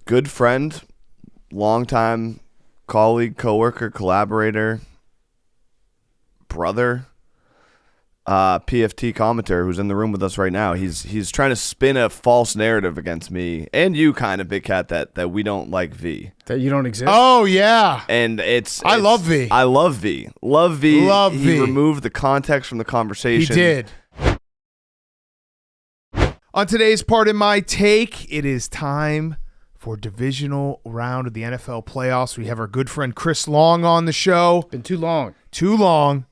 good friend, longtime colleague, coworker, collaborator, brother, PFT commentator who's in the room with us right now. He's trying to spin a false narrative against me and you, kind of, Big Cat, that we don't like V. That you don't exist? Oh, yeah. And I love V. I love V. Love V. Love he V. removed the context from the conversation. He did. On today's part in my take, it is time for divisional round of the NFL playoffs. We have our good friend Chris Long on the show. Been too long. Too long.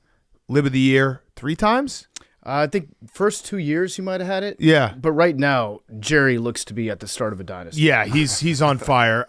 Lib of the year 3 times? I think first 2 years he might have had it. Yeah. But right now, Jerry looks to be at the start of a dynasty. Yeah, he's on fire.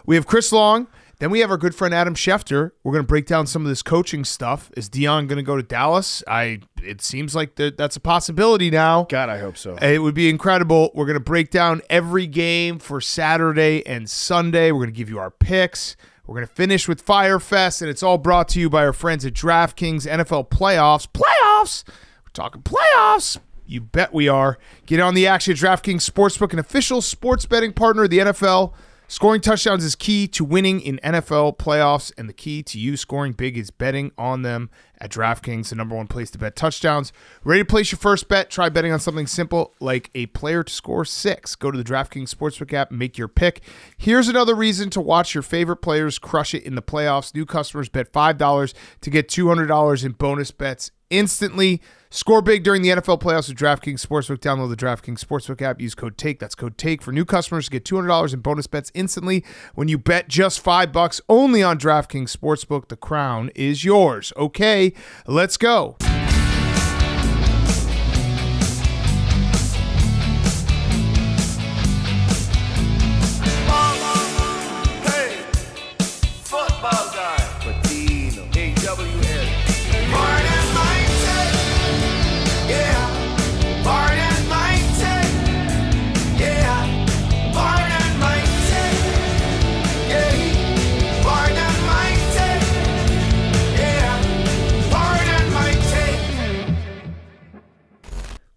We have Chris Long. Then we have our good friend Adam Schefter. We're going to break down some of this coaching stuff. Is Deion going to go to Dallas? It seems like that's a possibility now. God, I hope so. It would be incredible. We're going to break down every game for Saturday and Sunday. We're going to give you our picks. We're going to finish with Fyre Fest, and it's all brought to you by our friends at DraftKings NFL Playoffs. Playoffs! We're talking playoffs. You bet we are. Get on the action at DraftKings Sportsbook, an official sports betting partner of the NFL. Scoring touchdowns is key to winning in NFL playoffs, and the key to you scoring big is betting on them at DraftKings, the #1 place to bet touchdowns. Ready to place your first bet? Try betting on something simple like a player to score 6. Go to the DraftKings Sportsbook app and make your pick. Here's another reason to watch your favorite players crush it in the playoffs. New customers bet $5 to get $200 in bonus bets instantly. Score big during the NFL playoffs with DraftKings Sportsbook. Download the DraftKings Sportsbook app. Use code TAKE. That's code TAKE for new customers to get $200 in bonus bets instantly when you bet just $5 only on DraftKings Sportsbook. The crown is yours. Okay, let's go.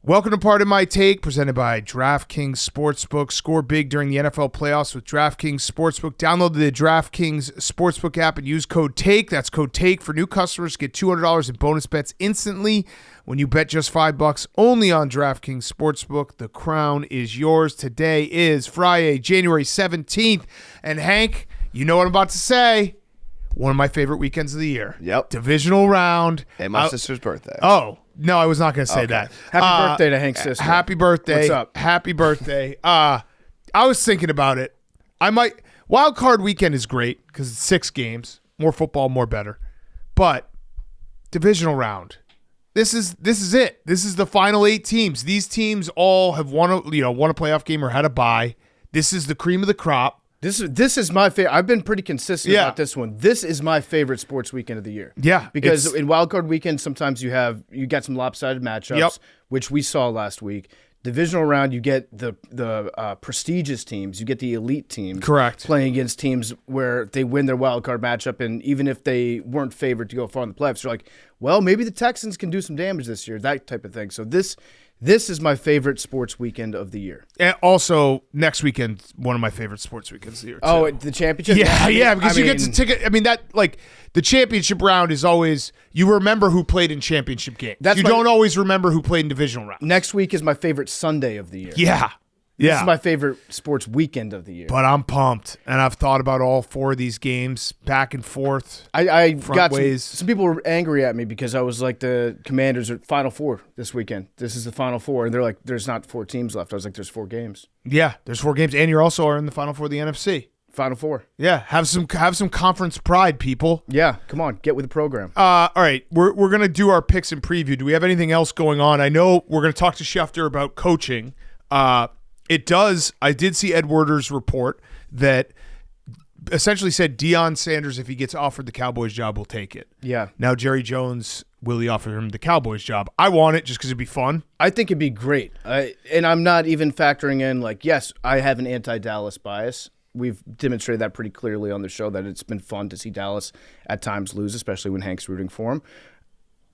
Welcome to Part of My Take, presented by DraftKings Sportsbook. Score big during the NFL playoffs with DraftKings Sportsbook. Download the DraftKings Sportsbook app and use code TAKE. That's code TAKE for new customers. Get $200 in bonus bets instantly when you bet just $5 only on DraftKings Sportsbook. The crown is yours. Today is Friday, January 17th. And Hank, you know what I'm about to say. One of my favorite weekends of the year. Yep. Divisional round. And my sister's birthday. Oh, no, I was not going to say that. Happy birthday to Hank's sister. Happy birthday. What's up? Happy birthday. I was thinking about it. Wild card weekend is great because it's 6 games. More football, more better. But divisional round. This is it. This is the final 8 teams. These teams all have won a playoff game or had a bye. This is the cream of the crop. This is my favorite. I've been pretty consistent about this one. This is my favorite sports weekend of the year. Yeah, because in wildcard weekend, sometimes you got some lopsided matchups, which we saw last week. Divisional round, you get the prestigious teams, you get the elite teams, correct, playing against teams where they win their wildcard matchup, and even if they weren't favored to go far in the playoffs, you're like, well, maybe the Texans can do some damage this year, that type of thing. So this is my favorite sports weekend of the year. And also, next weekend, one of my favorite sports weekends of the year, too. Oh, the championship? Yeah, because you get to ticket. I mean, the championship round is always, you remember who played in championship games. You don't always remember who played in divisional round. Next week is my favorite Sunday of the year. Yeah. This is my favorite sports weekend of the year. But I'm pumped, and I've thought about all 4 of these games back and forth. I got some people were angry at me because I was like, the Commanders are Final Four this weekend. This is the Final Four, and they're like, there's not 4 teams left. I was like, there's 4 games. Yeah, there's 4 games, and you're also in the Final Four of the NFC. Final Four. Yeah, have some conference pride, people. Yeah, come on, get with the program. All right, we're gonna do our picks and preview. Do we have anything else going on? I know we're gonna talk to Schefter about coaching. I did see Ed Werder's report that essentially said Deion Sanders, if he gets offered the Cowboys job, will take it. Yeah. Now, Jerry Jones, will he offer him the Cowboys job? I want it just because it'd be fun. I think it'd be great. And I'm not even factoring in, yes, I have an anti-Dallas bias. We've demonstrated that pretty clearly on the show, that it's been fun to see Dallas at times lose, especially when Hank's rooting for him.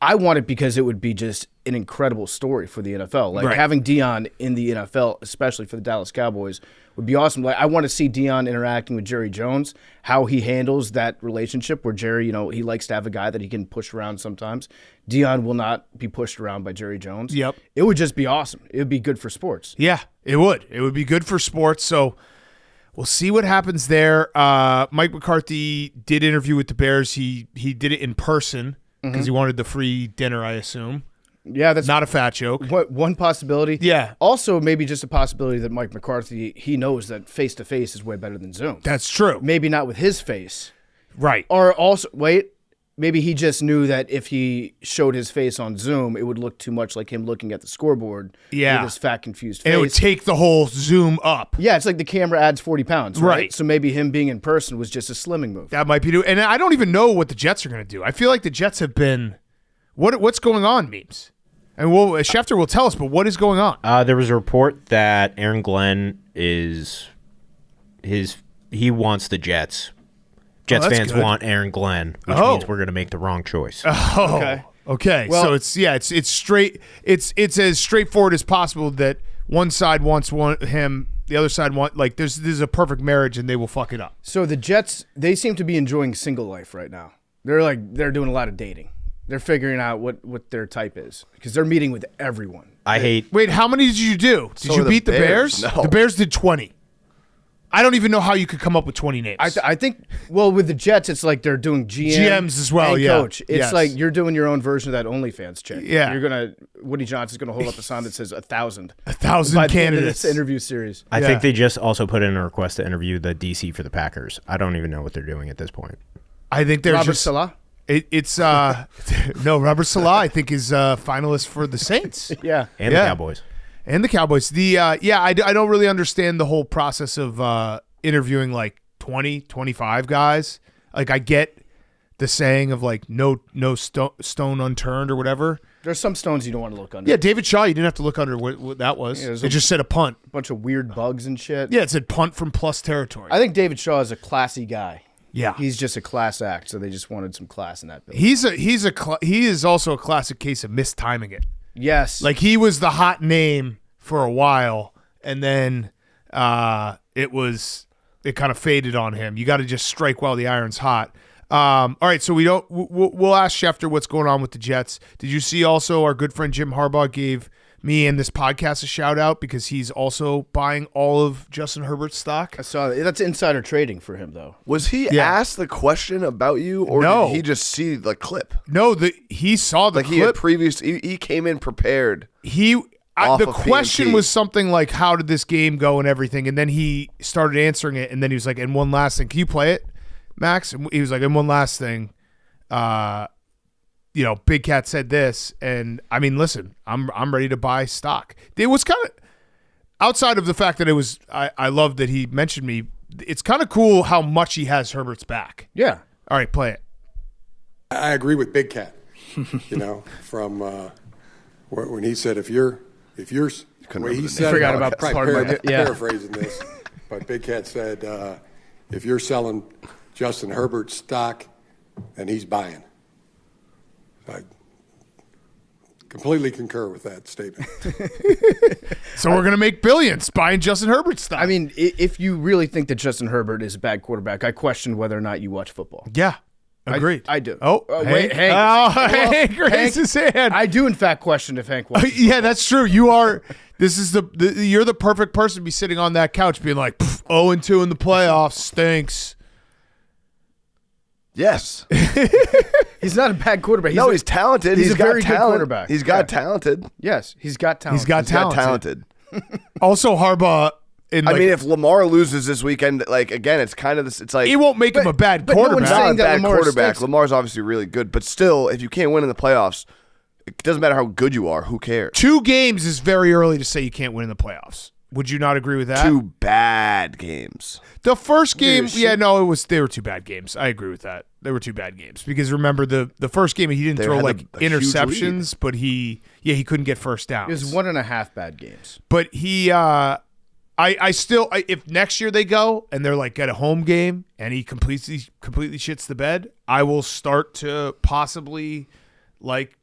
I want it because it would be just an incredible story for the NFL. Like Right. having Deion in the NFL, especially for the Dallas Cowboys, would be awesome. Like I want to see Deion interacting with Jerry Jones, how he handles that relationship where Jerry, he likes to have a guy that he can push around sometimes. Deion will not be pushed around by Jerry Jones. Yep. It would just be awesome. It would be good for sports. Yeah, it would. It would be good for sports. So we'll see what happens there. Mike McCarthy did interview with the Bears. He did it in person because he wanted the free dinner, I assume. Yeah, that's Not a fat joke. one possibility. Yeah. Also, maybe just a possibility that Mike McCarthy, he knows that face-to-face is way better than Zoom. That's true. Maybe not with his face. Right. Or also, maybe he just knew that if he showed his face on Zoom, it would look too much like him looking at the scoreboard Yeah. with his fat, confused face. And it would take the whole Zoom up. Yeah, it's like the camera adds 40 pounds, right? Right. So maybe him being in person was just a slimming move. That might be do. And I don't even know what the Jets are going to do. I feel like the Jets have been what's going on, memes. And Schefter will tell us, but what is going on? There was a report that Aaron Glenn he wants the Jets. Jets that's fans good. want Aaron Glenn, which Oh. means we're going to make the wrong choice. Okay. Well- So it's straight. It's as straightforward as possible that one side wants him, the other side this is a perfect marriage, and they will fuck it up. So the Jets, they seem to be enjoying single life right now. They're doing a lot of dating. They're figuring out what their type is because they're meeting with everyone. I hate. Wait, how many did you do? Did So you the beat the Bears? Bears? No. The Bears did 20. I don't even know how you could come up with 20 names. I think, well, with the Jets, it's like they're doing GMs as well, and yeah. coach. It's Yes. like you're doing your own version of that OnlyFans chick. Yeah. Woody Johnson's going to hold up a sign that says 1,000. 1,000 by the end of candidates. this interview series. I Yeah. think they just also put in a request to interview the DC for the Packers. I don't even know what they're doing at this point. I think they're Robert just Salah? it's no Robert Salah. I think is finalist for the Saints. Yeah. And Yeah. the Cowboys. And the Cowboys. I don't really understand the whole process of interviewing like 20, 25 guys. Like I get the saying of like no stone unturned or whatever. There's some stones you don't want to look under. Yeah, David Shaw, you didn't have to look under what that was. Yeah, there's It a- just said a punt. A bunch of weird bugs and shit. Yeah, it said punt from plus territory. I think David Shaw is a classy guy. Yeah. He's just a class act, so they just wanted some class in that building. He is also a classic case of mistiming it. Yes. Like he was the hot name for a while, and then it kind of faded on him. You got to just strike while the iron's hot. All right, so we'll ask Schefter what's going on with the Jets. Did you see also our good friend Jim Harbaugh gave me and this podcast a shout out because he's also buying all of Justin Herbert's stock? I saw that. That's insider trading for him, though. Was he Yeah. asked the question about you, or No. did he just see the clip? No, he saw the Like he had clip. he came in prepared. The of question PMT. was something like, how did this game go and everything? And then he started answering it, and then he was like, and one last thing. Can you play it, Max? And he was like, and one last thing. Big Cat said this, and I mean, listen, I'm ready to buy stock. It was kind of, outside of the fact that it was, I love that he mentioned me, it's kind of cool how much he has Herbert's back. Yeah. All right, play it. I agree with Big Cat. From when he said if you're remember he the said Forgot it, about I'm part of it, yeah. paraphrasing this, but Big Cat said if you're selling Justin Herbert's stock, then he's buying. I completely concur with that statement. So we're gonna make billions buying Justin Herbert's stock. I mean, if you really think that Justin Herbert is a bad quarterback, I question whether or not you watch football. yeah, agreed. I do. Oh, wait, Hank. Oh, Well, Hank raised his hand. I do, in fact, question if Hank watches. Yeah, that's true. You are. This is you're the perfect person to be sitting on that couch, being like 0-2 in the playoffs stinks. Yes. He's not a bad quarterback. He's talented. he's a got very good talent. quarterback. He's got Yeah. talented. Yes, he's got talent. He's got He's got talented. talented. Also, Harbaugh. I mean, if Lamar loses this weekend, like again, it's kind of this. It's like it won't make him a bad but no one's quarterback. not saying a that bad Lamar quarterback. stinks. Lamar's obviously really good, but still, if you can't win in the playoffs, it doesn't matter how good you are. Who cares? 2 games is very early to say you can't win in the playoffs. Would you not agree with that? 2 bad games. The first game, they were 2 bad games. I agree with that. They were 2 bad games because remember the first game he didn't They throw had like a huge interceptions, but he couldn't get first downs. It was 1.5 bad games. But he, I still, if next year they go and they're like at a home game and he completely shits the bed, I will start to possibly like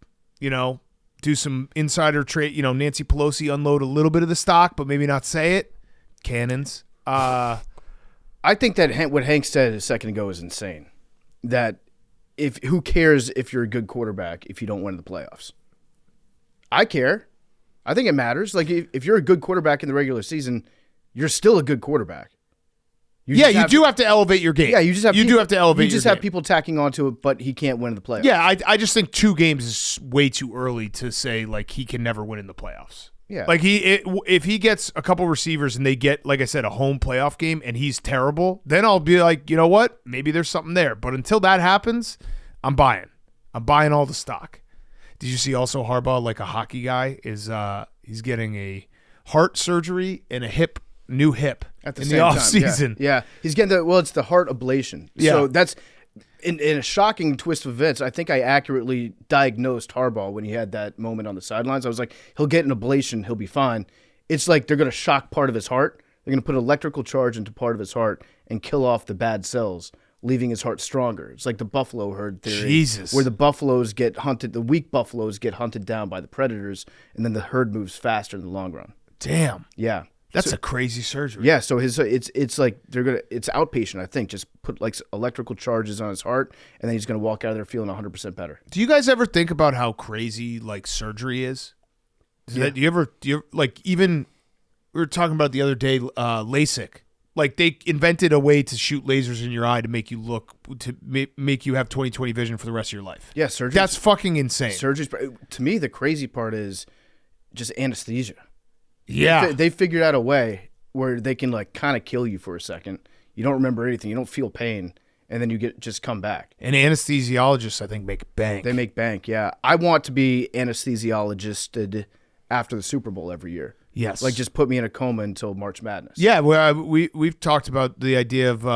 do some insider trade, Nancy Pelosi unload a little bit of the stock, but maybe not say it. Cannons. I think that what Hank said a second ago is insane. That who cares if you're a good quarterback if you don't win the playoffs? I care. I think it matters. Like if you're a good quarterback in the regular season, you're still a good quarterback. You do have to elevate your game. Yeah, you just have do have to elevate. You just have people tacking onto it, but he can't win in the playoffs. Yeah, I just think 2 games is way too early to say like he can never win in the playoffs. Yeah, like if he gets a couple receivers and they get, like I said, a home playoff game and he's terrible, then I'll be like, you know what? Maybe there's something there. But until that happens, I'm buying. I'm buying all the stock. Did you see also Harbaugh, like a hockey guy, is he's getting a heart surgery and a new hip at the in same the time. offseason. Yeah, he's getting it's the heart ablation. Yeah. So that's in a shocking twist of events. I think I accurately diagnosed Harbaugh when he had that moment on the sidelines. I was like, he'll get an ablation, he'll be fine. It's like they're going to shock part of his heart. They're going to put electrical charge into part of his heart and kill off the bad cells, leaving his heart stronger. It's like the buffalo herd theory. Jesus. Where the buffaloes get hunted, the weak buffaloes get hunted down by the predators, and then the herd moves faster in the long run. Damn. Yeah. That's a crazy surgery. Yeah, so it's like it's outpatient, I think. Just put like electrical charges on his heart, and then he's gonna walk out of there feeling 100% better. Do you guys ever think about how crazy like surgery is? Do you ever like, even we were talking about the other day, LASIK. Like they invented a way to shoot lasers in your eye to make you make you have 20/20 vision for the rest of your life. Yeah, surgery. That's fucking insane. Surgery. To me, the crazy part is just anesthesia. Yeah. They figured out a way where they can like kind of kill you for a second. You don't remember anything. You don't feel pain, and then you just come back. And anesthesiologists, I think, make bank. They make bank. Yeah, I want to be anesthesiologisted after the Super Bowl every year. Yes. Like just put me in a coma until March Madness. Yeah, well, we've talked about the idea of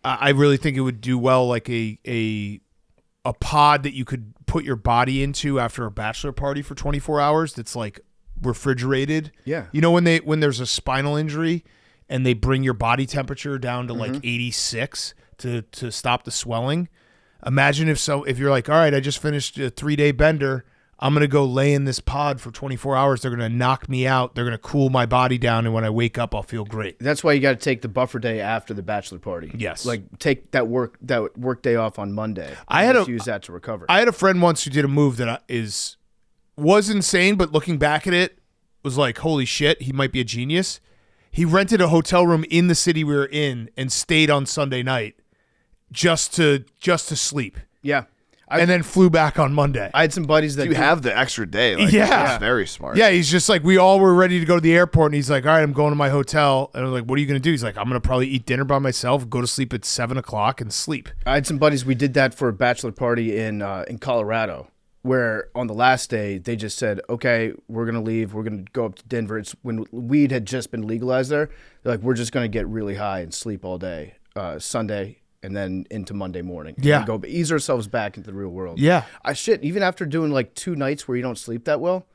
I really think it would do well like a pod that you could put your body into after a bachelor party for 24 hours that's like refrigerated. Yeah. You know when there's a spinal injury and they bring your body temperature down to like 86 to stop the swelling. Imagine if you're like, all right, I just finished a 3-day bender. I'm going to go lay in this pod for 24 hours. They're going to knock me out. They're going to cool my body down. And when I wake up, I'll feel great. That's why you got to take the buffer day after the bachelor party. Yes. Like take that work day off on Monday. Use that to recover. I had a friend once who did a move that was insane, but looking back at it was like, holy shit, he might be a genius. He rented a hotel room in the city we were in and stayed on Sunday night just to sleep. Yeah. And then flew back on Monday. I had some buddies that You have the extra day. Like, Yeah. that's very smart. Yeah, he's just like, we all were ready to go to the airport, and he's like, all right, I'm going to my hotel. And I'm like, what are you going to do? He's like, I'm going to probably eat dinner by myself, go to sleep at 7 o'clock, and sleep. I had some buddies. We did that for a bachelor party in Colorado, where on the last day they just said, okay, we're going to leave. We're going to go up to Denver. It's when weed had just been legalized there. They're like, we're just going to get really high and sleep all day, Sunday, and then into Monday morning. Yeah. And go ease ourselves back into the real world. Yeah. Even after doing like 2 nights where you don't sleep that well,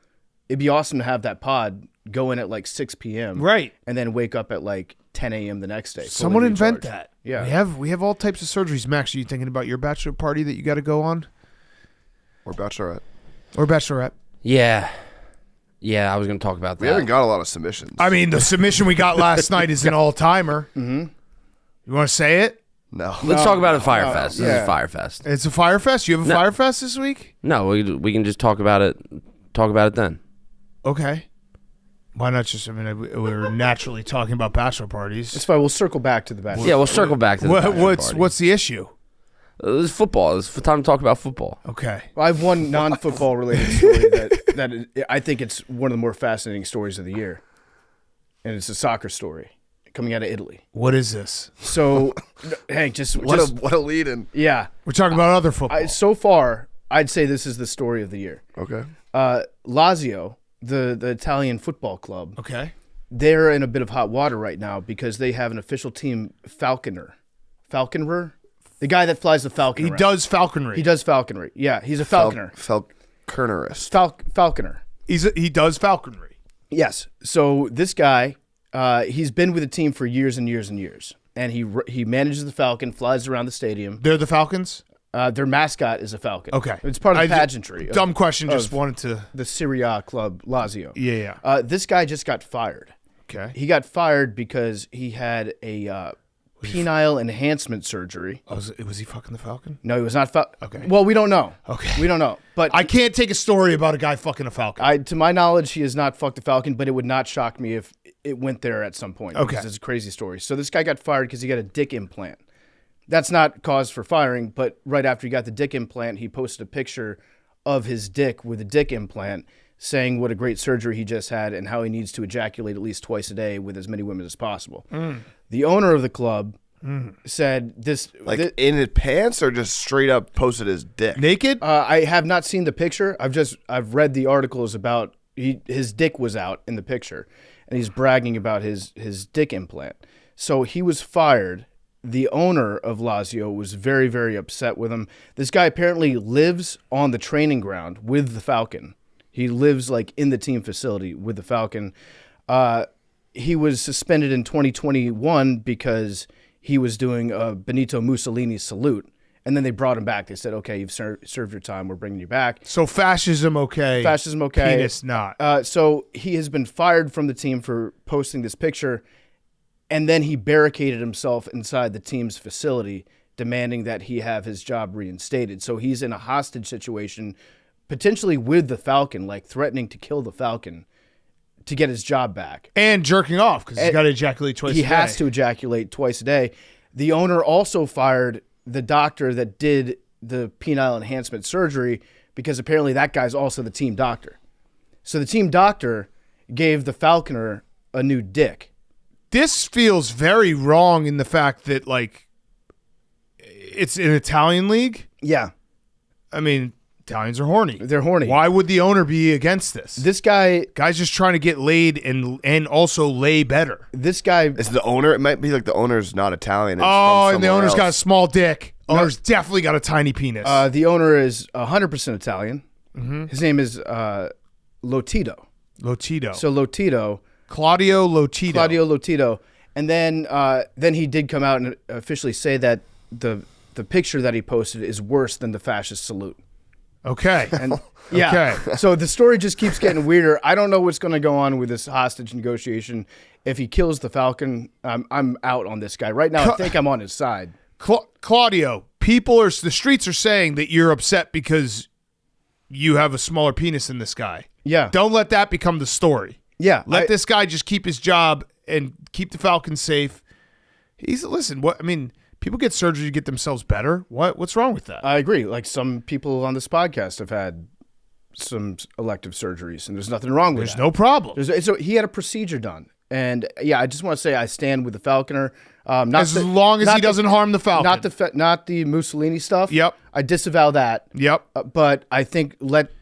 it'd be awesome to have that pod go in at like 6 p.m. Right. And then wake up at like 10 a.m. the next day. fully Someone invent recharged. that. Yeah. We have all types of surgeries. Max, are you thinking about your bachelor party that you got to go on? Or bachelorette. Or bachelorette? Yeah, I was going to talk about that. We haven't got a lot of submissions. I mean, the submission we got last night is an all-timer. Mm-hmm. You want to say it? No. Let's talk about it at Fyre Fest. This yeah. is Fyre Fest. It's a Fyre Fest? You have a Fyre Fest this week? No, we can just talk about it. Talk about it then. Okay. Why not just, we're naturally talking about bachelor parties. That's fine. We'll circle back to the bachelor. Yeah, we'll circle back to the bachelor party. What's the issue? This is football. It's time to talk about football. Okay. Well, I have one non-football related story that I think it's one of the more fascinating stories of the year, and it's a soccer story coming out of Italy. What is this? So, Hank, What a lead in. yeah. We're talking about other football. So far, I'd say this is the story of the year. Okay. Lazio, the Italian football club, Okay. they're in a bit of hot water right now because they have an official team, Falconer. The guy that flies the Falcon. He does falconry. He does falconry. Yeah, he's a falconer. Falconerist. Falconer. He does falconry. Yes. So this guy, he's been with the team for years and years and years, and he manages the Falcon, flies around the stadium. They're the Falcons? Their mascot is a falcon. Okay. It's part of the pageantry. Dumb question. Just of wanted to. the Serie A club, Lazio. Yeah. This guy just got fired. Okay. He got fired because he had a penile enhancement surgery. Oh, was he fucking the Falcon? No, he was not. Okay. Well, we don't know. Okay. We don't know. But I can't take a story about a guy fucking a Falcon. to my knowledge, he has not fucked a Falcon, but it would not shock me if it went there at some point. Okay. Because it's a crazy story. So this guy got fired because he got a dick implant. That's not cause for firing, but right after he got the dick implant, he posted a picture of his dick with a dick implant saying what a great surgery he just had and how he needs to ejaculate at least twice a day with as many women as possible. The owner of the club said this... in his pants or just straight up posted his dick? Naked? I have not seen the picture. I've read the articles about his dick was out in the picture, and he's bragging about his dick implant. So he was fired. The owner of Lazio was very, very upset with him. This guy apparently lives on the training ground with the Falcon. He lives like in the team facility with the Falcon. He was suspended in 2021 because he was doing a Benito Mussolini salute. And then they brought him back. They said, okay, you've served your time. We're bringing you back. So fascism okay. Fascism okay. Penis not. So he has been fired from the team for posting this picture. And then he barricaded himself inside the team's facility, demanding that he have his job reinstated. So he's in a hostage situation, potentially with the Falcon, like threatening to kill the Falcon to get his job back. And jerking off because he's got to ejaculate twice a day. He has to ejaculate twice a day. The owner also fired the doctor that did the penile enhancement surgery because apparently that guy's also the team doctor. So the team doctor gave the Falconer a new dick. This feels very wrong in the fact that, like, it's an Italian league. Yeah. I mean, Italians are horny. They're horny. Why would the owner be against this? This guy's just trying to get laid and also lay better. This guy Is the owner? It might be like the owner's not Italian. And the owner's got a small dick. Owner's definitely got a tiny penis. the owner is 100% Italian. His name is Lotito. Lotito. So Lotito. Claudio Lotito. And then he did come out and officially say that the picture that he posted is worse than the fascist salute. Okay. And yeah. Okay. So the story just keeps getting weirder. I don't know what's going to go on with this hostage negotiation. If he kills the Falcon, I'm out on this guy. Right now, I think I'm on his side. Claudio, the streets are saying that you're upset because you have a smaller penis than this guy. Yeah. Don't let that become the story. Yeah. Let this guy just keep his job and keep the Falcons safe. People get surgery to get themselves better. What's wrong with that? I agree. Like some people on this podcast have had some elective surgeries, and there's nothing wrong with that. There's no problem. So he had a procedure done. And yeah, I just want to say I stand with the Falconer. As long as he doesn't harm the Falcon. Not the Mussolini stuff. Yep. I disavow that. Yep. But I think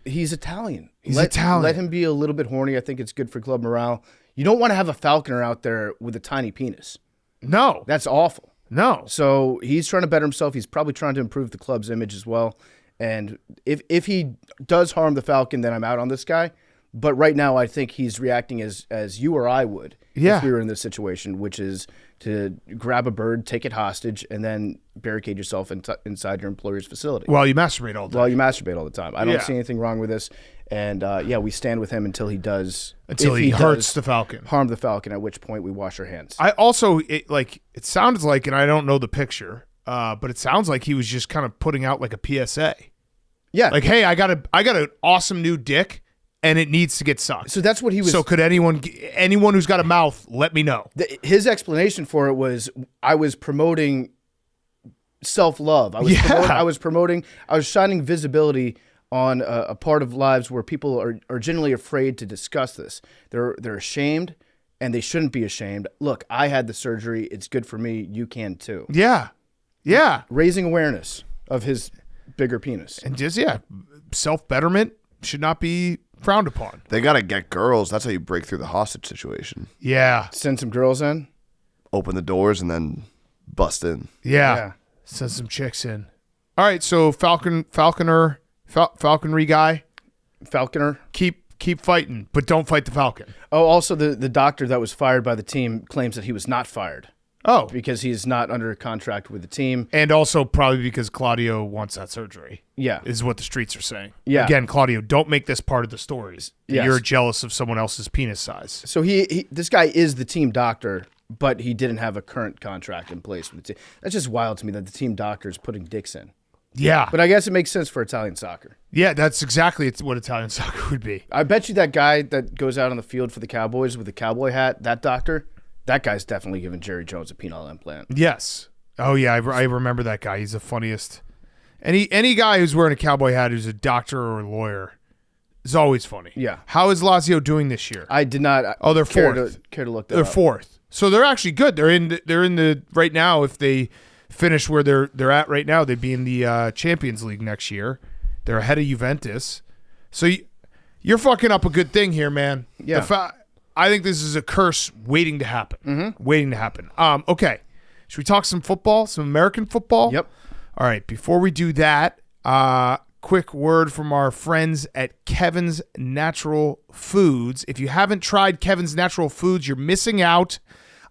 he's Italian. Italian. Let him be a little bit horny. I think it's good for club morale. You don't want to have a Falconer out there with a tiny penis. No. That's awful. No. So he's trying to better himself. He's probably trying to improve the club's image as well. And if he does harm the Falcon, then I'm out on this guy. But right now, I think he's reacting as you or I would if we were in this situation, which is to grab a bird, take it hostage, and then barricade yourself inside your employer's facility. While you masturbate all day. While you masturbate all the time. I don't see anything wrong with this. And we stand with him until he does. Until he hurts the Falcon. Harm the Falcon, at which point we wash our hands. I also, it sounds like, and I don't know the picture, but it sounds like he was just kind of putting out like a PSA. Yeah. Like, hey, I got an awesome new dick, and it needs to get sucked. So that's what he was. So could anyone who's got a mouth, let me know. His explanation for it was, I was promoting self-love. I was shining visibility on a part of lives where people are generally afraid to discuss this. They're ashamed, and they shouldn't be ashamed. Look, I had the surgery. It's good for me. You can too. Yeah. Yeah. Raising awareness of his bigger penis. And just, self-betterment should not be frowned upon. They got to get girls. That's how you break through the hostage situation. Yeah. Send some girls in. Open the doors and then bust in. Yeah. Send some chicks in. All right, so Falconer, falconry guy. Falconer. Keep fighting, but don't fight the Falcon. Oh, also the doctor that was fired by the team claims that he was not fired. Oh. because he's not under contract with the team. And also probably because Claudio wants that surgery. Yeah. Is what the streets are saying. Yeah. Again, Claudio, don't make this part of the stories. Yes. You're jealous of someone else's penis size. So this guy is the team doctor, but he didn't have a current contract in place with the team. That's just wild to me that the team doctor is putting dicks in. Yeah. But I guess it makes sense for Italian soccer. Yeah, that's exactly what Italian soccer would be. I bet you that guy that goes out on the field for the Cowboys with the cowboy hat, that doctor, that guy's definitely giving Jerry Jones a penile implant. Yes. Oh, yeah, I remember that guy. He's the funniest. Any guy who's wearing a cowboy hat who's a doctor or a lawyer is always funny. Yeah. How is Lazio doing this year? I did not. Oh, they're care fourth. To look that They're up. fourth. So they're actually good. They're in the right now. If they finish where they're at right now, they'd be in the Champions League next year. They're ahead of Juventus. So you're fucking up a good thing here, man. Yeah. I think this is a curse waiting to happen. Mm-hmm. Waiting to happen. Okay. Should we talk some football? Some American football? Yep. All right. Before we do that, quick word from our friends at Kevin's Natural Foods. If you haven't tried Kevin's Natural Foods, you're missing out.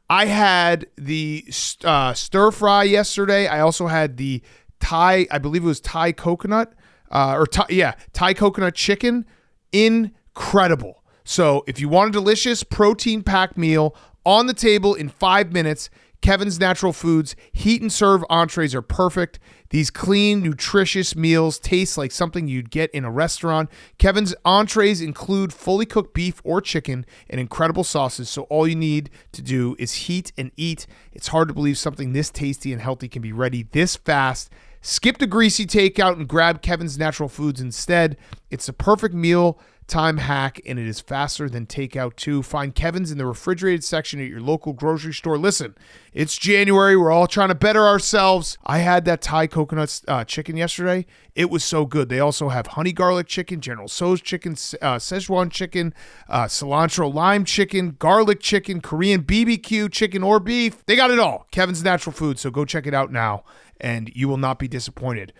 I had the stir fry yesterday. I also had the Thai, I believe it was Thai coconut, Thai coconut chicken. Incredible. So if you want a delicious protein-packed meal on the table in 5 minutes, Kevin's Natural Foods heat and serve entrees are perfect. These clean, nutritious meals taste like something you'd get in a restaurant. Kevin's entrees include fully cooked beef or chicken and incredible sauces, so all you need to do is heat and eat. It's hard to believe something this tasty and healthy can be ready this fast. Skip the greasy takeout and grab Kevin's Natural Foods instead. It's a perfect meal time hack, and it is faster than takeout too. Find Kevin's in the refrigerated section at your local grocery store. Listen, it's January. We're all trying to better ourselves. I had that Thai coconut chicken yesterday. It was so good. They also have honey garlic chicken, General Tso's chicken, Szechuan chicken, cilantro lime chicken, garlic chicken, Korean BBQ chicken or beef. They got it all. Kevin's Natural Foods. So go check it out now, and you will not be disappointed.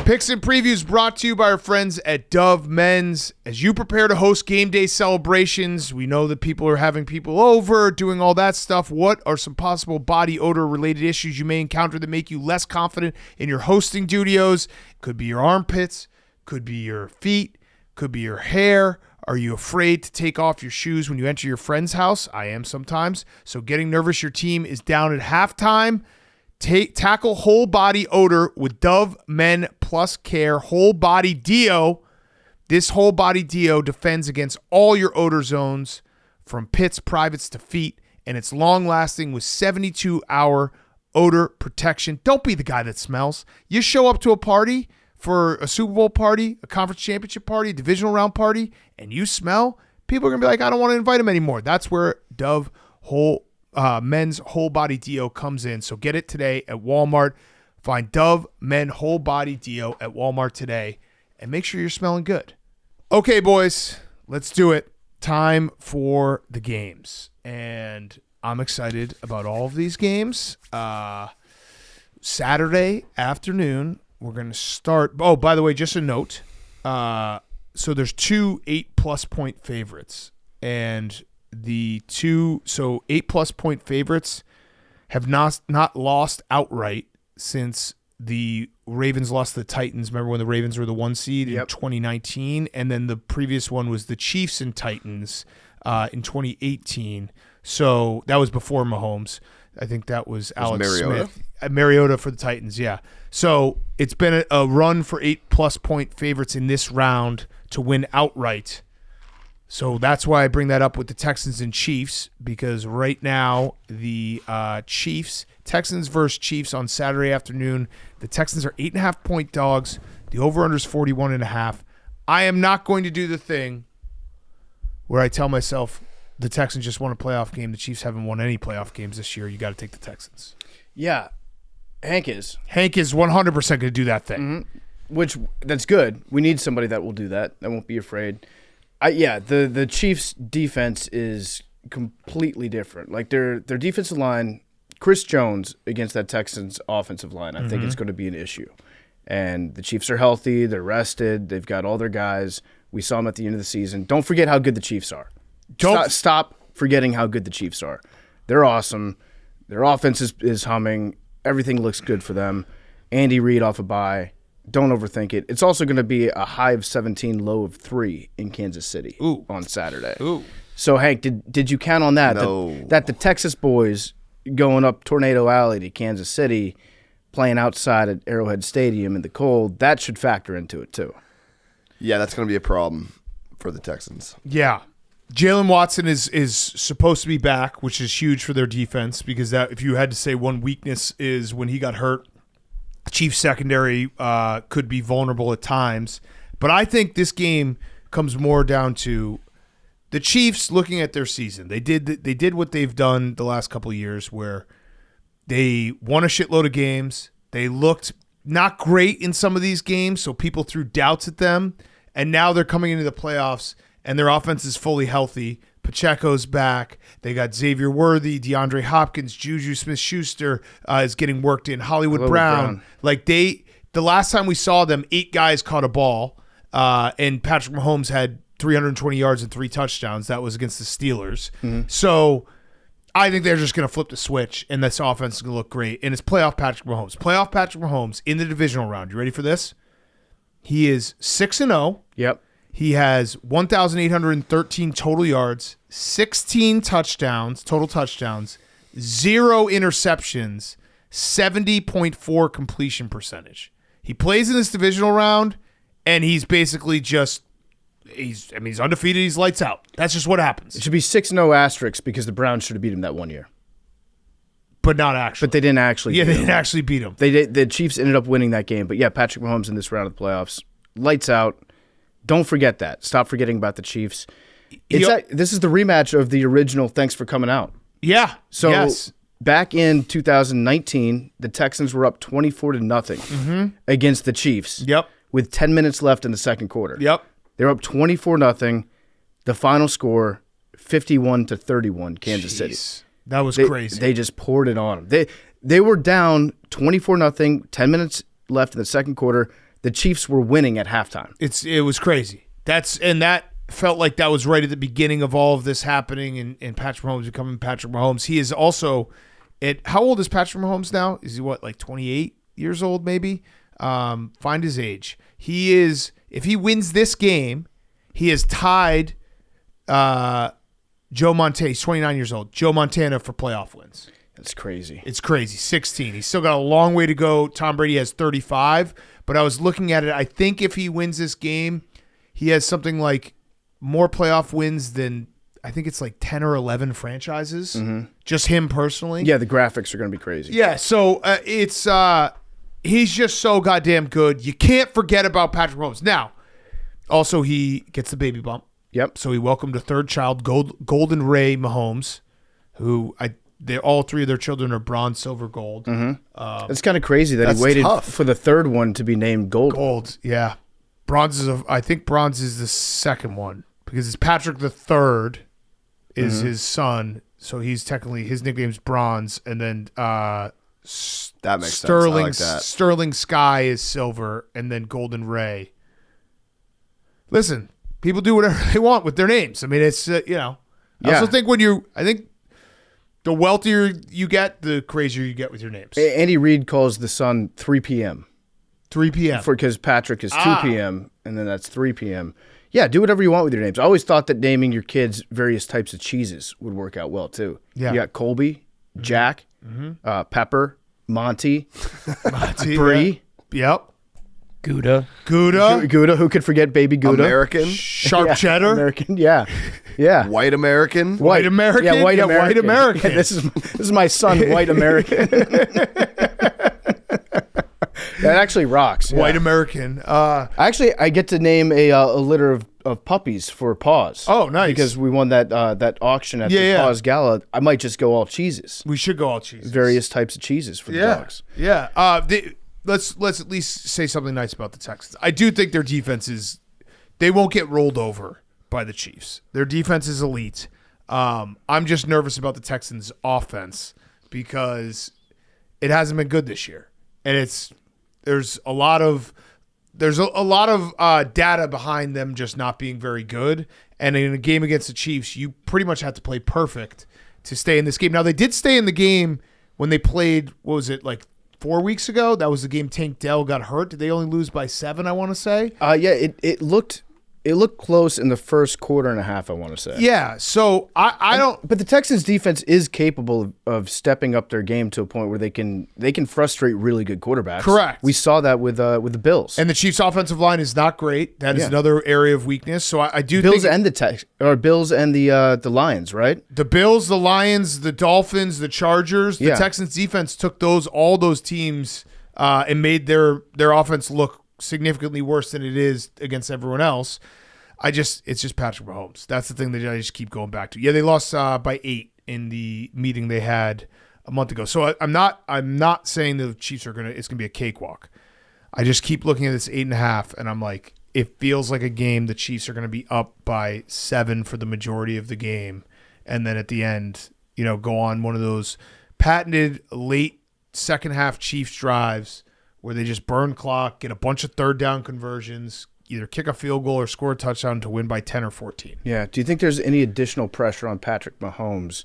Picks and previews brought to you by our friends at Dove Men's. As you prepare to host game day celebrations, we know that people are having people over, doing all that stuff. What are some possible body odor related issues you may encounter that make you less confident in your hosting duties? Could be your armpits, could be your feet, could be your hair. Are you afraid to take off your shoes when you enter your friend's house? I am sometimes. So getting nervous your team is down at halftime? Tackle whole body odor with Dove Men Plus Care Whole Body Deo. This whole body deo defends against all your odor zones from pits, privates to feet, and it's long lasting with 72-hour odor protection. Don't be the guy that smells. You show up to a party for a Super Bowl party, a conference championship party, a divisional round party, and you smell, people are going to be like, I don't want to invite them anymore. That's where Dove Men's Whole Body Deo comes in. So get it today at Walmart. Find Dove Men Whole Body Deo at Walmart today and make sure you're smelling good. Okay, boys, let's do it. Time for the games. And I'm excited about all of these games. Saturday afternoon, we're going to start. Oh, by the way, just a note. So there's 2 8+ point favorites. And the 8+ point favorites have not lost outright since the Ravens lost to the Titans. Remember when the Ravens were the 1 seed in 2019? And then the previous one was the Chiefs and Titans in 2018. So that was before Mahomes. I think that was Alex Smith. Mariota for the Titans, yeah. So it's been a run for 8+ point favorites in this round to win outright. So that's why I bring that up with the Texans and Chiefs, because right now the Texans versus Chiefs on Saturday afternoon. The Texans are 8.5 point dogs. The over-under is 41.5. I am not going to do the thing where I tell myself the Texans just won a playoff game. The Chiefs haven't won any playoff games this year. You got to take the Texans. Yeah, Hank is 100% going to do that thing. Mm-hmm. That's good. We need somebody that will do that. That won't be afraid. The Chiefs' defense is completely different. Like their defensive line, Chris Jones against that Texans offensive line, I think it's going to be an issue. And the Chiefs are healthy. They're rested. They've got all their guys. We saw them at the end of the season. Don't forget how good the Chiefs are. Stop forgetting how good the Chiefs are. They're awesome. Their offense is humming. Everything looks good for them. Andy Reid off a bye. Don't overthink it. It's also going to be a high of 17, low of 3 in Kansas City on Saturday. Ooh. So, Hank, did you count on that? No. That the Texas boys going up Tornado Alley to Kansas City, playing outside at Arrowhead Stadium in the cold, that should factor into it too. Yeah, that's going to be a problem for the Texans. Yeah. Jalen Watson is supposed to be back, which is huge for their defense because that if you had to say one weakness is when he got hurt, Chiefs secondary could be vulnerable at times. But I think this game comes more down to the Chiefs looking at their season. They did what they've done the last couple of years where they won a shitload of games. They looked not great in some of these games, so people threw doubts at them. And now they're coming into the playoffs, and their offense is fully healthy. Pacheco's back. They got Xavier Worthy, DeAndre Hopkins, Juju Smith-Schuster is getting worked in. Hollywood Brown. Like the last time we saw them, 8 guys caught a ball, and Patrick Mahomes had 320 yards and 3 touchdowns. That was against the Steelers. Mm-hmm. So I think they're just going to flip the switch, and this offense is going to look great. And it's playoff Patrick Mahomes. Playoff Patrick Mahomes in the divisional round. You ready for this? He is 6-0. Yep. He has 1,813 total yards, 16 touchdowns, total touchdowns, 0 interceptions, 70.4 completion percentage. He plays in this divisional round, and he's basically just he's undefeated. He's lights out. That's just what happens. It should be 6-0 asterisk because the Browns should have beat him that one year. But not actually. But they didn't actually. Yeah, they didn't actually beat him. They did. The Chiefs ended up winning that game. But yeah, Patrick Mahomes in this round of the playoffs, lights out. Don't forget that. Stop forgetting about the Chiefs. This is the rematch of the original Thanks for Coming Out. Yeah. So yes. Back in 2019, the Texans were up 24-0 against the Chiefs. Yep. With 10 minutes left in the second quarter. Yep. They were up 24-0. The final score, 51-31, Kansas City. That was crazy. They just poured it on them. They were down 24-0, 10 minutes left in the second quarter. The Chiefs were winning at halftime. It was crazy. That felt like that was right at the beginning of all of this happening and Patrick Mahomes becoming Patrick Mahomes. He is also how old is Patrick Mahomes now? Is he like 28 years old maybe? Find his age. He is, if he wins this game, he has tied Joe Montana. He's 29 years old. Joe Montana for playoff wins. That's crazy. It's crazy. 16. He's still got a long way to go. Tom Brady has 35. But I was looking at it. I think if he wins this game, he has something like more playoff wins than I think it's like 10 or 11 franchises. Mm-hmm. Just him personally. Yeah, the graphics are going to be crazy. Yeah, so he's just so goddamn good. You can't forget about Patrick Mahomes. Now, also he gets the baby bump. Yep. So he welcomed a third child, Golden Ray Mahomes, who all 3 of their children are bronze, silver, gold. Mm-hmm. It's kind of crazy that he waited for the third one to be named gold. Gold, yeah. I think bronze is the second one because it's Patrick the Third is his son, so he's technically his nickname's bronze, and then that makes Sterling sense. I like that. Sterling Sky is silver, and then Golden Ray. Listen, people do whatever they want with their names. I mean, it's I also think I think the wealthier you get, the crazier you get with your names. Andy Reid calls the son 3 p.m. 3 p.m. Because Patrick is 2 p.m., and then that's 3 p.m. Yeah, do whatever you want with your names. I always thought that naming your kids various types of cheeses would work out well, too. Yeah. You got Colby, Jack, Pepper, Monty, Brie. Yeah. Yep. Gouda. Gouda, who could forget baby Gouda? American. Sharp cheddar. American, yeah. White American. White American. Yeah, white American. White American. Yeah, this is my son, White American. That actually rocks. White American. Actually, I get to name a litter of puppies for Paws. Oh, nice. Because we won that auction at the Paws Gala. I might just go all cheeses. We should go all cheeses. Various types of cheeses for the dogs. Yeah. Let's at least say something nice about the Texans. I do think their defense they won't get rolled over by the Chiefs. Their defense is elite. I'm just nervous about the Texans' offense because it hasn't been good this year, and there's a lot of data behind them just not being very good. And in a game against the Chiefs, you pretty much have to play perfect to stay in this game. Now, they did stay in the game when they played, what was it, like 4 weeks ago? That was the game Tank Dell got hurt. Did they only lose by 7, I want to say? Yeah, it looked close in the first quarter and a half, I want to say. Yeah, so I don't... But the Texans defense is capable of stepping up their game to a point where they can frustrate really good quarterbacks. Correct. We saw that with the Bills. And the Chiefs' offensive line is not great. That is another area of weakness. So I do Bills think... and the Lions, right? The Bills, the Lions, the Dolphins, the Chargers, the Yeah. Texans defense took all those teams and made their offense look significantly worse than it is against everyone else. It's just Patrick Mahomes. That's the thing that I just keep going back to. Yeah, they lost by 8 in the meeting they had a month ago. So I'm not saying the Chiefs it's gonna be a cakewalk. I just keep looking at this 8.5, and I'm like, it feels like a game the Chiefs are gonna be up by 7 for the majority of the game, and then at the end, go on one of those patented late second half Chiefs drives where they just burn clock, get a bunch of third down conversions, either kick a field goal or score a touchdown to win by 10 or 14. Yeah. Do you think there's any additional pressure on Patrick Mahomes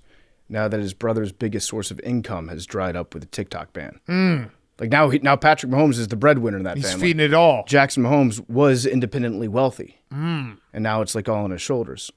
now that his brother's biggest source of income has dried up with the TikTok ban? Like now Patrick Mahomes is the breadwinner in that family. He's feeding it all. Jackson Mahomes was independently wealthy, and now it's like all on his shoulders.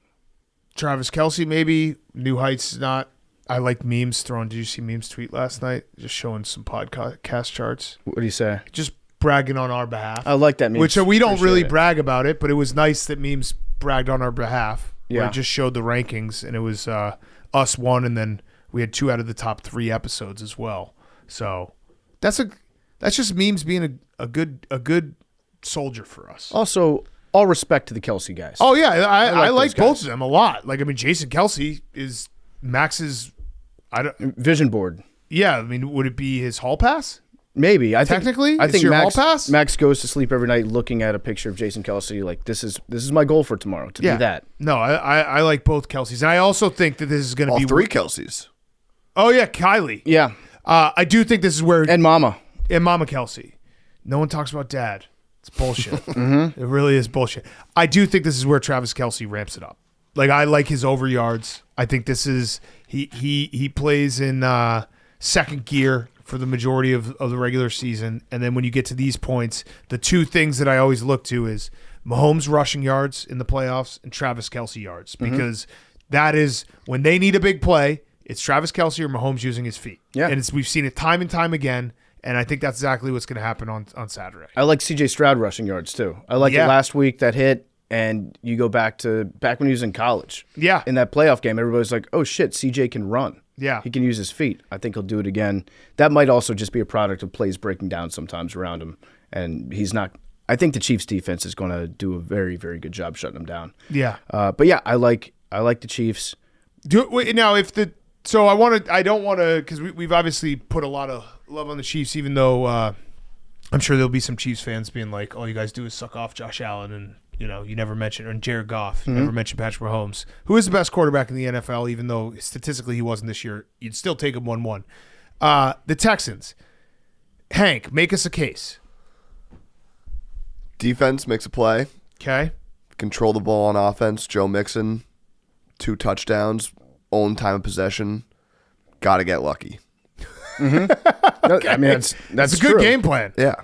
Travis Kelce, maybe. New Heights is not. I like memes thrown. Did you see memes tweet last night? Just showing some podcast charts. What do you say? Just bragging on our behalf. I like that meme. Which we don't really Appreciate it. brag about it, but it was nice that memes bragged on our behalf. Where Yeah. it just showed the rankings, and it was us 1, and then we had 2 out of the top 3 episodes as well. So that's just memes being a good soldier for us. Also, all respect to the Kelce guys. Oh yeah, I like those guys. both of them a lot. Like, I mean, Jason Kelce is Max's. Vision board. Yeah, I mean, would it be his hall pass? Maybe. I Technically? think It's your Max, hall pass? Max goes to sleep every night looking at a picture of Jason Kelce. Like, this is my goal for tomorrow, to be that. No, I like both Kelce's. And I also think that this is going to All be 3 Kelce's. Oh yeah, Kylie. Yeah. I do think this is where And Mama. and Mama Kelce. No one talks about Dad. It's bullshit. It really is bullshit. I do think this is where Travis Kelce ramps it up. Like, I like his over yards. I think this is he plays in second gear for the majority of the regular season, and then when you get to these points, the 2 things that I always look to is Mahomes rushing yards in the playoffs and Travis Kelce yards, because that is when they need a big play. It's Travis Kelce or Mahomes using his feet. Yeah. And we've seen it time and time again, and I think that's exactly what's going to happen on Saturday. I like C.J. Stroud rushing yards, too. I like it last week, that hit, and you go back when he was in college. Yeah. In that playoff game, everybody's like, oh, shit, C.J. can run. Yeah. He can use his feet. I think he'll do it again. That might also just be a product of plays breaking down sometimes around him, and he's not – I think the Chiefs' defense is going to do a very, very good job shutting him down. Yeah. But, yeah, I like the Chiefs. Now, I don't want to, because we've obviously put a lot of love on the Chiefs, even though I'm sure there'll be some Chiefs fans being like, all you guys do is suck off Josh Allen, and you never mention, or Jared Goff, you never mention Patrick Mahomes, who is the best quarterback in the NFL, even though statistically he wasn't this year. You'd still take him 1-1. The Texans. Hank, make us a case. Defense makes a play. Okay. Control the ball on offense. Joe Mixon, 2 touchdowns, own time of possession. Got to get lucky. I mean, that's a good true. game plan. Yeah.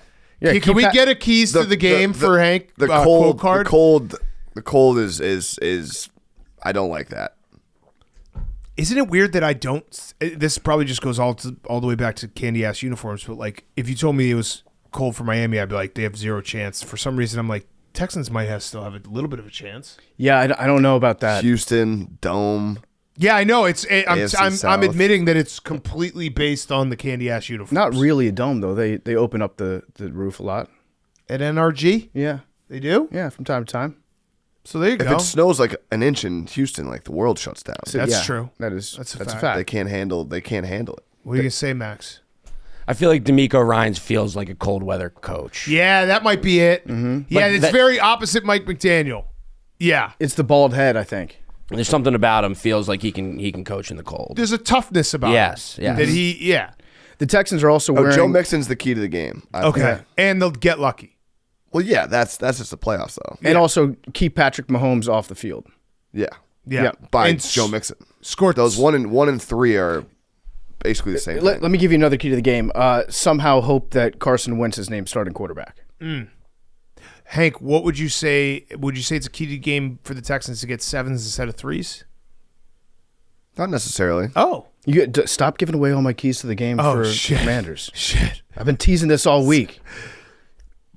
Yeah, Can we get a keys to the game for Hank? The quote card? The cold is I don't like that. Isn't it weird that I don't? This probably just goes all the way back to candy ass uniforms. But like, if you told me it was cold for Miami, I'd be like, they have 0 chance. For some reason, I'm like, Texans might still have a little bit of a chance. Yeah, I don't know about that. Houston Dome. Yeah, I know. AFC I'm South. admitting that it's completely based on the candy ass uniforms. Not really a dome, though. They open up the roof a lot. At NRG, Yeah. they do. Yeah, from time to time. So there you If go. it snows like an inch in Houston, like the world shuts down. So, That's yeah, true. That's a a fact. fact. They can't handle it. What are you gonna say, Max? I feel like D'Amico Ryans feels like a cold weather coach. Yeah, that might be it. Yeah, it's very opposite Mike McDaniel. Yeah, It's the bald head, I think. There's something about him feels like he can coach in the cold. there's a toughness about Yes, him. yes. That The Texans are also wearing. Joe Mixon's the key to the game. I Okay, think. and they'll get lucky. Well, yeah, that's just the playoffs though. and also keep Patrick Mahomes off the field. Yeah. Yeah. by And Joe Mixon. Scored Those 1 and 3 are basically the same thing. Let me give you another key to the game. Somehow hope that Carson Wentz is named starting quarterback. Hank, what would you say? Would you say it's a key to the game for the Texans to get 7s instead of 3s? Not necessarily. Oh. Stop giving away all my keys to the game for shit. Commanders. Shit. I've been teasing this all week.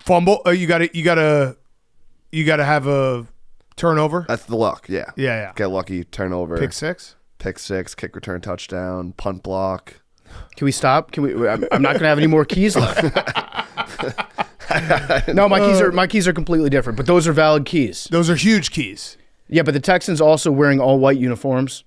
Fumble. You gotta have a turnover. That's the luck. Yeah. Yeah. Get lucky, turnover, Pick 6. pick 6, kick return touchdown, punt block. Can we stop? Can we? I'm not going to have any more keys left. No, my keys are completely different, but those are valid keys. Those are huge keys. Yeah, but the Texans also wearing all white uniforms,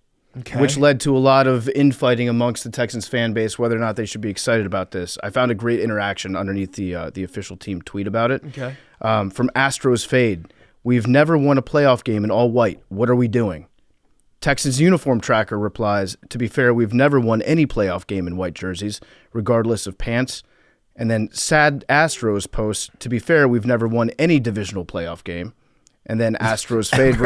which led to a lot of infighting amongst the Texans fan base, whether or not they should be excited about this. I found a great interaction underneath the official team tweet about it. Okay. From Astros Fade, we've never won a playoff game in all white. What are we doing? Texans uniform tracker replies, to be fair, we've never won any playoff game in white jerseys, regardless of pants. And then Sad Astros posts, to be fair, we've never won any divisional playoff game. And then Astros Fade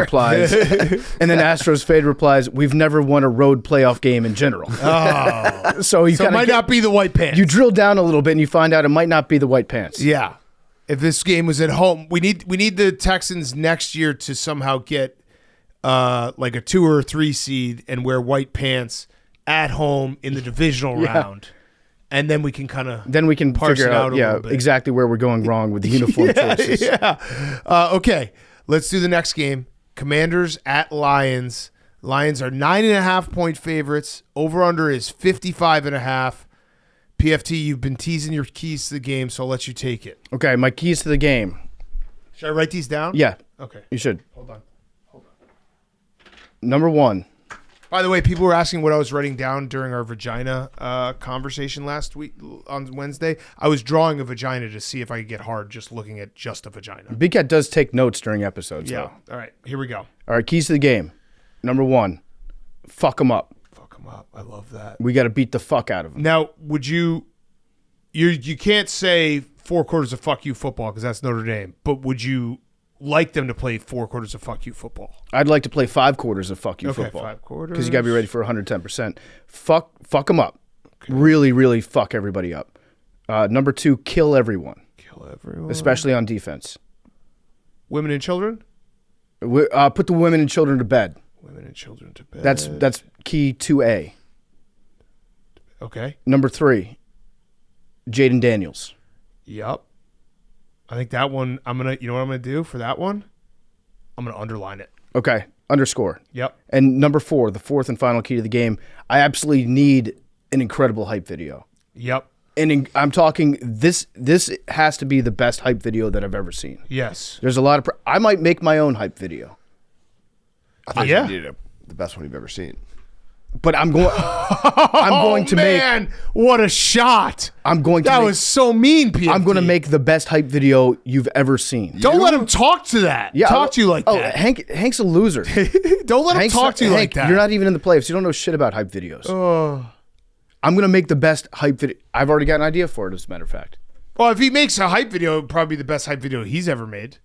replies, we've never won a road playoff game in general. Oh. So it might not be the white pants. You drill down a little bit and you find out it might not be the white pants. Yeah. If this game was at home, we need the Texans next year to somehow get like a 2 or 3 seed and wear white pants at home in the divisional round. And then we can kind of figure out exactly where we're going wrong with the uniform choices. Yeah. Okay. Let's do the next game. Commanders at Lions. Lions are 9.5-point favorites. Over-under is 55.5. PFT, you've been teasing your keys to the game, so I'll let you take it. Okay, my keys to the game. Should I write these down? Yeah. Okay. You should. Hold on. Number 1. By the way, people were asking what I was writing down during our vagina conversation last week on Wednesday. I was drawing a vagina to see if I could get hard just looking at just a vagina. Big Cat does take notes during episodes, Yeah. though. All right. Here we go. All right, keys to the game. Number 1, fuck them up. Fuck them up. I love that. We got to beat the fuck out of them. Now, would you can't say 4 quarters of fuck you football because that's Notre Dame, but would you like them to play 4 quarters of fuck you football? I'd like to play 5 quarters of fuck you football. 5 quarters. Because you got to be ready for 110%. Fuck them up. Okay. Really, really fuck everybody up. Number 2, kill everyone. Kill everyone. Especially on defense. Women and children? Put the women and children to bed. Women and children to bed. That's key 2A. Okay. Number 3, Jaden Daniels. Yep. I think that one, you know what I'm going to do for that one? I'm going to underline it. Okay. Underscore. Yep. And number 4, the fourth and final key to the game, I absolutely need an incredible hype video. Yep. And I'm talking, this has to be the best hype video that I've ever seen. Yes. There's a lot of, I might make my own hype video. I thought you needed the best one you've ever seen. But I'm going to make. Man, what a shot! That was so mean, PFT. I'm going to make the best hype video you've ever seen. Don't let him talk to that. Yeah, talk to you like that. Hank's a loser. Don't let him talk to you like that. You're not even in the playoffs. You don't know shit about hype videos. I'm going to make the best hype video. I've already got an idea for it, as a matter of fact. Well, if he makes a hype video, it'll probably be the best hype video he's ever made.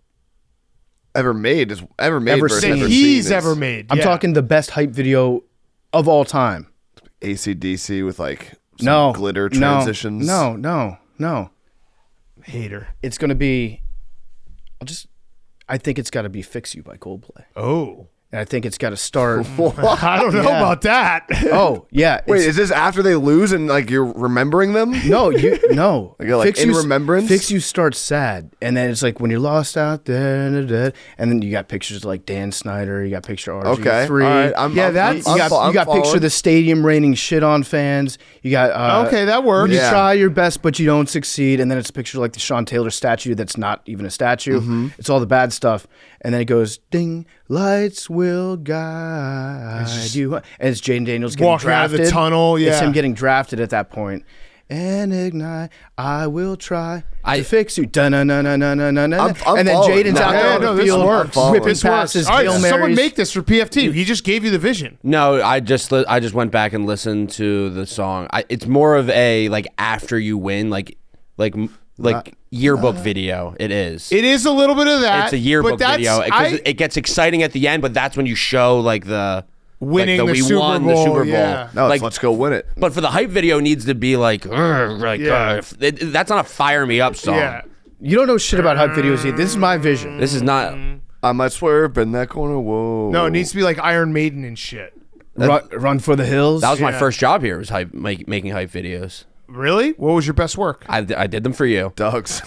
Ever made. He's ever made. I'm talking the best hype video of all time. AC/DC with like some glitter transitions. No. Hater. It's going to be, I think it's got to be Fix You by Coldplay. Oh. And I think it's got to start. I don't know about that. Oh, yeah. Wait, is this after they lose and like you're remembering them? No. Like, you're like in remembrance? Fix You starts sad. And then it's like when you're lost out there. And then you got pictures of like Dan Snyder. You got picture of RG3. Okay. All right. You got picture of the stadium raining shit on fans. You got. Okay, that works. When you try your best, but you don't succeed. And then it's a picture of like the Sean Taylor statue that's not even a statue. Mm-hmm. It's all the bad stuff. And then it goes, ding, lights will guide you. And it's Jaden Daniels getting walking drafted. out of the tunnel, It's him getting drafted at that point. And ignite, I will try to fix you. Dun-na-na-na-na-na-na. And then Jaden's out there on the field, whipping passes, All right, Hail Marys. someone make this for PFT. He just gave you the vision. No, I just went back and listened to the song. It's more of a like after you win, like like yearbook video. It is. It is a little bit of that. It's a yearbook but video because it gets exciting at the end, but that's when you show like the winning like the Super won Bowl, the Super Bowl. yeah. No, like, let's go win it. but for the hype video, needs to be like, Yeah. that's not a fire me up song. Yeah. You don't know shit about hype videos either. This is my vision. This is not. I might swerve in that corner. Whoa. No, it needs to be like Iron Maiden and shit. Run for the hills. That was my Yeah. first job here. Was making hype videos. Really? What was your best work? I did them for you. Doug's.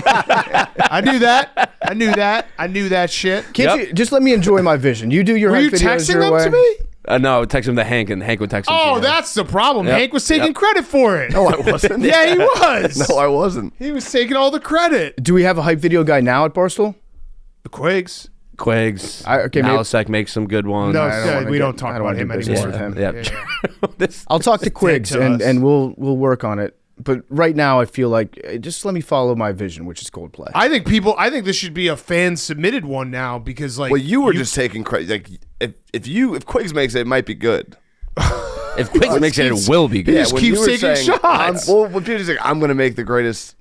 I knew that. I knew that shit. Can't you just let me enjoy my vision? You do your Were hype you videos texting your them way. to me? No, text him to Hank, and Hank would text him. Oh, to you. that's the problem. Yep. Hank was taking credit for it. No, I wasn't. Yeah, he was. No, I wasn't. He was taking all the credit. Do we have a hype video guy now at Barstool? The Quigs. Quigs. Okay, maybe- Malasek makes some good ones. No, wanna we get- don't talk I don't about wanna him do business anymore. with him. Yep. This- I'll talk to Quiggs to us. and we'll work on it. But right now, I feel like just let me follow my vision, which is Coldplay. I think this should be a fan submitted one now because like Well, you were just taking credit. Like, if Quiggs makes it, it might be good. If Quiggs makes it, it will be good. just when keeps you were taking saying, shots. When people just like, I'm going to make the greatest.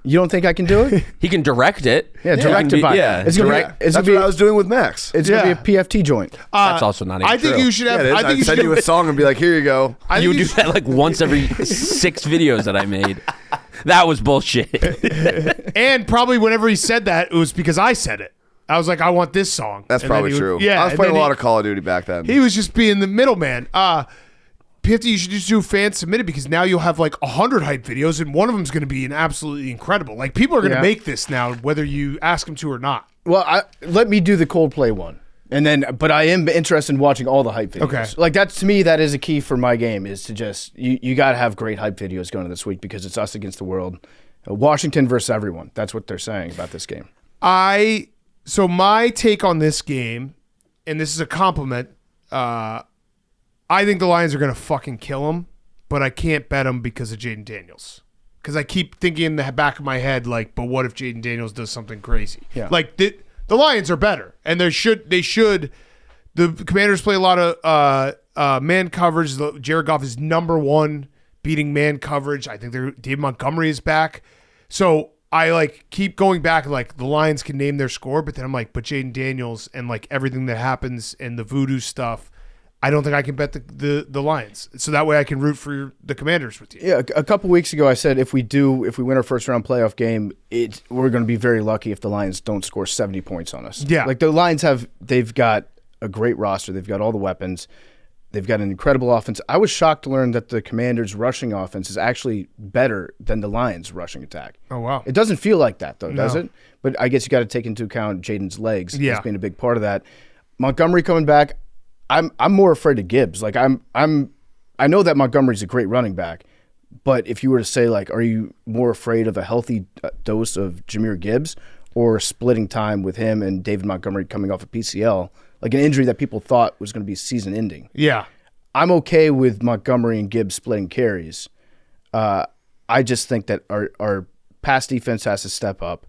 You don't think I can do it? He can direct it. Yeah, He direct can it by. Yeah, It's gonna direct. be. It's That's gonna what I be. was doing with Max. It's gonna be a PFT joint. That's also not even I think true. you should have. Yeah, it is. I think I'd you send should you a song and be like, here you go. I You think do should- that like once every 6 videos that I made. That was bullshit. And probably whenever he said that, it was because I said it. I was like, I want this song. That's And then probably he would- true. Yeah, I was and playing a then lot of Call of Duty back then. He was just being the middleman. PFT, you should just do fan submitted because now you'll have like 100 hype videos and one of them's going to be an absolutely incredible. Like people are going to Yeah. make this now, whether you ask them to or not. Well, let me do the Coldplay one, and then. But I am interested in watching all the hype videos. Okay. Like that's to me, that is a key for my game. Is to just you got to have great hype videos going this week because it's us against the world. Washington versus everyone. That's what they're saying about this game. So my take on this game, and this is a compliment. I think the Lions are going to fucking kill them, but I can't bet them because of Jaden Daniels. Because I keep thinking in the back of my head, like, but what if Jaden Daniels does something crazy? Yeah. Like the Lions are better, and they should. The Commanders play a lot of man coverage. Jared Goff is number one beating man coverage. I think Dave Montgomery is back. So I like keep going back. Like the Lions can name their score, but then I'm like, but Jaden Daniels and like everything that happens and the voodoo stuff. I don't think I can bet the Lions. So that way I can root for the Commanders with you. Yeah, a couple weeks ago I said if we win our first round playoff game, we're going to be very lucky if the Lions don't score 70 points on us. Yeah. Like the Lions they've got a great roster. They've got all the weapons. They've got an incredible offense. I was shocked to learn that the Commanders' rushing offense is actually better than the Lions' rushing attack. Oh, wow. It doesn't feel like that though, does No. it? But I guess you got to take into account Jaden's legs Yeah. as being a big part of that. Montgomery coming back. I'm more afraid of Gibbs. Like I know that Montgomery's a great running back, but if you were to say like, are you more afraid of a healthy dose of Jahmyr Gibbs or splitting time with him and David Montgomery coming off a PCL, like an injury that people thought was going to be season ending? Yeah. I'm okay with Montgomery and Gibbs splitting carries. I just think that our pass defense has to step up.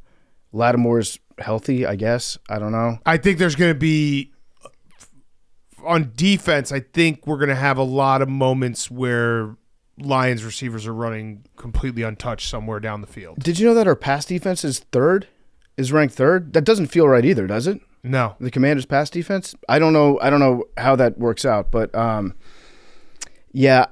Lattimore's healthy, I guess. I don't know. I think there's going to be on defense. I think we're going to have a lot of moments where Lions receivers are running completely untouched somewhere down the field. Did you know that our pass defense is ranked third? That doesn't feel right either, does it? No. The Commanders' pass defense? I don't know how that works out, but yeah,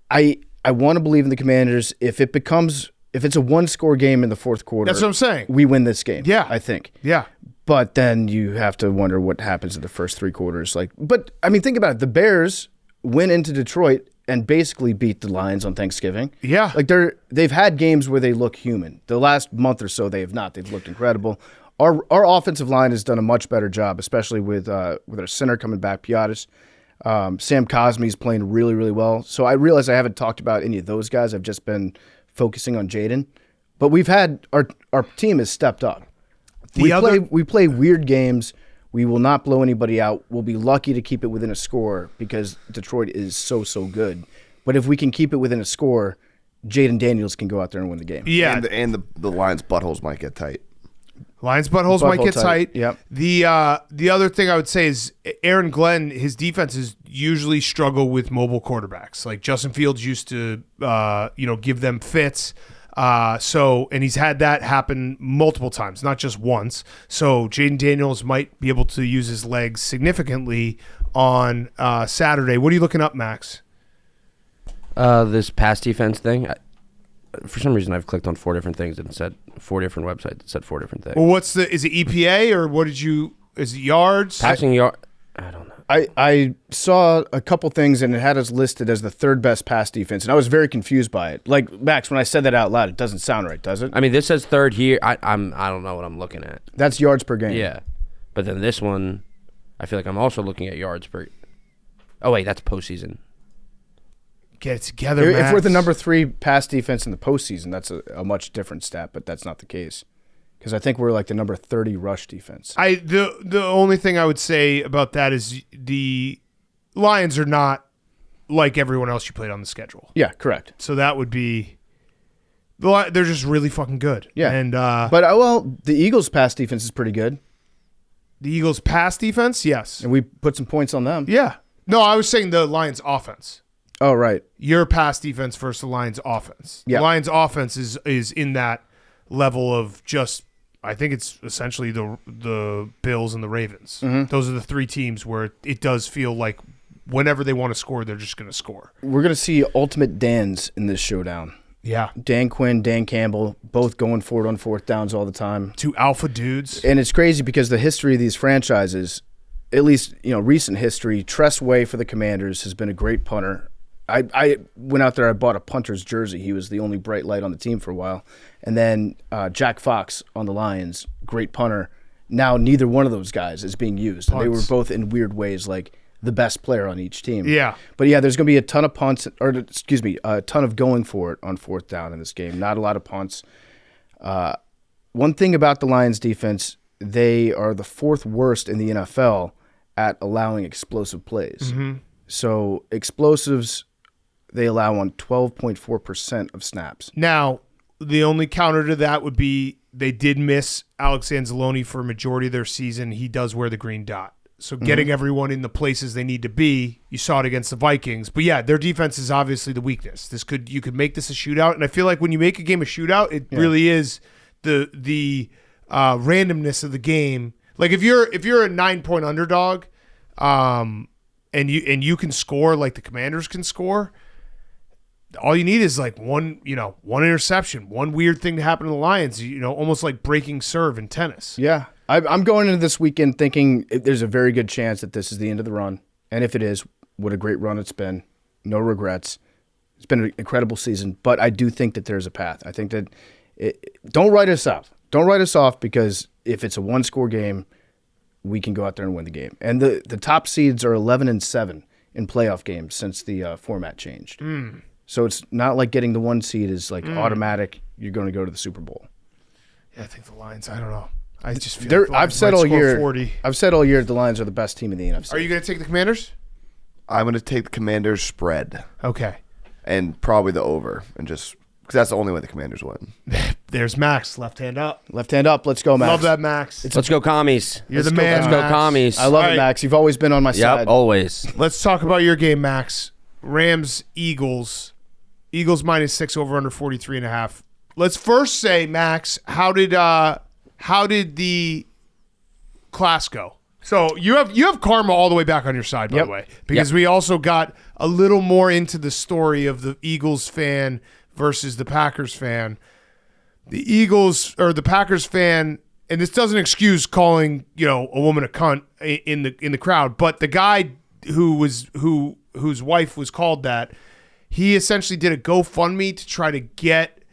I want to believe in the Commanders. If it's a one-score game in the fourth quarter, That's what I'm saying. we win this game. Yeah. I think. Yeah. But then you have to wonder what happens in the first three quarters. But I mean, think about it. The Bears went into Detroit and basically beat the Lions on Thanksgiving. Yeah. Like they've had games where they look human. The last month or so they have not. They've looked incredible. Our offensive line has done a much better job, especially with our center coming back, Piatis. Sam Cosme's playing really, really well. So I realize I haven't talked about any of those guys. I've just been focusing on Jaden. But we've had our team has stepped up. We play weird games. We will not blow anybody out. We'll be lucky to keep it within a score because Detroit is so good. But if we can keep it within a score, Jaden Daniels can go out there and win the game. Yeah. And the Lions' buttholes might get tight. Lions buttholes might get tight. Yep. The other thing I would say is Aaron Glenn, his defenses usually struggle with mobile quarterbacks. Like Justin Fields used to give them fits. And he's had that happen multiple times, not just once. So Jaden Daniels might be able to use his legs significantly on Saturday. What are you looking up, Max? This pass defense thing. For some reason, I've clicked on 4 different things and said 4 different websites that said 4 different things. Well, is it EPA or what is it yards? Passing yard. I don't know. I saw a couple things and it had us listed as the 3rd best pass defense, and I was very confused by it. Like, Max, when I said that out loud, it doesn't sound right, does it? I mean, this says 3rd here. I don't know what I'm looking at. That's yards per game. Yeah, but then this one, I feel like I'm also looking at yards per. Oh wait, that's postseason. Get it together, If Max. we're the number 3 pass defense in the postseason, that's a much different stat, but that's not the case. Because I think we're like the number 30 rush defense. The only thing I would say about that is the Lions are not like everyone else you played on the schedule. Yeah, correct. So that would be they're just really fucking good. Yeah, and but the Eagles' pass defense is pretty good, the Eagles' pass defense, yes, and we put some points on them. yeah. No, I was saying the Lions' offense. Oh, right. Your pass defense versus the Lions' offense. Yeah. The Lions' offense is in that level of just. I think it's essentially the Bills and the Ravens. Mm-hmm. Those are the 3 teams where it does feel like whenever they want to score, they're just going to score. We're going to see ultimate Dans in this showdown. Yeah. Dan Quinn, Dan Campbell, both going for it on 4th downs all the time. 2 alpha dudes. And it's crazy because the history of these franchises, at least recent history, Tress Way for the Commanders has been a great punter. I went out there, I bought a punter's jersey. He was the only bright light on the team for a while. And then Jack Fox on the Lions, great punter. Now neither one of those guys is being used. And they were both in weird ways like the best player on each team. Yeah. But yeah, there's going to be a ton of punts, a ton of going for it on 4th down in this game. Not a lot of punts. One thing about the Lions defense, they are the 4th worst in the NFL at allowing explosive plays. Mm-hmm. So explosives, they allow on 12.4% of snaps. Now, the only counter to that would be they did miss Alex Anzalone for a majority of their season. He does wear the green dot. So getting everyone in the places they need to be, you saw it against the Vikings. But yeah, their defense is obviously the weakness. You could make this a shootout, and I feel like when you make a game a shootout, it really is the randomness of the game. Like if you're a 9-point underdog, and you can score like the Commanders can score. All you need is like one interception, one weird thing to happen to the Lions, almost like breaking serve in tennis. Yeah. I'm going into this weekend thinking there's a very good chance that this is the end of the run. And if it is, what a great run it's been. No regrets. It's been an incredible season, but I do think that there's a path. I think that don't write us off. Don't write us off because if it's a 1-score game, we can go out there and win the game. And the top seeds are 11-7 in playoff games since the format changed. So it's not like getting the 1 seed is like automatic. You're going to go to the Super Bowl. Yeah, I think the Lions. I don't know. I just feel like the I've Lions said might all score year. 40. I've said all year the Lions are the best team in the NFC. Are you going to take the Commanders? I'm going to take the Commanders spread Okay. and probably the over, and just because that's the only way the Commanders win. There's Max, left hand up. Left hand up. Let's go, Max. Love that, Max. Let's go commies. You're the let's go, man, Let's go Max. commies. I love All it, right. Max. You've always been on my side. Yep, always. Let's talk about your game, Max. Rams, Eagles. Eagles -6 over under 43.5. Let's first say, Max, how did the class go? So you have karma all the way back on your side, by Yep. the way, because we also got a little more into the story of the Eagles fan versus the Packers fan. The Eagles or the Packers fan, and this doesn't excuse calling a woman a cunt in the crowd, but the guy whose wife was called that, he essentially did a GoFundMe to try to get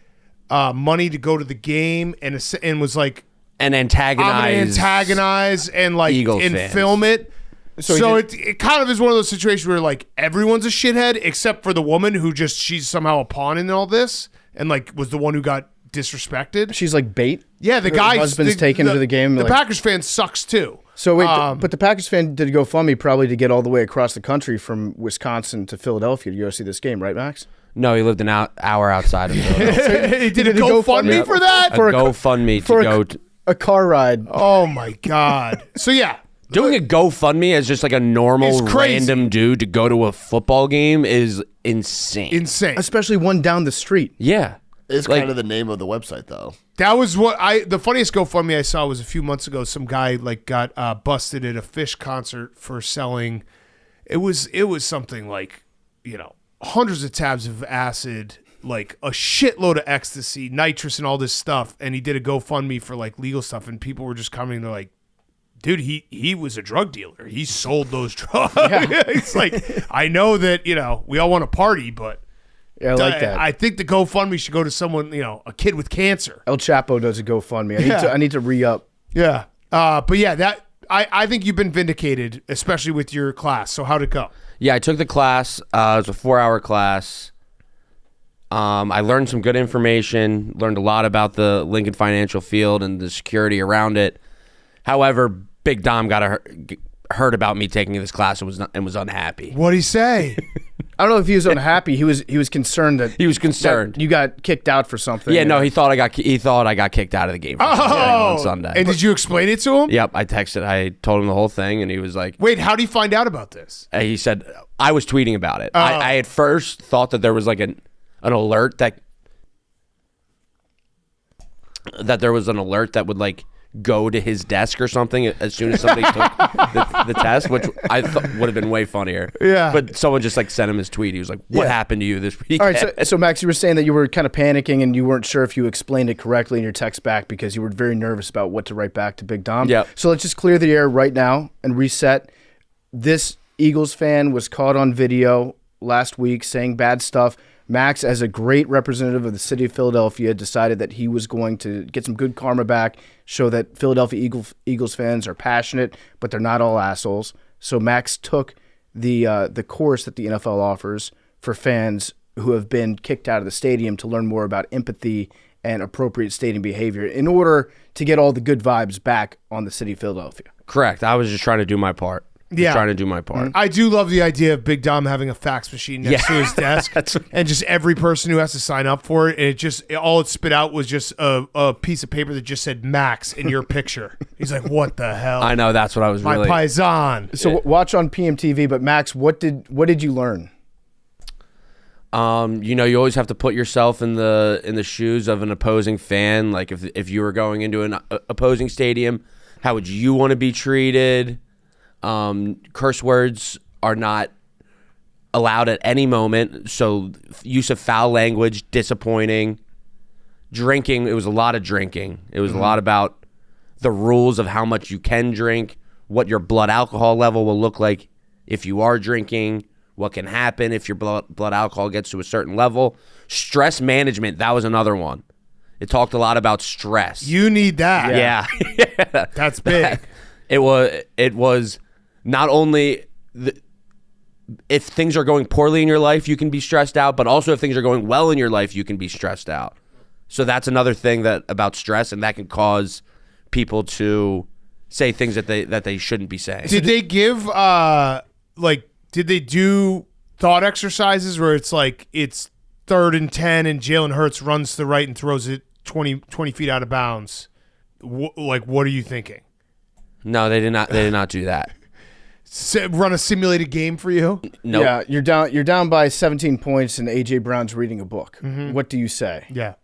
money to go to the game, and was like, And I'm gonna antagonize. antagonize and like Eagles and fans. film it. So So, he it kind of is one of those situations where like everyone's a shithead except for the woman who she's somehow a pawn in all this and like was the one who got disrespected. She's like bait. Yeah, the Her guy husband's taken to the game. The like- Packers fan sucks too. So wait, but the Packers fan did a GoFundMe probably to get all the way across the country from Wisconsin to Philadelphia to go see this game, right, Max? No, he lived an hour outside of Philadelphia. He did a GoFundMe for that. A GoFundMe to go. A car ride. Oh my god. So yeah, Doing a GoFundMe as just like a normal It's crazy. random dude to go to a football game is insane. insane. Especially one down the street. Yeah. It's Like- kind of the name of the website, though. That was the funniest GoFundMe I saw was a few months ago. Some guy like got busted at a Fish concert for selling. It was something like, hundreds of tabs of acid, like a shitload of ecstasy, nitrous, and all this stuff. And he did a GoFundMe for like legal stuff, and people were just coming. They're like, dude, he was a drug dealer. He sold those drugs. It's like, I know that, we all want to party, but Yeah, I like that. I think the GoFundMe should go to someone, a kid with cancer. El Chapo does a GoFundMe. I need to re-up. Yeah. But yeah, I think you've been vindicated, especially with your class. So how'd it go? Yeah, I took the class. It was a 4-hour class. I learned some good information, learned a lot about the Lincoln financial field and the security around it. However, Big Dom heard about me taking this class and was unhappy. What'd he say? I don't know if he was unhappy. He was concerned that He was concerned. that you got kicked out for something. Yeah, no, he thought I got kicked out of the game on Sunday. And did you explain it to him? Yep, I told him the whole thing, and he was like, Wait, how did he find out about this? he said, I was tweeting about it. I at first thought that there was like an alert that would like go to his desk or something as soon as somebody took the test, which I thought would have been way funnier. Yeah. But someone just like sent him his tweet. He was like, what happened to you this week? All right, so Max, you were saying that you were kind of panicking and you weren't sure if you explained it correctly in your text back because you were very nervous about what to write back to Big Dom. Yep. So let's just clear the air right now and reset. This Eagles fan was caught on video last week saying bad stuff. Max, as a great representative of the city of Philadelphia, decided that he was going to get some good karma back, show that Philadelphia Eagles fans are passionate, but they're not all assholes. So Max took the course that the NFL offers for fans who have been kicked out of the stadium to learn more about empathy and appropriate stadium behavior in order to get all the good vibes back on the city of Philadelphia. Correct. I was just trying to do my part. Yeah. Trying to do my part. I do love the idea of Big Dom having a fax machine next to his desk, and just every person who has to sign up for it. All it spit out was just a piece of paper that just said Max in your picture. He's like, what the hell? I know, that's what I was My really... paisan. So watch on PMTV, but Max, what did you learn? You always have to put yourself in the shoes of an opposing fan. Like if you were going into an opposing stadium, how would you want to be treated? Curse words are not allowed at any moment. So use of foul language, disappointing. Drinking, it was a lot of drinking. It was a lot about the rules of how much you can drink, what your blood alcohol level will look like if you are drinking, what can happen if your blood alcohol gets to a certain level. Stress management, that was another one. It talked a lot about stress. You need that. Yeah. That's big. It was not only if things are going poorly in your life, you can be stressed out, but also if things are going well in your life, you can be stressed out. So that's another thing about stress, and that can cause people to say things that they shouldn't be saying. Did they give did they do thought exercises where it's like it's 3rd and 10 and Jalen Hurts runs to the right and throws it 20 feet out of bounds? What are you thinking? No, they did not. They did not do that. Run a simulated game for you? No. Yeah, you're down by 17 points, and AJ Brown's reading a book. What do you say? Yeah.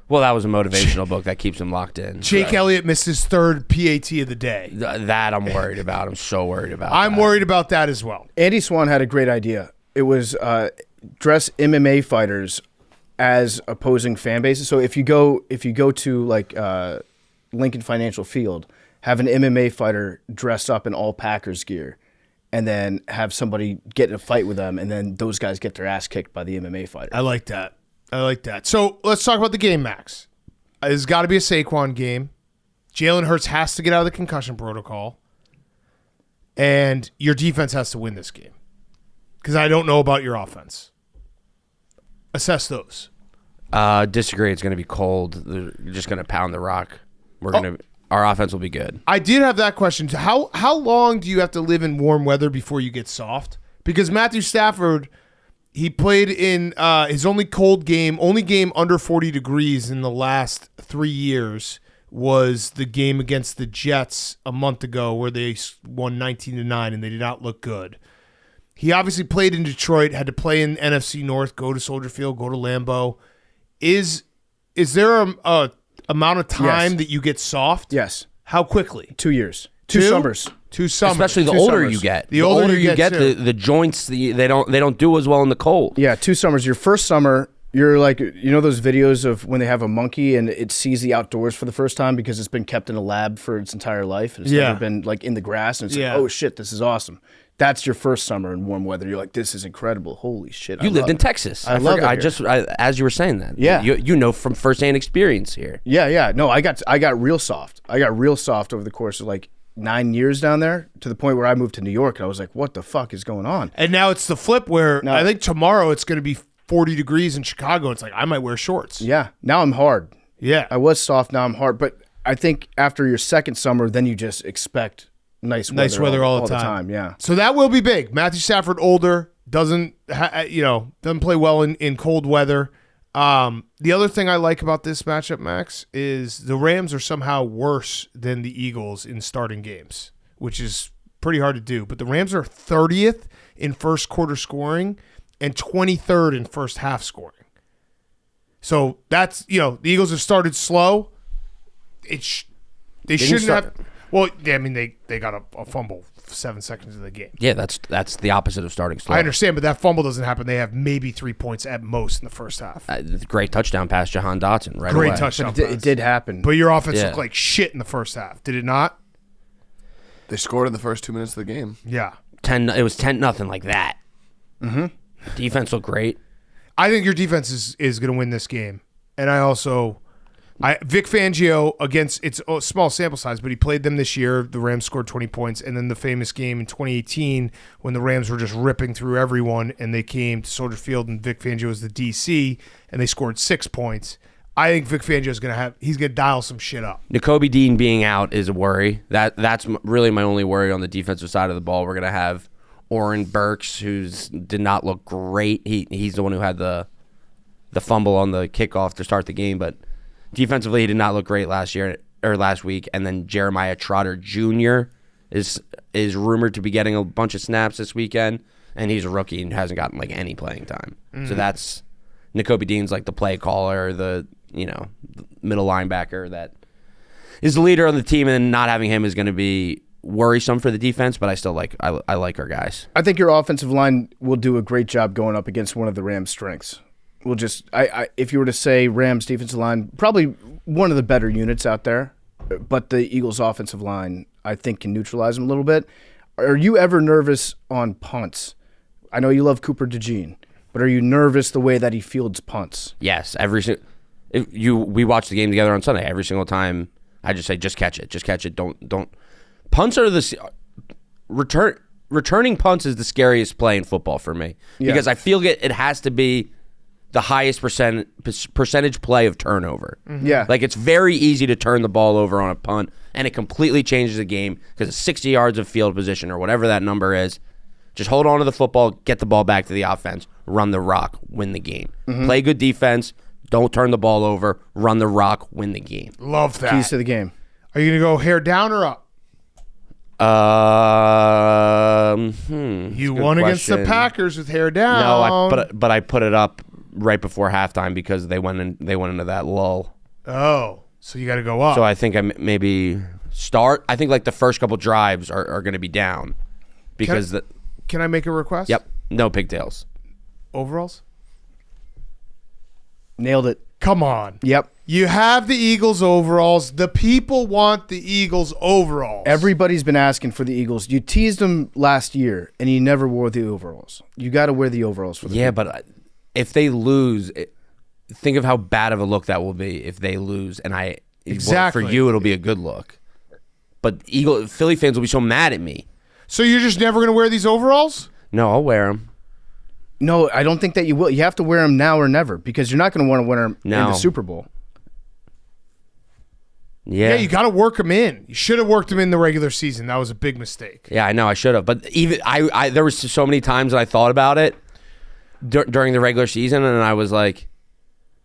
Well, that was a motivational book that keeps him locked in. Jake Elliott missed his 3rd PAT of the day. That I'm worried about. I'm so worried about. I'm worried about that as well. Andy Swan had a great idea. It was dress MMA fighters as opposing fan bases. So if you go to like Lincoln Financial Field, have an MMA fighter dress up in all Packers gear, and then have somebody get in a fight with them, and then those guys get their ass kicked by the MMA fighter. I like that. So let's talk about the game, Max. It's got to be a Saquon game. Jalen Hurts has to get out of the concussion protocol. And your defense has to win this game. Because I don't know about your offense. Assess those. Disagree. It's going to be cold. They're just going to pound the rock. Our offense will be good. I did have that question. How long do you have to live in warm weather before you get soft? Because Matthew Stafford, he played in his only game under 40 degrees in the last 3 years was the game against the Jets a month ago where they won 19-9 and they did not look good. He obviously played in Detroit, had to play in NFC North, go to Soldier Field, go to Lambeau. Is there a amount of time Yes. that you get soft? Yes. How quickly? 2 years. Two summers. 2 summers. Especially the Two older summers. you get. The older you get, too. the joints they don't do as well in the cold. Yeah, 2 summers. Your first summer, you're like, those videos of when they have a monkey and it sees the outdoors for the first time because it's been kept in a lab for its entire life. And it's Yeah. never been like in the grass. And it's Yeah. like, oh shit, this is awesome. That's your first summer in warm weather. You're like, this is incredible. Holy shit. You lived in Texas. I love it here. As you were saying that. Yeah. You know from firsthand experience here. Yeah. No, I got real soft. I got real soft over the course of like 9 years down there, to the point where I moved to New York and I was like, what the fuck is going on? And now it's the flip where No. I think tomorrow it's going to be 40 degrees in Chicago. It's like I might wear shorts. Yeah. Now I'm hard. Yeah. I was soft. Now I'm hard. But I think after your second summer, then you just expect nice weather all the time. Yeah. So that will be big. Matthew Stafford, older, doesn't play well in cold weather. The other thing I like about this matchup, Max, is the Rams are somehow worse than the Eagles in starting games, which is pretty hard to do. But the Rams are 30th in first quarter scoring and 23rd in first half scoring. So that's, the Eagles have started slow. They shouldn't have. Well, I mean, they got a fumble 7 seconds of the game. Yeah, that's the opposite of starting slow. I understand, but that fumble doesn't happen. They have maybe 3 points at most in the first half. Great touchdown pass, Jahan Dotson. Right Great away. touchdown. It did happen. But your offense Yeah. looked like shit in the first half. Did it not? They scored in the first 2 minutes of the game. Yeah. It was 10-0 like that. Mm-hmm. Defense looked great. I think your defense is going to win this game. And Vic Fangio, it's a small sample size, but he played them this year. The Rams scored 20 points. And then the famous game in 2018 when the Rams were just ripping through everyone and they came to Soldier Field and Vic Fangio was the DC and they scored 6 points. I think Vic Fangio is he's going to dial some shit up. Nakobe Dean being out is a worry. That's really my only worry on the defensive side of the ball. We're going to have Oren Burks, who did not look great. He's the one who had the fumble on the kickoff to start the game, but defensively he did not look great last week. And then Jeremiah Trotter Jr. is rumored to be getting a bunch of snaps this weekend, and he's a rookie and hasn't gotten like any playing time. So that's Nakobe Dean's like the play caller, the middle linebacker that is the leader on the team, and not having him is going to be worrisome for the defense, but I still like our guys. I think your offensive line will do a great job going up against one of the Rams' strengths. We'll just, if you were to say Rams defensive line, probably one of the better units out there, but the Eagles offensive line, I think, can neutralize them a little bit. Are you ever nervous on punts? I know you love Cooper DeJean, but are you nervous the way that he fields punts? Yes, we watched the game together on Sunday. Every single time, I just say, just catch it. Don't. Punts are returning punts is the scariest play in football for me because I feel it has to be the highest percentage play of turnover. Mm-hmm. Yeah. Like it's very easy to turn the ball over on a punt, and it completely changes the game because it's 60 yards of field position or whatever that number is. Just hold on to the football, get the ball back to the offense, run the rock, win the game. Mm-hmm. Play good defense, don't turn the ball over, run the rock, win the game. Love that. Keys to the game. Are you going to go hair down or up? You won against the Packers with hair down. No, but I put it up right before halftime because they went into that lull. Oh, so you got to go up. So I think I maybe start. I think like the first couple drives are going to be down because Can I make a request? Yep, no pigtails. Overalls? Nailed it. Come on. Yep. You have the Eagles overalls. The people want the Eagles overalls. Everybody's been asking for the Eagles. You teased them last year, and you never wore the overalls. You got to wear the overalls for the Yeah, people. but if they lose, think of how bad of a look that will be if they lose. And Exactly. for you, it'll be a good look. But Philly fans will be so mad at me. So you're just never going to wear these overalls? No, I'll wear them. No, I don't think that you will. You have to wear them now or never because you're not going to want to wear them in No. the Super Bowl. Yeah, you got to work them in. You should have worked them in the regular season. That was a big mistake. Yeah, I know I should have, but even there was so many times that I thought about it during the regular season, and I was like,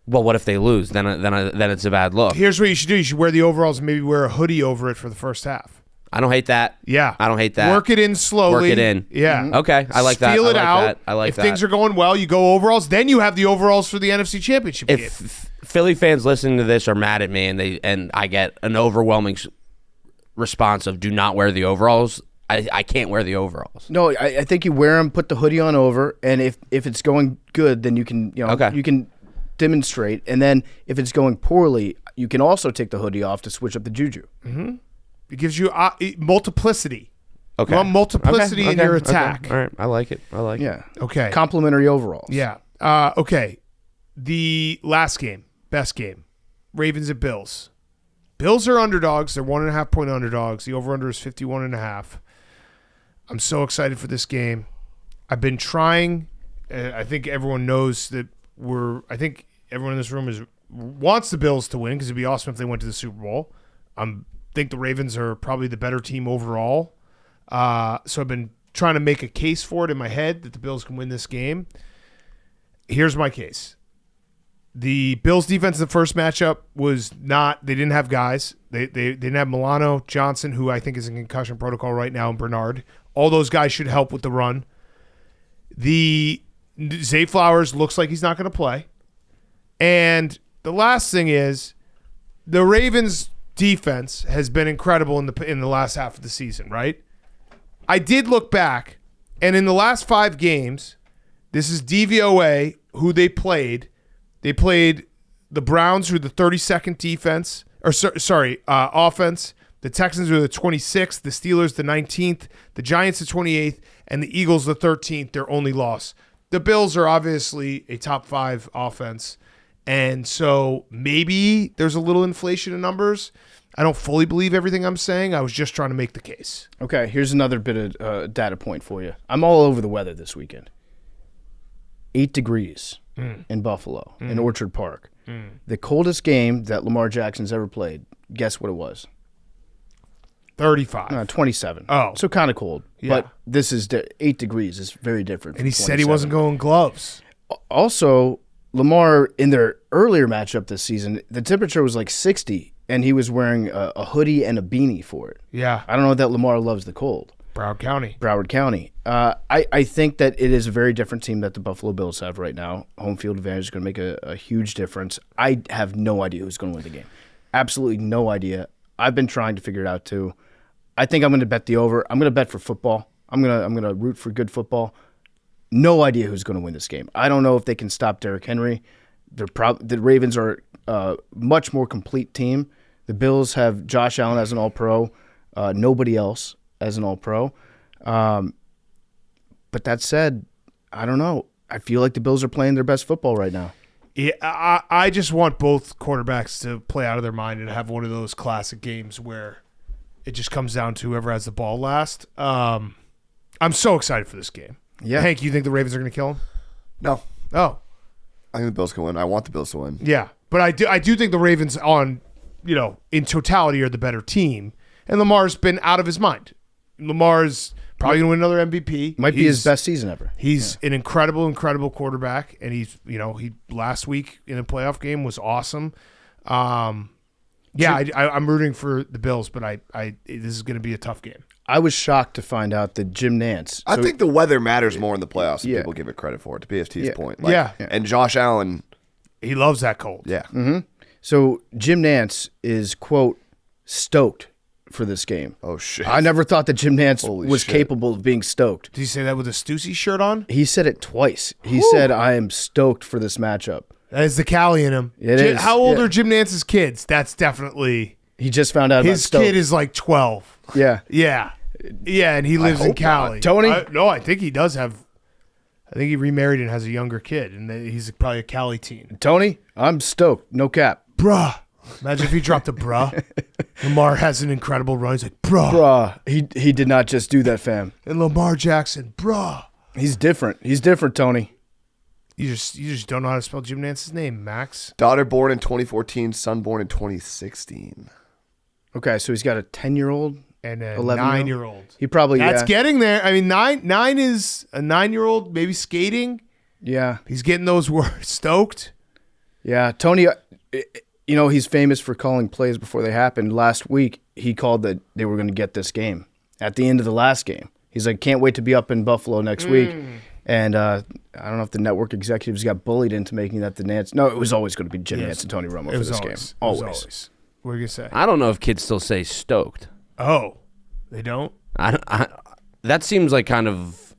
"Well, what if they lose? Then it's a bad look." Here's what you should do: you should wear the overalls and maybe wear a hoodie over it for the first half. I don't hate that. Yeah. I don't hate that. Work it in slowly. Work it in. Yeah. Okay. I like that. Feel it I like out. that. I like if that. things are going well, you go overalls. Then you have the overalls for the NFC Championship game. If Philly fans listening to this are mad at me and I get an overwhelming response of do not wear the overalls, I can't wear the overalls. No, I think you wear them, put the hoodie on over, and if it's going good, then you can you can demonstrate. And then if it's going poorly, you can also take the hoodie off to switch up the juju. Mm-hmm. It gives you multiplicity. Okay. You want multiplicity in your attack. Okay. All right. I like it. Yeah. Okay. Complimentary overalls. Yeah. Okay. The last game, best game, Ravens at Bills. Bills are underdogs. They're 1.5 point underdogs. The over-under is 51.5. I'm so excited for this game. I've been trying. I think everyone knows that I think everyone in this room wants the Bills to win because it'd be awesome if they went to the Super Bowl. Think the Ravens are probably the better team overall. So I've been trying to make a case for it in my head that the Bills can win this game. Here's my case. The Bills defense in the first matchup was not – they didn't have guys. They didn't have Milano, Johnson, who I think is in concussion protocol right now, and Bernard. All those guys should help with the run. The Zay Flowers looks like he's not going to play. And the last thing is the Ravens – defense has been incredible in the last half of the season, right? I did look back, and in the last 5 games, this is DVOA who they played. They played the Browns, who are the 32nd defense, offense. The Texans are the 26th, the Steelers the 19th, the Giants the 28th, and the Eagles the 13th. Their only loss. The Bills are obviously a top 5 offense. And so maybe there's a little inflation in numbers. I don't fully believe everything I'm saying. I was just trying to make the case. Okay, here's another bit of data point for you. I'm all over the weather this weekend. 8 degrees in Buffalo, in Orchard Park. The coldest game that Lamar Jackson's ever played, guess what it was? 35. 27. Oh. So kind of cold. Yeah. But this is 8 degrees. It's very different. And he said he wasn't going gloves. Also, Lamar, in their earlier matchup this season, the temperature was like 60, and he was wearing a hoodie and a beanie for it. Yeah. I don't know that Lamar loves the cold. Broward County. I think that it is a very different team that the Buffalo Bills have right now. Home field advantage is going to make a huge difference. I have no idea who's going to win the game. Absolutely no idea. I've been trying to figure it out too. I think I'm going to bet the over. I'm going to bet for football. I'm going to root for good football. No idea who's going to win this game. I don't know if they can stop Derrick Henry. The Ravens are a much more complete team. The Bills have Josh Allen as an All-Pro, nobody else as an All-Pro. But that said, I don't know. I feel like the Bills are playing their best football right now. Yeah, I just want both quarterbacks to play out of their mind and have one of those classic games where it just comes down to whoever has the ball last. I'm so excited for this game. Yeah. Hank, you think the Ravens are going to kill him? No. Oh. I think the Bills can win. I want the Bills to win. Yeah. But I do think the Ravens in totality are the better team. And Lamar's been out of his mind. Lamar's probably going to win another MVP. Might be his best season ever. He's an incredible quarterback. And he last week in a playoff game was awesome. I'm rooting for the Bills, but this is going to be a tough game. I was shocked to find out that Jim Nantz. I think the weather matters more in the playoffs than Yeah. people give it credit for, to BFT's Yeah. point. Yeah. And Josh Allen, He loves that cold. yeah. So Jim Nantz is, quote, stoked for this game. Oh, shit. I never thought that Jim Nantz Holy was shit. capable of being stoked. Did he say that with a Stussy shirt on? He said it twice. He said, I am stoked for this matchup. That is the Cali in him. It is, How old yeah. are Jim Nance's kids? That's definitely... He just found out His about kid stoked. is like 12. Yeah. Yeah. Yeah, and he lives in hope Cali. not. Tony? I think he does have... I think he remarried and has a younger kid, and he's probably a Cali teen. Tony, I'm stoked. No cap. Bruh. Imagine if he dropped a bruh. Lamar has an incredible run. He's like, bruh. Bruh, he did not just do that, fam. And Lamar Jackson, bruh. He's different. He's different, Tony. You just don't know how to spell Jim Nance's name, Max. Daughter born in 2014, son born in 2016. Okay, so he's got a 10-year-old And a 11-year-old? 9-year-old. He probably, That's yeah. getting there. I mean, nine is a 9-year-old, maybe skating. Yeah. He's getting those words stoked. Yeah, Tony, You know, he's famous for calling plays before they happened. Last week, he called that they were going to get this game at the end of the last game. He's like, can't wait to be up in Buffalo next week. And I don't know if the network executives got bullied into making that the Nance. No, it was always going to be Jim Nance and Tony Romo for this game. Always. What are you going to say? I don't know if kids still say stoked. Oh, they don't? That seems like kind of.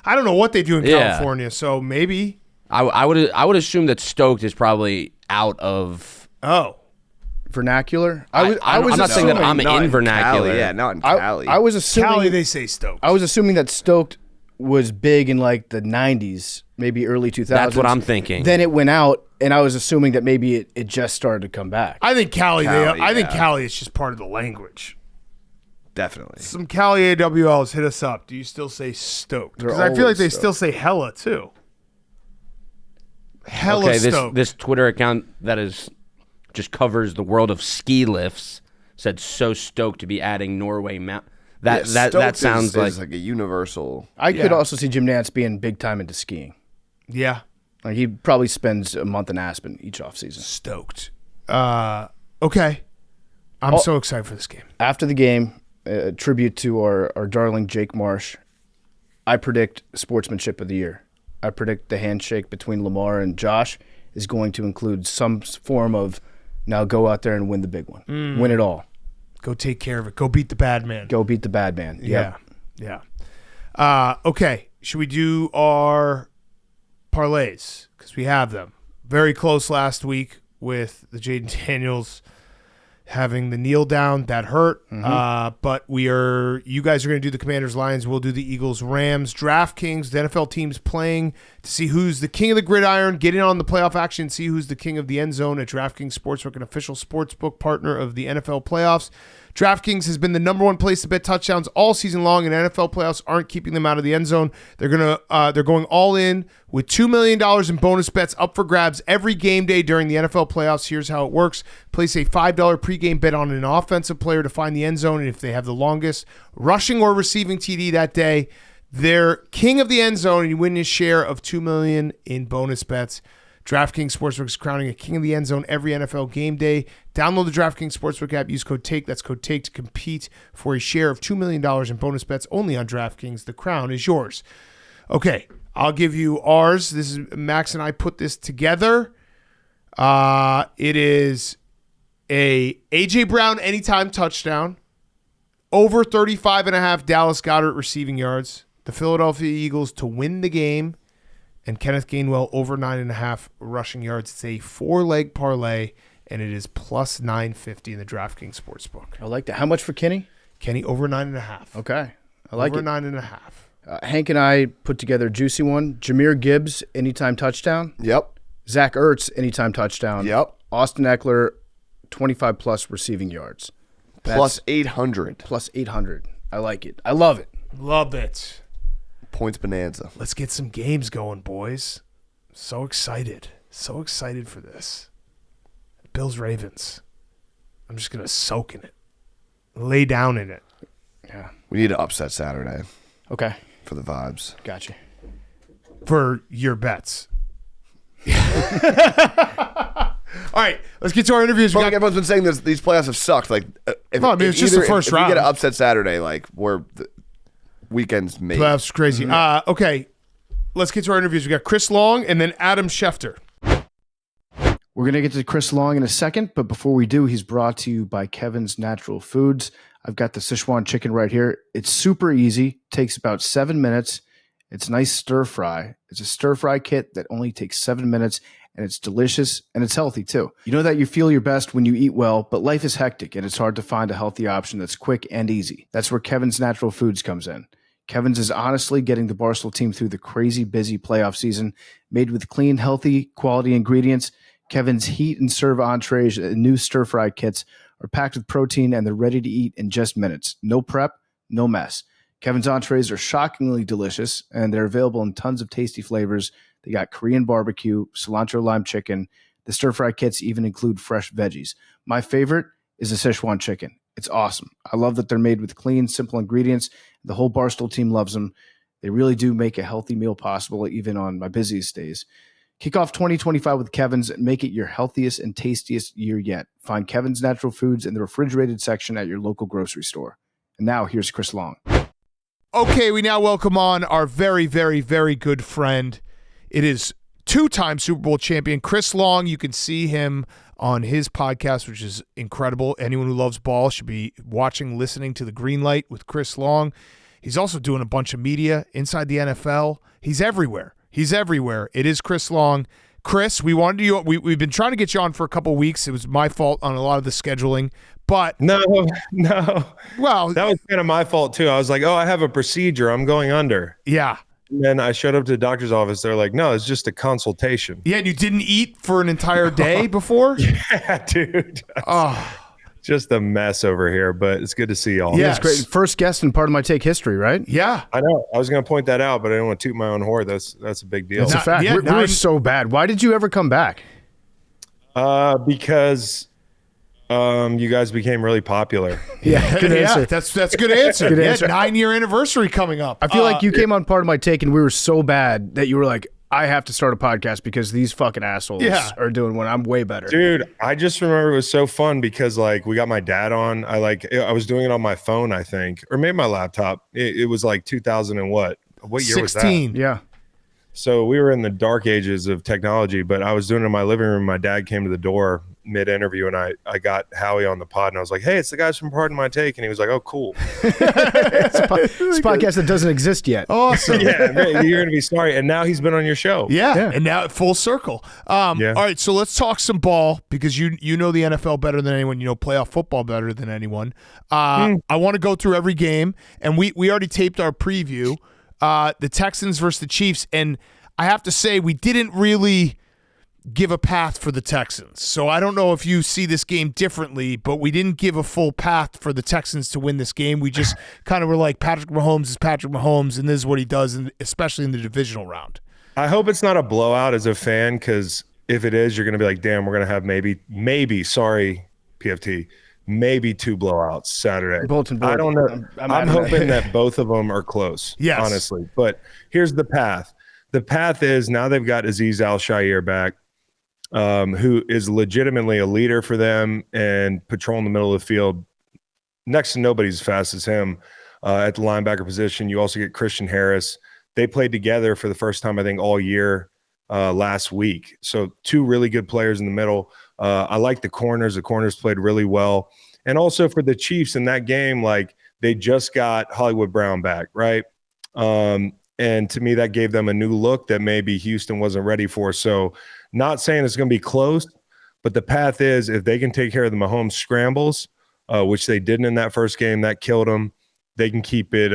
I don't know what they do in California, so maybe. I would assume that stoked is probably out of. Oh. Vernacular? I'm not saying that I'm in vernacular. Cali, not in Cali. I was assuming. Cali, they say stoked. I was assuming that stoked was big in like the 90s, maybe early 2000s. That's what I'm thinking. Then it went out, and I was assuming that maybe it just started to come back. I think I think Cali is just part of the language. Definitely. Some Cali AWLs hit us up. Do you still say stoked? Because I feel like they still say hella too. Hella stoked. This Twitter account that is just covers the world of ski lifts said so stoked to be adding Norway Mount. That sounds is like a universal. I could also see Jim Nance being big time into skiing. Yeah. Like he probably spends a month in Aspen each offseason. Stoked. Okay. I'm so excited for this game. After the game, a tribute to our darling Jake Marsh, I predict sportsmanship of the year. I predict the handshake between Lamar and Josh is going to include some form of now go out there and win the big one. Win it all. Go take care of it. Go beat the bad man. Go beat the bad man. Yep. Yeah. Okay. Should we do our parlays? Because we have them. Very close last week with the Jaden Daniels having the kneel down. That hurt. But you guys are going to do the Commanders Lions. We'll do the Eagles Rams. DraftKings, the NFL teams playing to see who's the king of the gridiron, get in on the playoff action, see who's the king of the end zone at DraftKings Sportsbook, an official sportsbook partner of the NFL playoffs. DraftKings has been the number one place to bet touchdowns all season long, and NFL playoffs aren't keeping them out of the end zone. They're going all in with $2 million in bonus bets up for grabs every game day during the NFL playoffs. Here's how it works. Place a $5 pregame bet on an offensive player to find the end zone, and if they have the longest rushing or receiving TD that day, they're king of the end zone, and you win your share of $2 million in bonus bets. DraftKings Sportsbook is crowning a king of the end zone every NFL game day. Download the DraftKings Sportsbook app. Use code TAKE. That's code TAKE to compete for a share of $2 million in bonus bets only on DraftKings. The crown is yours. Okay, I'll give you ours. This is Max and I put this together. It is a A.J. Brown anytime touchdown, over 35.5 Dallas Goedert receiving yards, the Philadelphia Eagles to win the game, and Kenneth Gainwell over 9.5 rushing yards. It's a 4-leg parlay, and it is plus 950 in the DraftKings Sportsbook. I like that. How much for Kenny? Kenny over 9.5. Okay. I like over it. 9.5. Hank and I put together a juicy one. Jameer Gibbs, anytime touchdown. Yep. Zach Ertz, anytime touchdown. Yep. Austin Eckler, 25-plus receiving yards. Plus 800. Plus 800. I like it. I love it. Love it. Points bonanza. Let's get some games going, boys. So excited. So excited for this. Bills Ravens. I'm just going to soak in it. Lay down in it. Yeah. We need to upset Saturday Okay. for the vibes. Gotcha. For your bets. All right, let's get to our interviews. But like everyone's been saying, these playoffs have sucked. Like, it's just the first round. If we get an upset Saturday, like we're the weekend's made. Playoffs crazy. Okay, let's get to our interviews. We got Chris Long and then Adam Schefter. We're going to get to Chris Long in a second, but before we do, he's brought to you by Kevin's Natural Foods. I've got the Sichuan chicken right here. It's super easy. Takes about 7 minutes. It's nice stir fry. It's a stir fry kit that only takes 7 minutes, and it's delicious, and it's healthy too. You know that you feel your best when you eat well, but life is hectic, and it's hard to find a healthy option that's quick and easy. That's where Kevin's Natural Foods comes in. Kevin's is honestly getting the Barstool team through the crazy busy playoff season, made with clean, healthy, quality ingredients. Kevin's heat and serve entrees and new stir fry kits are packed with protein, and they're ready to eat in just minutes. No prep, no mess. Kevin's entrees are shockingly delicious, and they're available in tons of tasty flavors. They got Korean barbecue, cilantro lime chicken. The stir-fry kits even include fresh veggies. My favorite is the Sichuan chicken. It's awesome. I love that they're made with clean, simple ingredients. The whole Barstool team loves them. They really do make a healthy meal possible, even on my busiest days. Kick off 2025 with Kevin's and make it your healthiest and tastiest year yet. Find Kevin's Natural Foods in the refrigerated section at your local grocery store. And now here's Chris Long. Okay, we now welcome on our very, very, very good friend. It is two-time Super Bowl champion Chris Long. You can see him on his podcast, which is incredible. Anyone who loves ball should be watching, listening to The Green Light with Chris Long. He's also doing a bunch of media inside the NFL. He's everywhere. He's everywhere. It is Chris Long. Chris, we wanted you. We've been trying to get you on for a couple of weeks. It was my fault on a lot of the scheduling, but No. well, That was kind of my fault too. I was like, oh, I have a procedure. I'm going under. yeah. And then I showed up to the doctor's office. They're like, no, it's just a consultation. Yeah, and you didn't eat for an entire day before? Yeah, dude. Oh, Just a mess over here, but it's good to see y'all. Yeah. That's great. First guest in Part of My Take history, right? yeah. I know. I was going to point that out, but I don't want to toot my own horn. That's a big deal. It's a fact. yeah, we nine- were so bad. Why did you ever come back? Because you guys became really popular. Yeah, good Yeah, answer. that's a good answer. Good Yeah, answer. 9-year anniversary coming up. I feel like you came on Part of My Take and we were so bad that you were like, I have to start a podcast because these fucking assholes Yeah. are doing one. I'm way better. Dude, I just remember it was so fun because like we got my dad on. I was doing it on my phone, I think, or maybe my laptop. It was like 2000 and what year was that? 16. Yeah. So we were in the dark ages of technology, but I was doing it in my living room. My dad came to the door mid-interview, and I got Howie on the pod, and I was like, hey, it's the guys from Pardon My Take. And he was like, oh, cool. It's a podcast that doesn't exist yet. Awesome. Yeah, you're going to be sorry. And now he's been on your show. Yeah, and now full circle. Yeah. All right, so let's talk some ball because you know the NFL better than anyone. You know playoff football better than anyone. I want to go through every game, and we already taped our preview, the Texans versus the Chiefs, and I have to say we didn't really give a path for the Texans. So I don't know if you see this game differently, but we didn't give a full path for the Texans to win this game. We just kind of were like, Patrick Mahomes is Patrick Mahomes, and this is what he does, especially in the divisional round. I hope it's not a blowout as a fan, because if it is, you're going to be like, damn, we're going to have maybe, sorry, PFT, maybe 2 blowouts Saturday. Bulletin board. I don't know. I'm hoping that both of them are close, Yes. honestly. But here's the path. The path is now they've got Azeez Al-Shaair back, who is legitimately a leader for them and patrolling the middle of the field. Next to nobody's as fast as him at the linebacker position. You also get Christian Harris. They played together for the first time, I think, all year last week. So 2 really good players in the middle. I like the corners. The corners played really well. And also for the Chiefs in that game, like they just got Hollywood Brown back, right? And to me, that gave them a new look that maybe Houston wasn't ready for. So not saying it's going to be close, but the path is if they can take care of the Mahomes scrambles, which they didn't in that first game, that killed them. They can keep it.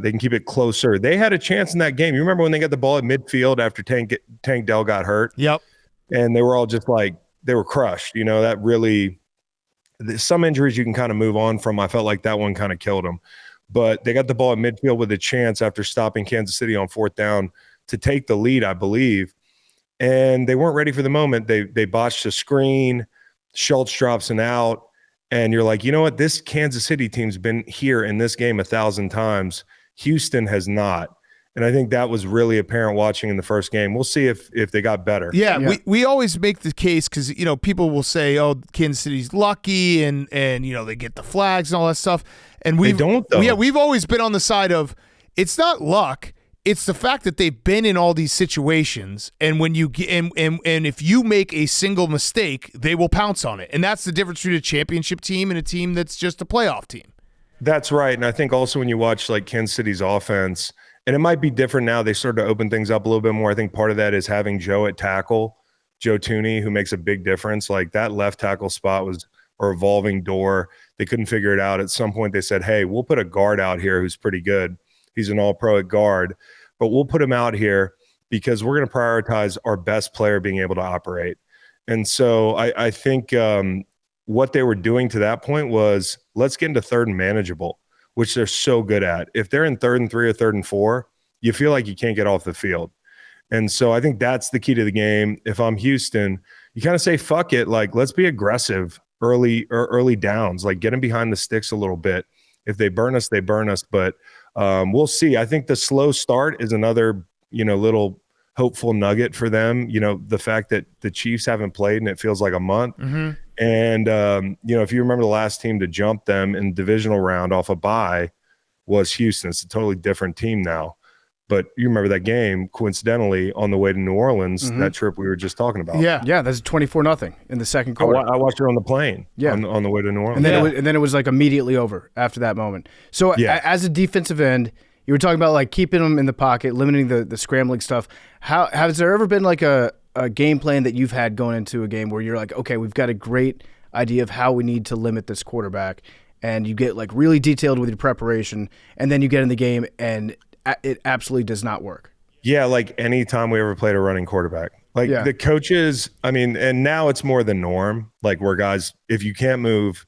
They can keep it closer. They had a chance in that game. You remember when they got the ball at midfield after Tank Dell got hurt? Yep. And they were all just like they were crushed. You know, that really. Some injuries you can kind of move on from. I felt like that one kind of killed them. But they got the ball at midfield with a chance after stopping Kansas City on 4th down to take the lead, I believe. And they weren't ready for the moment. They botched a screen. Schultz drops an out. And you're like, you know what? This Kansas City team's been here in this game 1,000 times. Houston has not. And I think that was really apparent watching in the first game. We'll see if they got better. Yeah. We always make the case because, you know, people will say, oh, Kansas City's lucky and you know, they get the flags and all that stuff. And we don't, though. Yeah, we've always been on the side of it's not luck. It's the fact that they've been in all these situations, and when you get and if you make a single mistake, they will pounce on it. And that's the difference between a championship team and a team that's just a playoff team. That's right. And I think also when you watch like Kansas City's offense, and it might be different now, they started to open things up a little bit more. I think part of that is having Joe at tackle, Joe Tooney, who makes a big difference. Like that left tackle spot was a revolving door. They couldn't figure it out. At some point they said, hey, we'll put a guard out here who's pretty good. He's an all-pro at guard, but we'll put him out here because we're going to prioritize our best player being able to operate. And so I think what they were doing to that point was let's get into 3rd and manageable, which they're so good at. If they're in 3rd and 3 or 3rd and 4, you feel like you can't get off the field. And so I think that's the key to the game. If I'm Houston, you kind of say, fuck it. Like, let's be aggressive early downs, like get them behind the sticks a little bit. If they burn us, they burn us. But we'll see. I think the slow start is another, little hopeful nugget for them. The fact that the Chiefs haven't played and it feels like a month. Mm-hmm. And, if you remember the last team to jump them in the divisional round off a bye was Houston. It's a totally different team now. But you remember that game, coincidentally, on the way to New Orleans, that trip we were just talking about. Yeah, that's 24-0 in the second quarter. I watched it on the plane on the way to New Orleans. And then it was like immediately over after that moment. So as a defensive end, you were talking about like keeping them in the pocket, limiting the scrambling stuff. Has there ever been like a game plan that you've had going into a game where you're like, okay, we've got a great idea of how we need to limit this quarterback, and you get like really detailed with your preparation, and then you get in the game and it absolutely does not work? Yeah, like any time we ever played a running quarterback. Like the coaches, and now it's more the norm, like where guys, if you can't move,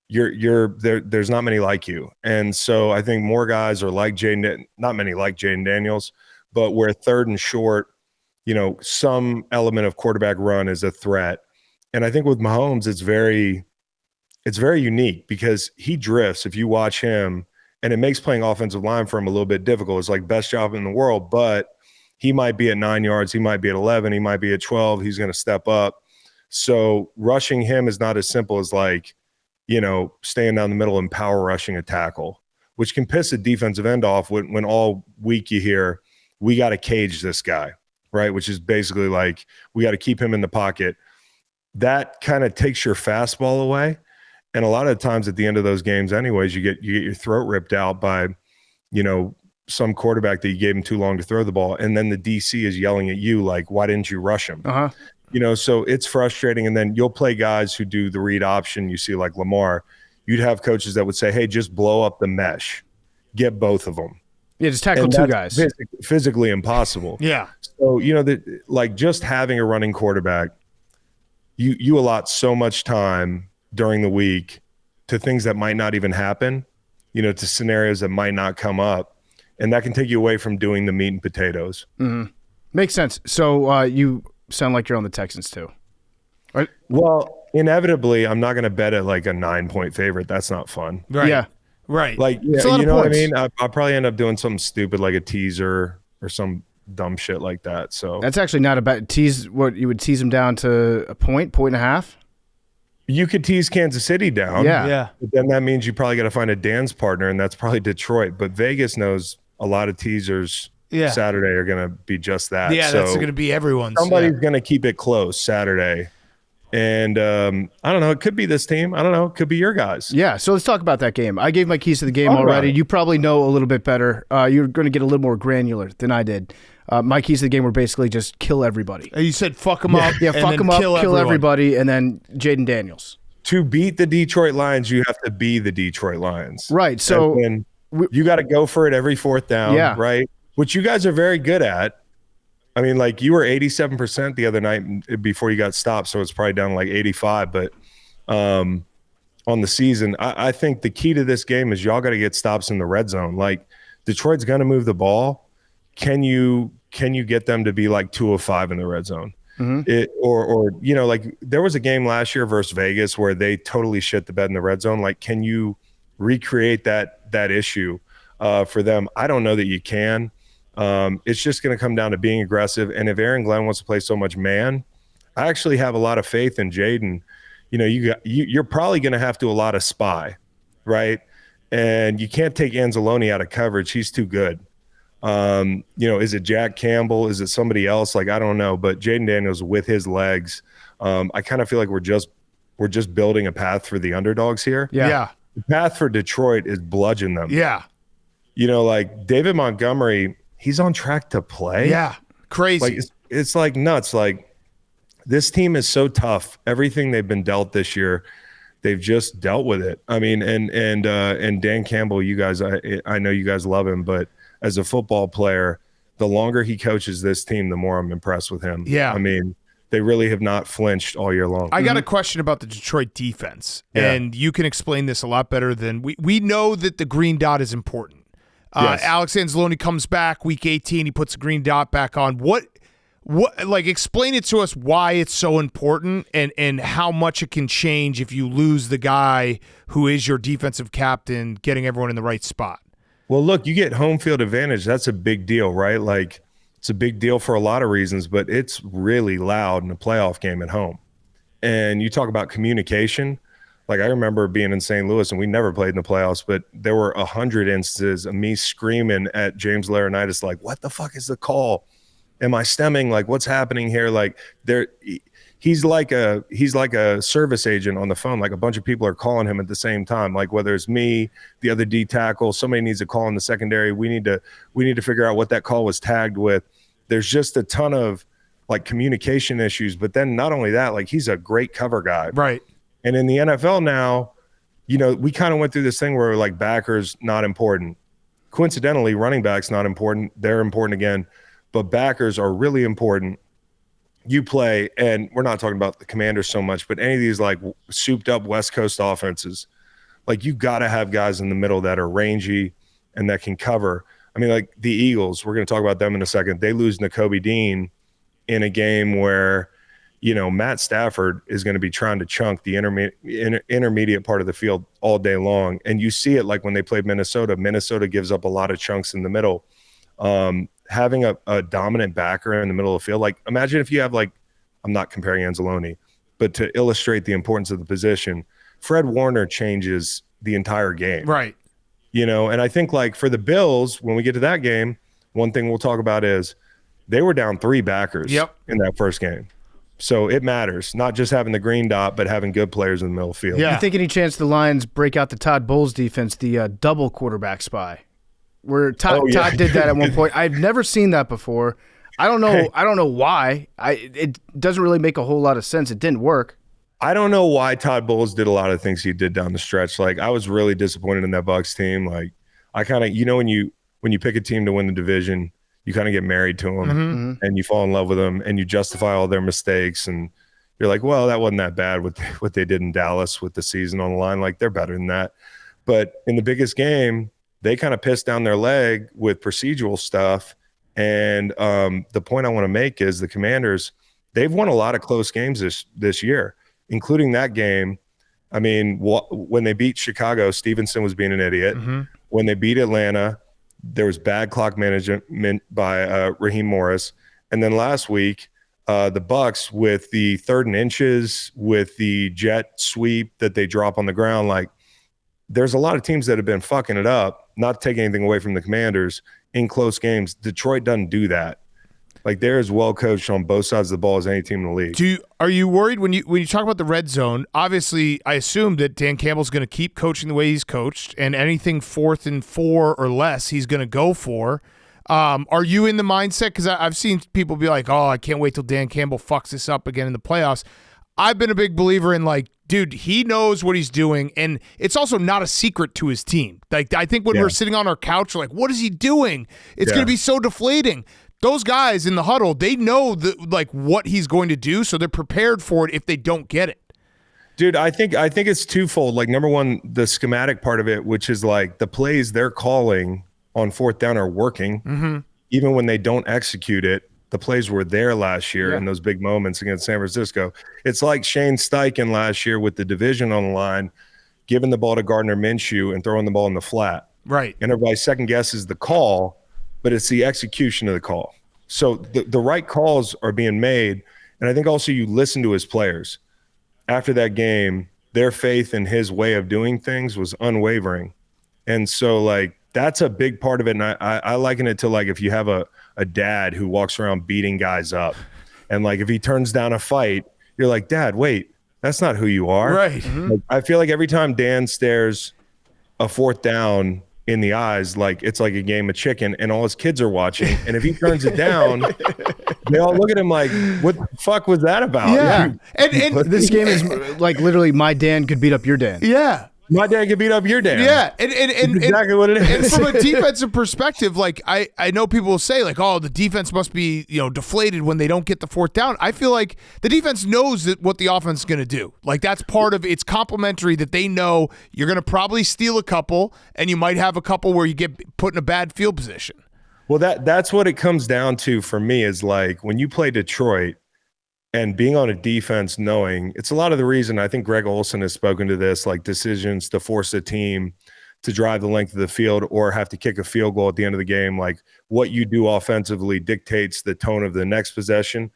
you're there. There's not many like you. And so I think more guys are like not many like Jaden Daniels, but where third and short, some element of quarterback run is a threat. And I think with Mahomes, it's very unique because he drifts. If you watch him, and it makes playing offensive line for him a little bit difficult. It's like best job in the world, but he might be at 9 yards. He might be at 11. He might be at 12. He's going to step up. So rushing him is not as simple as like, staying down the middle and power rushing a tackle, which can piss a defensive end off when all week you hear, we got to cage this guy, right? Which is basically like, we got to keep him in the pocket. That kind of takes your fastball away. And a lot of times at the end of those games anyways, you get your throat ripped out by, some quarterback that you gave him too long to throw the ball. And then the DC is yelling at you like, why didn't you rush him? So it's frustrating. And then you'll play guys who do the read option. You see like Lamar, you'd have coaches that would say, hey, just blow up the mesh, get both of them. Yeah, just tackle two guys. Physically impossible. Yeah. So, like just having a running quarterback, you allot so much time during the week to things that might not even happen, to scenarios that might not come up. And that can take you away from doing the meat and potatoes. Mm-hmm. Makes sense. So you sound like you're on the Texans too. Right? Well, inevitably, I'm not going to bet at like a 9-point favorite. That's not fun. Right. Yeah. Right. Like, you know what I mean? I'll probably end up doing something stupid like a teaser or some dumb shit like that. So that's actually not a bad tease. What, you would tease them down to a point and a half? You could tease Kansas City down. Yeah. But then that means you probably got to find a dance partner, and that's probably Detroit. But Vegas knows a lot of teasers Saturday are going to be just that. Yeah, so that's going to be everyone's. Somebody's going to keep it close Saturday. And I don't know. It could be this team. I don't know. It could be your guys. Yeah, so let's talk about that game. I gave my keys to the game already. You probably know a little bit better. You're going to get a little more granular than I did. My keys to the game were basically just kill everybody. You said fuck them up. Yeah, fuck them up, kill everybody, and then Jaden Daniels. To beat the Detroit Lions, you have to be the Detroit Lions. Right. So you got to go for it every fourth down, right? Which you guys are very good at. I mean, like you were 87% the other night before you got stopped, so it's probably down to like 85. But on the season, I think the key to this game is y'all got to get stops in the red zone. Like Detroit's going to move the ball. Can you get them to be like 2 of 5 in the red zone? Mm-hmm. Like there was a game last year versus Vegas where they totally shit the bed in the red zone. Like, can you recreate that issue for them? I don't know that you can. It's just going to come down to being aggressive. And if Aaron Glenn wants to play so much man, I actually have a lot of faith in Jaden. You're probably going to have to do a lot of spy, right? And you can't take Anzalone out of coverage. He's too good. Is it Jack Campbell? Is it somebody else? Like, I don't know, but Jaden Daniels with his legs, I kind of feel like we're just building a path for the underdogs here. Yeah. The path for Detroit is bludgeon them. Yeah. Like David Montgomery, he's on track to play. Yeah. Crazy. Like it's like nuts. Like this team is so tough. Everything they've been dealt this year, they've just dealt with it. I mean, and Dan Campbell, you guys, I know you guys love him, but as a football player, the longer he coaches this team, the more I'm impressed with him. Yeah. I mean, they really have not flinched all year long. I got a question about the Detroit defense, and you can explain this a lot better than we know that the green dot is important. Yes. Alex Anzalone comes back week 18. He puts the green dot back on. What explain it to us why it's so important and how much it can change if you lose the guy who is your defensive captain, getting everyone in the right spot. Well, look, you get home field advantage. That's a big deal, right? Like It's a big deal for a lot of reasons, but it's really loud in a playoff game at home. And you talk about communication. Like, I remember being in St. Louis, and we never played in the playoffs, but there were 100 instances of me screaming at James Laurinaitis, like, what the fuck is the call? Am I stemming? Like, what's happening here? Like, he's like a service agent on the phone. Like, a bunch of people are calling him at the same time. Like, whether it's me, the other D tackle, somebody needs a call in the secondary. We need to figure out what that call was tagged with. There's just a ton of like communication issues. But then not only that, like, he's a great cover guy. Right. And in the NFL now, we kind of went through this thing where like backers not important. Coincidentally, running backs not important. They're important again. But backers are really important. You play, and we're not talking about the Commanders so much, but any of these like souped up West Coast offenses, like, you got to have guys in the middle that are rangy and that can cover. I mean, like the Eagles, we're going to talk about them in a second. They lose Nakobe Dean in a game where, Matt Stafford is going to be trying to chunk the intermediate part of the field all day long. And you see it like when they played Minnesota. Minnesota gives up a lot of chunks in the middle. Having a dominant backer in the middle of the field, like, imagine if you have, like, I'm not comparing Anzalone, but to illustrate the importance of the position, Fred Warner changes the entire game. Right. And I think, like, for the Bills, when we get to that game, one thing we'll talk about is they were down 3 backers in that first game. So it matters, not just having the green dot, but having good players in the middle of the field. Yeah. You think any chance the Lions break out the Todd Bowles defense, the double quarterback spy? Where Todd did that at one point. I've never seen that before. I don't know. Hey. I don't know why. It doesn't really make a whole lot of sense. It didn't work. I don't know why Todd Bowles did a lot of things he did down the stretch. Like, I was really disappointed in that Bucs team. Like, I kind of, when you pick a team to win the division, you kind of get married to them and you fall in love with them and you justify all their mistakes. And you're like, well, that wasn't that bad with what they did in Dallas with the season on the line. Like, they're better than that. But in the biggest game, they kind of pissed down their leg with procedural stuff. And the point I want to make is the Commanders, they've won a lot of close games this year, including that game. I mean, when they beat Chicago, Stevenson was being an idiot. When they beat Atlanta, there was bad clock management by Raheem Morris. And then last week, the Bucs, with the 3rd and inches, with the jet sweep that they drop on the ground, like, there's a lot of teams that have been fucking it up, not taking anything away from the Commanders in close games. Detroit doesn't do that. Like, they're as well coached on both sides of the ball as any team in the league. Are you worried when you talk about the red zone? Obviously, I assume that Dan Campbell's going to keep coaching the way he's coached, and anything 4th and 4 or less, he's going to go for. Are you in the mindset? Because I've seen people be like, "Oh, I can't wait till Dan Campbell fucks this up again in the playoffs." I've been a big believer in, like, dude, he knows what he's doing, and it's also not a secret to his team. Like, I think when we're sitting on our couch, we're like, what is he doing? It's going to be so deflating. Those guys in the huddle, they know what he's going to do, so they're prepared for it if they don't get it. Dude, I think it's twofold. Like, number one, the schematic part of it, which is like the plays they're calling on 4th down are working. Even when they don't execute it, the plays were there last year in those big moments against San Francisco. It's like Shane Steichen last year with the division on the line, giving the ball to Gardner Minshew and throwing the ball in the flat. Right. And everybody second guesses the call, but it's the execution of the call. So the right calls are being made. And I think also you listen to his players. After that game, their faith in his way of doing things was unwavering. And so, like, that's a big part of it. And I liken it to, like, if you have a dad who walks around beating guys up, and, like, if he turns down a fight, you're like, Dad, wait, that's not who you are. Right. Like, I feel like every time Dan stares a 4th down in the eyes, like, it's like a game of chicken, and all his kids are watching. And if he turns it down, they all look at him like, what the fuck was that about? Yeah. And This game is like literally my Dan could beat up your Dan. yeah. My dad could beat up your dad. Yeah, and exactly what it is. And from a defensive perspective, like, I know people will say, like, oh, the defense must be, deflated when they don't get the 4th down. I feel like the defense knows what the offense is going to do. Like, that's part of it's complementary, that they know you're going to probably steal a couple, and you might have a couple where you get put in a bad field position. Well, that's what it comes down to for me, is like when you play Detroit and being on a defense, knowing it's a lot of the reason I think Greg Olson has spoken to this, like decisions to force a team to drive the length of the field or have to kick a field goal at the end of the game. Like what you do offensively dictates the tone of the next possession.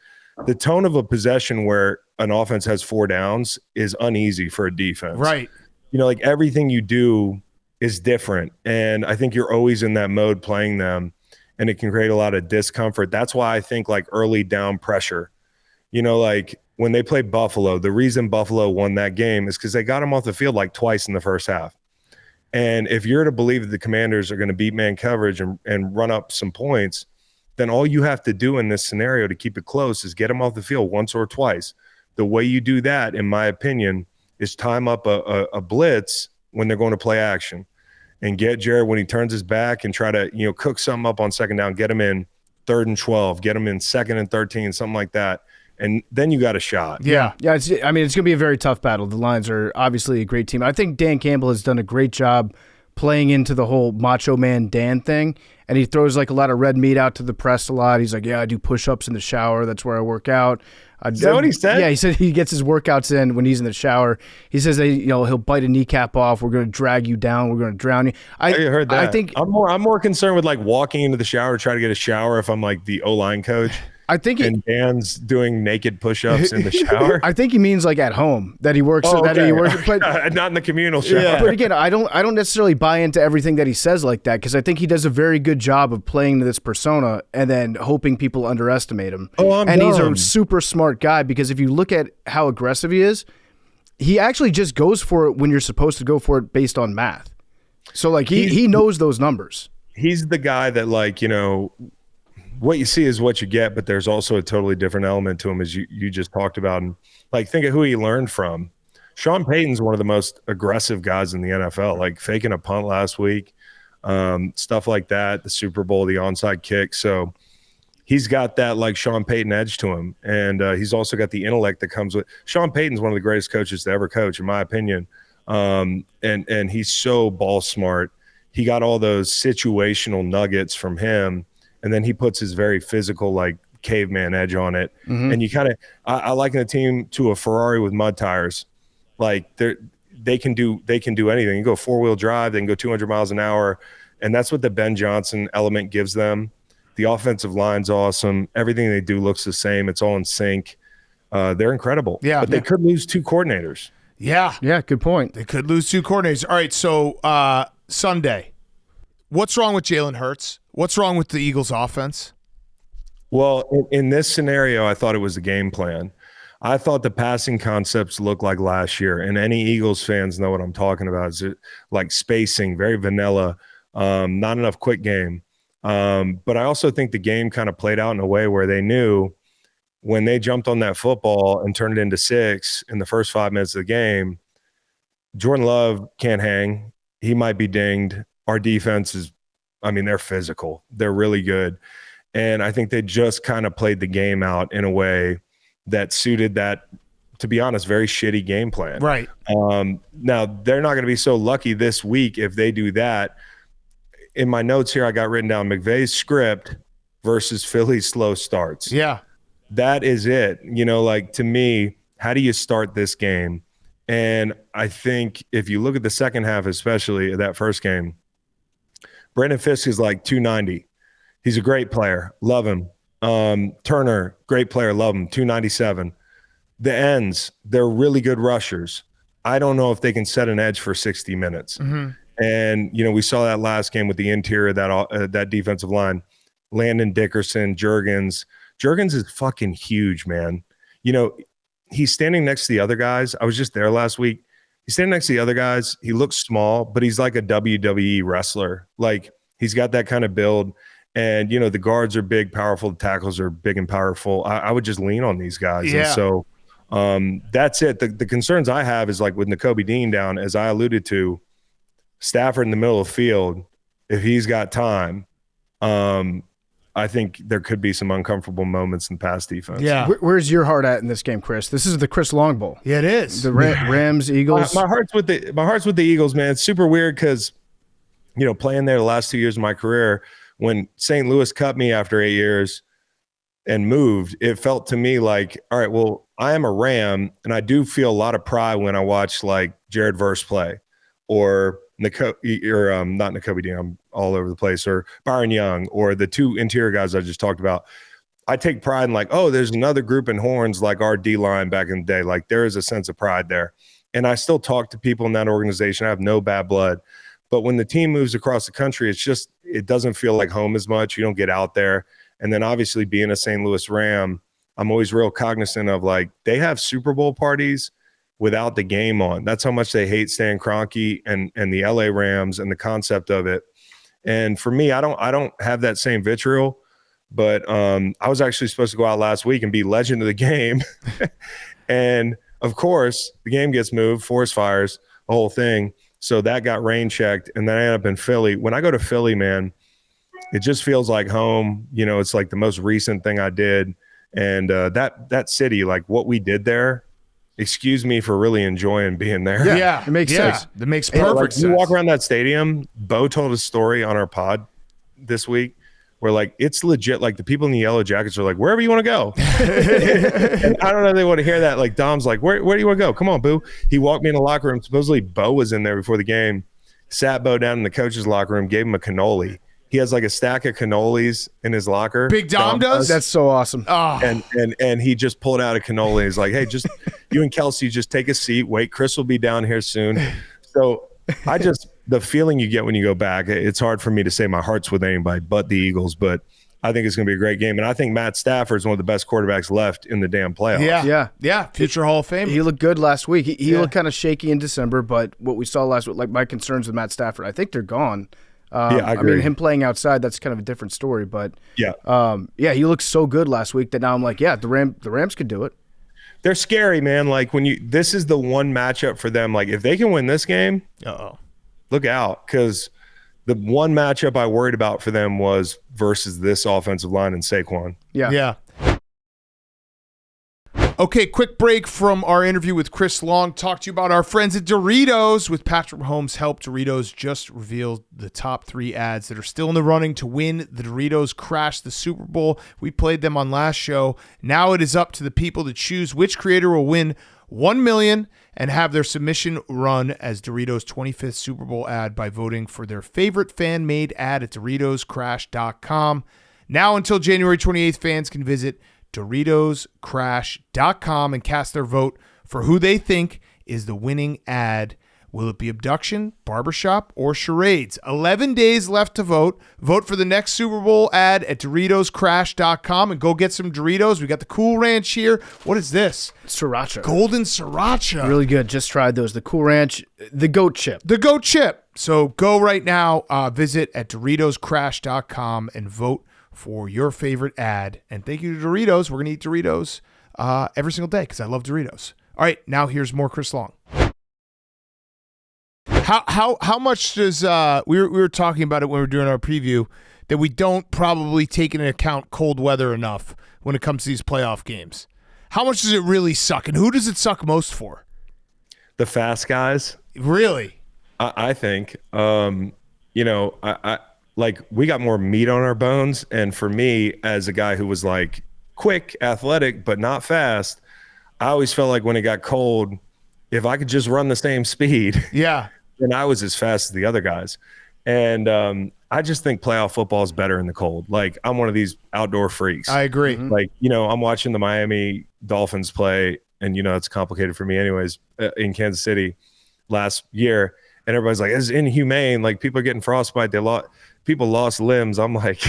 The tone of a possession where an offense has 4 downs is uneasy for a defense. Right. Like everything you do is different. And I think you're always in that mode playing them, and it can create a lot of discomfort. That's why I think like early down pressure, like when they played Buffalo, the reason Buffalo won that game is because they got them off the field like twice in the first half. And if you're to believe that the Commanders are going to beat man coverage and run up some points, then all you have to do in this scenario to keep it close is get them off the field once or twice. The way you do that, in my opinion, is time up a blitz when they're going to play action and get Jared when he turns his back and try to, cook something up on second down, get him in 3rd and 12, get him in 2nd and 13, something like that. And then you got a shot. Yeah. It's going to be a very tough battle. The Lions are obviously a great team. I think Dan Campbell has done a great job playing into the whole Macho Man Dan thing, and he throws like a lot of red meat out to the press a lot. He's like, yeah, I do push-ups in the shower. That's where I work out. Is that what he said? Yeah, he said he gets his workouts in when he's in the shower. He says that, he'll bite a kneecap off. We're going to drag you down. We're going to drown you. I heard that. I think I'm more concerned with like walking into the shower, try to get a shower if I'm like the O-line coach. I think and Dan's doing naked push-ups in the shower. I think he means like at home that he works. Oh, okay. That he works, but not in the communal shower. Yeah. But again, I don't necessarily buy into everything that he says like that, because I think he does a very good job of playing to this persona and then hoping people underestimate him. He's a super smart guy, because if you look at how aggressive he is, he actually just goes for it when you're supposed to go for it based on math. So like he knows those numbers. He's the guy that what you see is what you get, but there's also a totally different element to him, as you just talked about. And think of who he learned from. Sean Payton's one of the most aggressive guys in the NFL, like faking a punt last week, stuff like that, the Super Bowl, the onside kick. So he's got that like Sean Payton edge to him. And he's also got the intellect that comes with Sean Payton's one of the greatest coaches to ever coach, in my opinion. And he's so ball smart. He got all those situational nuggets from him. And then he puts his very physical, like caveman edge on it. Mm-hmm. And you kind of, I liken the team to a Ferrari with mud tires. Like they can do anything. You go 4-wheel drive, they can go 200 miles an hour. And that's what the Ben Johnson element gives them. The offensive line's awesome. Everything they do looks the same. It's all in sync. They're incredible. Yeah. But they could lose 2 coordinators. Yeah. Yeah, good point. They could lose 2 coordinators. All right, so Sunday, what's wrong with Jalen Hurts? What's wrong with the Eagles' offense? Well, in this scenario, I thought it was the game plan. I thought the passing concepts looked like last year, and any Eagles fans know what I'm talking about. It's like spacing, very vanilla, not enough quick game. But I also think the game kind of played out in a way where they knew when they jumped on that football and turned it into 6 in the first 5 minutes of the game, Jordan Love can't hang. He might be dinged. Our defense is, they're physical. They're really good. And I think they just kind of played the game out in a way that suited that, to be honest, very shitty game plan. Right. Now, they're not going to be so lucky this week if they do that. In my notes here, I got written down McVay's script versus Philly's slow starts. Yeah. That is it. To me, how do you start this game? And I think if you look at the second half, especially of that first game, Brandon Fisk is like 290. He's a great player. Love him. Turner, great player. Love him. 297. The ends, they're really good rushers. I don't know if they can set an edge for 60 minutes. Mm-hmm. And, we saw that last game with the interior of that defensive line. Landon Dickerson, Juergens. Juergens is fucking huge, man. He's standing next to the other guys. I was just there last week. He's standing next to the other guys. He looks small, but he's like a WWE wrestler. Like, he's got that kind of build. And, the guards are big, powerful. The tackles are big and powerful. I would just lean on these guys. Yeah. And so that's it. The concerns I have is like with Nakobe Dean down, as I alluded to, Stafford in the middle of the field, if he's got time, I think there could be some uncomfortable moments in pass defense. Yeah. Where's your heart at in this game, Chris? This is the Chris Long Bowl. Yeah, it is. The Rams, Eagles. My heart's with the Eagles, man. It's super weird because, playing there the last 2 years of my career, when St. Louis cut me after 8 years and moved, it felt to me like, all right, well, I am a Ram, and I do feel a lot of pride when I watch like Jared Verse play. or not Nakobe Dean, I'm all over the place, or Byron Young, or the two interior guys I just talked about. I take pride in like, oh, there's another group in horns like our D-line back in the day. Like there is a sense of pride there. And I still talk to people in that organization. I have no bad blood. But when the team moves across the country, it doesn't feel like home as much. You don't get out there. And then obviously being a St. Louis Ram, I'm always real cognizant of like they have Super Bowl parties without the game on. That's how much they hate Stan Kroenke and the LA Rams and the concept of it. And for me, I don't have that same vitriol. But I was actually supposed to go out last week and be legend of the game. And, of course, the game gets moved, forest fires, the whole thing. So that got rain checked, and then I ended up in Philly. When I go to Philly, man, it just feels like home. You know, it's like the most recent thing I did. And that city, like what we did there, excuse me for really enjoying being there. Yeah, it makes sense. That makes perfect sense. You walk around that stadium, Bo told a story on our pod this week where like it's legit, like the people in the yellow jackets are like, wherever you want to go. And I don't know if they want to hear that. Like Dom's like, where do you want to go? Come on, Boo. He walked me in the locker room. Supposedly Bo was in there before the game, sat Bo down in the coach's locker room, gave him a cannoli. He has like a stack of cannolis in his locker. Big Dom does? That's so awesome. Oh. And he just pulled out a cannoli. He's like, hey, just you and Kelsey just take a seat. Wait, Chris will be down here soon. So the feeling you get when you go back, it's hard for me to say my heart's with anybody but the Eagles, but I think it's going to be a great game. And I think Matt Stafford is one of the best quarterbacks left in the damn playoffs. Yeah. Future Hall of Fame. He looked good last week. He looked kind of shaky in December, but what we saw last week, like my concerns with Matt Stafford, I think they're gone. I agree. mean, him playing outside, that's kind of a different story. But he looked so good last week that now I'm like, the Rams could do it. They're scary, man. Like this is the one matchup for them. Like if they can win this game, look out, because the one matchup I worried about for them was versus this offensive line and Saquon. Yeah. Okay, quick break from our interview with Chris Long. Talk to you about our friends at Doritos. With Patrick Mahomes' help, Doritos just revealed the top 3 ads that are still in the running to win the Doritos Crash the Super Bowl. We played them on last show. Now it is up to the people to choose which creator will win $1 million and have their submission run as Doritos' 25th Super Bowl ad by voting for their favorite fan-made ad at DoritosCrash.com. Now until January 28th, fans can visit DoritosCrash.com and cast their vote for who they think is the winning ad. Will it be abduction, barbershop, or charades? 11 days left to vote. Vote for the next Super Bowl ad at DoritosCrash.com and go get some Doritos. We got the Cool Ranch here. What is this? Sriracha. Golden Sriracha. Really good. Just tried those. The Cool Ranch, the goat chip. The goat chip. So go right now, visit at DoritosCrash.com and vote for your favorite ad. And thank you to Doritos. We're going to eat Doritos every single day because I love Doritos. All right, now here's more Chris Long. How much does we were talking about it when we were doing our preview that we don't probably take into account cold weather enough when it comes to these playoff games. How much does it really suck, and who does it suck most for? The fast guys. Really? I think. I like we got more meat on our bones, and for me, as a guy who was like quick, athletic, but not fast, I always felt like when it got cold, if I could just run the same speed, then I was as fast as the other guys. And I just think playoff football is better in the cold. Like, I'm one of these outdoor freaks. I agree. Like, I'm watching the Miami Dolphins play, and, it's complicated for me anyways, in Kansas City last year. And everybody's like, it's inhumane. Like, people are getting frostbite. People lost limbs. I'm like,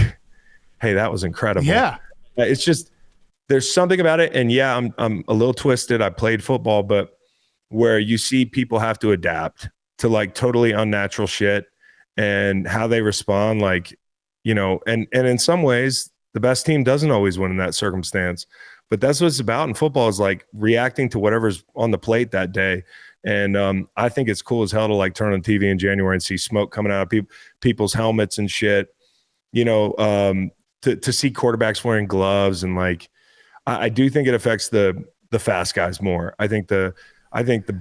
hey, that was incredible. Yeah. It's just, there's something about it. And yeah, I'm a little twisted. I played football, but where you see people have to adapt to like totally unnatural shit and how they respond, like, and in some ways the best team doesn't always win in that circumstance, but that's what it's about in football, is like reacting to whatever's on the plate that day. And I think it's cool as hell to like turn on TV in January and see smoke coming out of people's helmets and shit, to see quarterbacks wearing gloves. And like, I do think it affects the fast guys more. I think the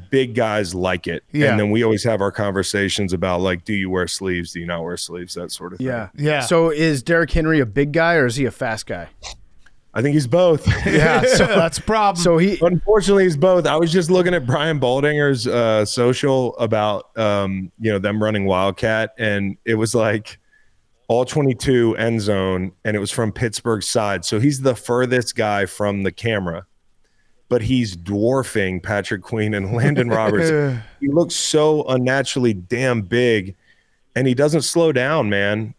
big guys like it. Yeah. And then we always have our conversations about like, do you wear sleeves? Do you not wear sleeves? That sort of thing. Yeah. So is Derrick Henry a big guy or is he a fast guy? I think he's both. Yeah, so that's a problem. So Unfortunately, he's both. I was just looking at Brian Baldinger's social about them running Wildcat, and it was like all 22 end zone, and it was from Pittsburgh's side. So he's the furthest guy from the camera, but he's dwarfing Patrick Queen and Landon Roberts. He looks so unnaturally damn big, and he doesn't slow down, man.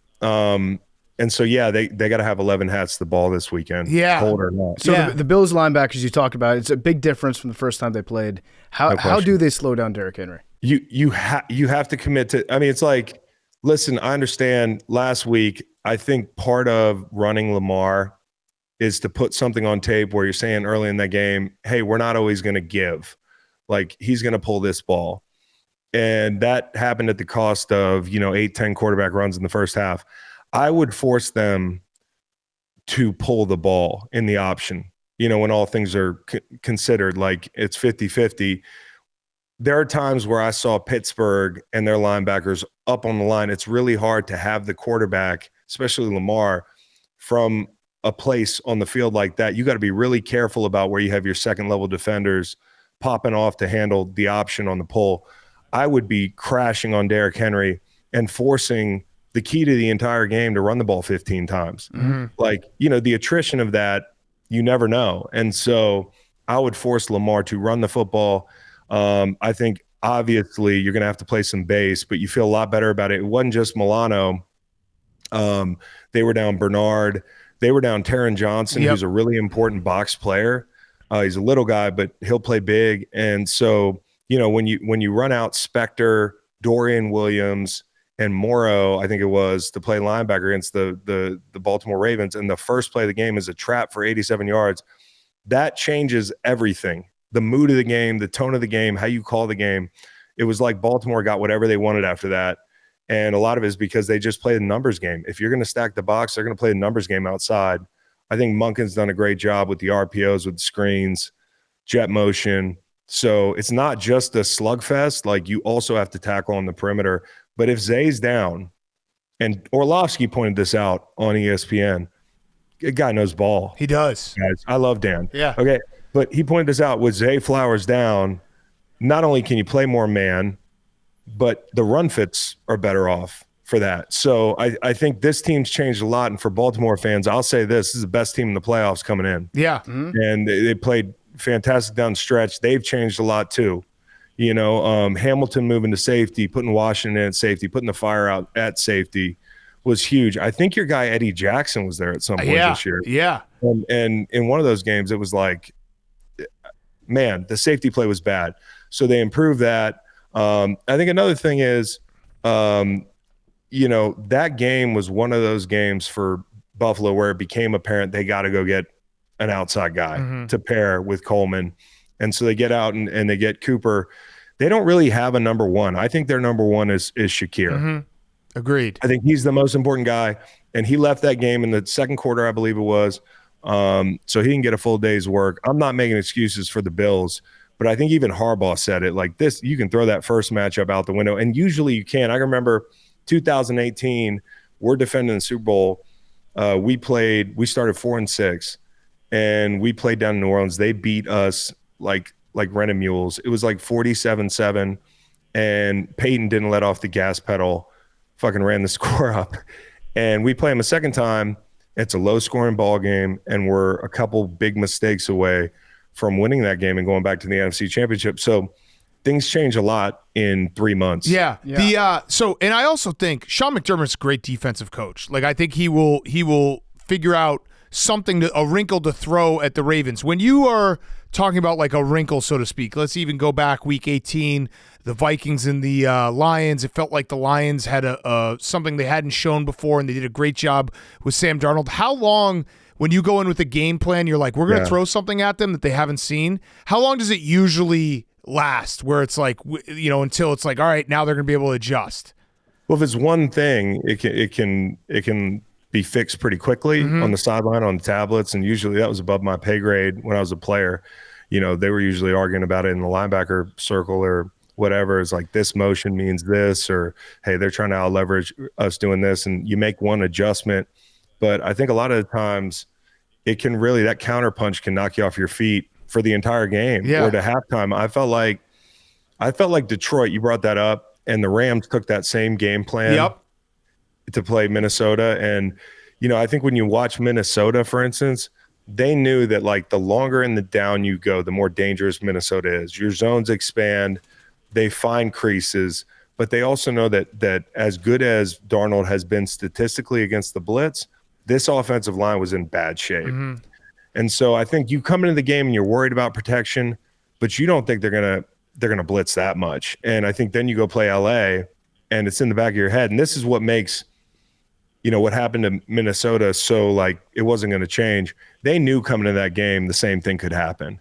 And so, yeah, they got to have 11 hats to the ball this weekend. Yeah. Cold or not. So the Bills linebackers you talked about, it's a big difference from the first time they played. How do they slow down Derrick Henry? You have to commit to – I mean, it's like, listen, I understand last week, I think part of running Lamar is to put something on tape where you're saying early in that game, hey, we're not always going to give. Like, he's going to pull this ball. And that happened at the cost of, 8-10 quarterback runs in the first half. I would force them to pull the ball in the option, when all things are considered, like it's 50-50. There are times where I saw Pittsburgh and their linebackers up on the line. It's really hard to have the quarterback, especially Lamar, from a place on the field like that. You got to be really careful about where you have your second level defenders popping off to handle the option on the pull. I would be crashing on Derrick Henry and forcing the key to the entire game to run the ball 15 times. Mm-hmm. Like, the attrition of that, you never know. And so I would force Lamar to run the football. I think obviously you're going to have to play some base, but you feel a lot better about it. It wasn't just Milano. They were down Bernard. They were down Taron Johnson, who's a really important box player. He's a little guy, but he'll play big. And so, when you run out Spector, Dorian Williams, and Morrow, I think it was, to play linebacker against the Baltimore Ravens, and the first play of the game is a trap for 87 yards, that changes everything. The mood of the game, the tone of the game, how you call the game. It was like Baltimore got whatever they wanted after that. And a lot of it is because they just play the numbers game. If you're going to stack the box, they're going to play the numbers game outside. I think Monken's done a great job with the RPOs, with the screens, jet motion. So it's not just a slugfest. Like, you also have to tackle on the perimeter. But if Zay's down, and Orlovsky pointed this out on ESPN, a guy knows ball. He does. Guys, I love Dan. Yeah. Okay. But he pointed this out, with Zay Flowers down, not only can you play more man, but the run fits are better off for that. So I think this team's changed a lot. And for Baltimore fans, I'll say this is the best team in the playoffs coming in. Yeah. Mm-hmm. And they played fantastic down the stretch. They've changed a lot too. Hamilton moving to safety, putting Washington at safety, putting the Fire out at safety was huge. I think your guy Eddie Jackson was there at some point this year. Yeah. And in one of those games, it was like, man, the safety play was bad. So they improved that. I think another thing is, that game was one of those games for Buffalo where it became apparent they got to go get an outside guy to pair with Coleman. And so they get out and they get Cooper. They don't really have a number one. I think their number one is Shakir. Mm-hmm. Agreed. I think he's the most important guy. And he left that game in the second quarter, I believe it was. So he didn't get a full day's work. I'm not making excuses for the Bills, but I think even Harbaugh said it like this. You can throw that first matchup out the window. And usually you can. I remember 2018, we're defending the Super Bowl. We started 4-6, and we played down in New Orleans. They beat us like rented mules. It was like 47-7, and Peyton didn't let off the gas pedal, fucking ran the score up. And we play them a second time. It's a low-scoring ball game, and we're a couple big mistakes away from winning that game and going back to the NFC Championship. So things change a lot in 3 months. Yeah. And I also think Sean McDermott's a great defensive coach. Like, I think he will figure out a wrinkle to throw at the Ravens. When you are talking about like a wrinkle, so to speak, let's even go back week 18, the Vikings and the Lions. It felt like the Lions had something they hadn't shown before, and they did a great job with Sam Darnold. How long, when you go in with a game plan, you're like, we're going to throw something at them that they haven't seen? How long does it usually last where it's like, until it's like, all right, now they're going to be able to adjust? Well, if it's one thing, it can be fixed pretty quickly on the sideline, on the tablets. And usually that was above my pay grade when I was a player. They were usually arguing about it in the linebacker circle or whatever. It's like, this motion means this, or, hey, they're trying to out leverage us doing this. And you make one adjustment. But I think a lot of the times it can really, that counter punch can knock you off your feet for the entire game or to halftime. I felt like Detroit, you brought that up, and the Rams took that same game plan to play Minnesota. And, I think when you watch Minnesota, for instance, they knew that like the longer in the down you go, the more dangerous Minnesota is. Your zones expand, they find creases, but they also know that as good as Darnold has been statistically against the blitz, this offensive line was in bad shape. Mm-hmm. And so I think you come into the game and you're worried about protection, but you don't think they're gonna blitz that much. And I think then you go play LA and it's in the back of your head. And this is what makes, what happened to Minnesota so like it wasn't going to change. They knew coming into that game the same thing could happen.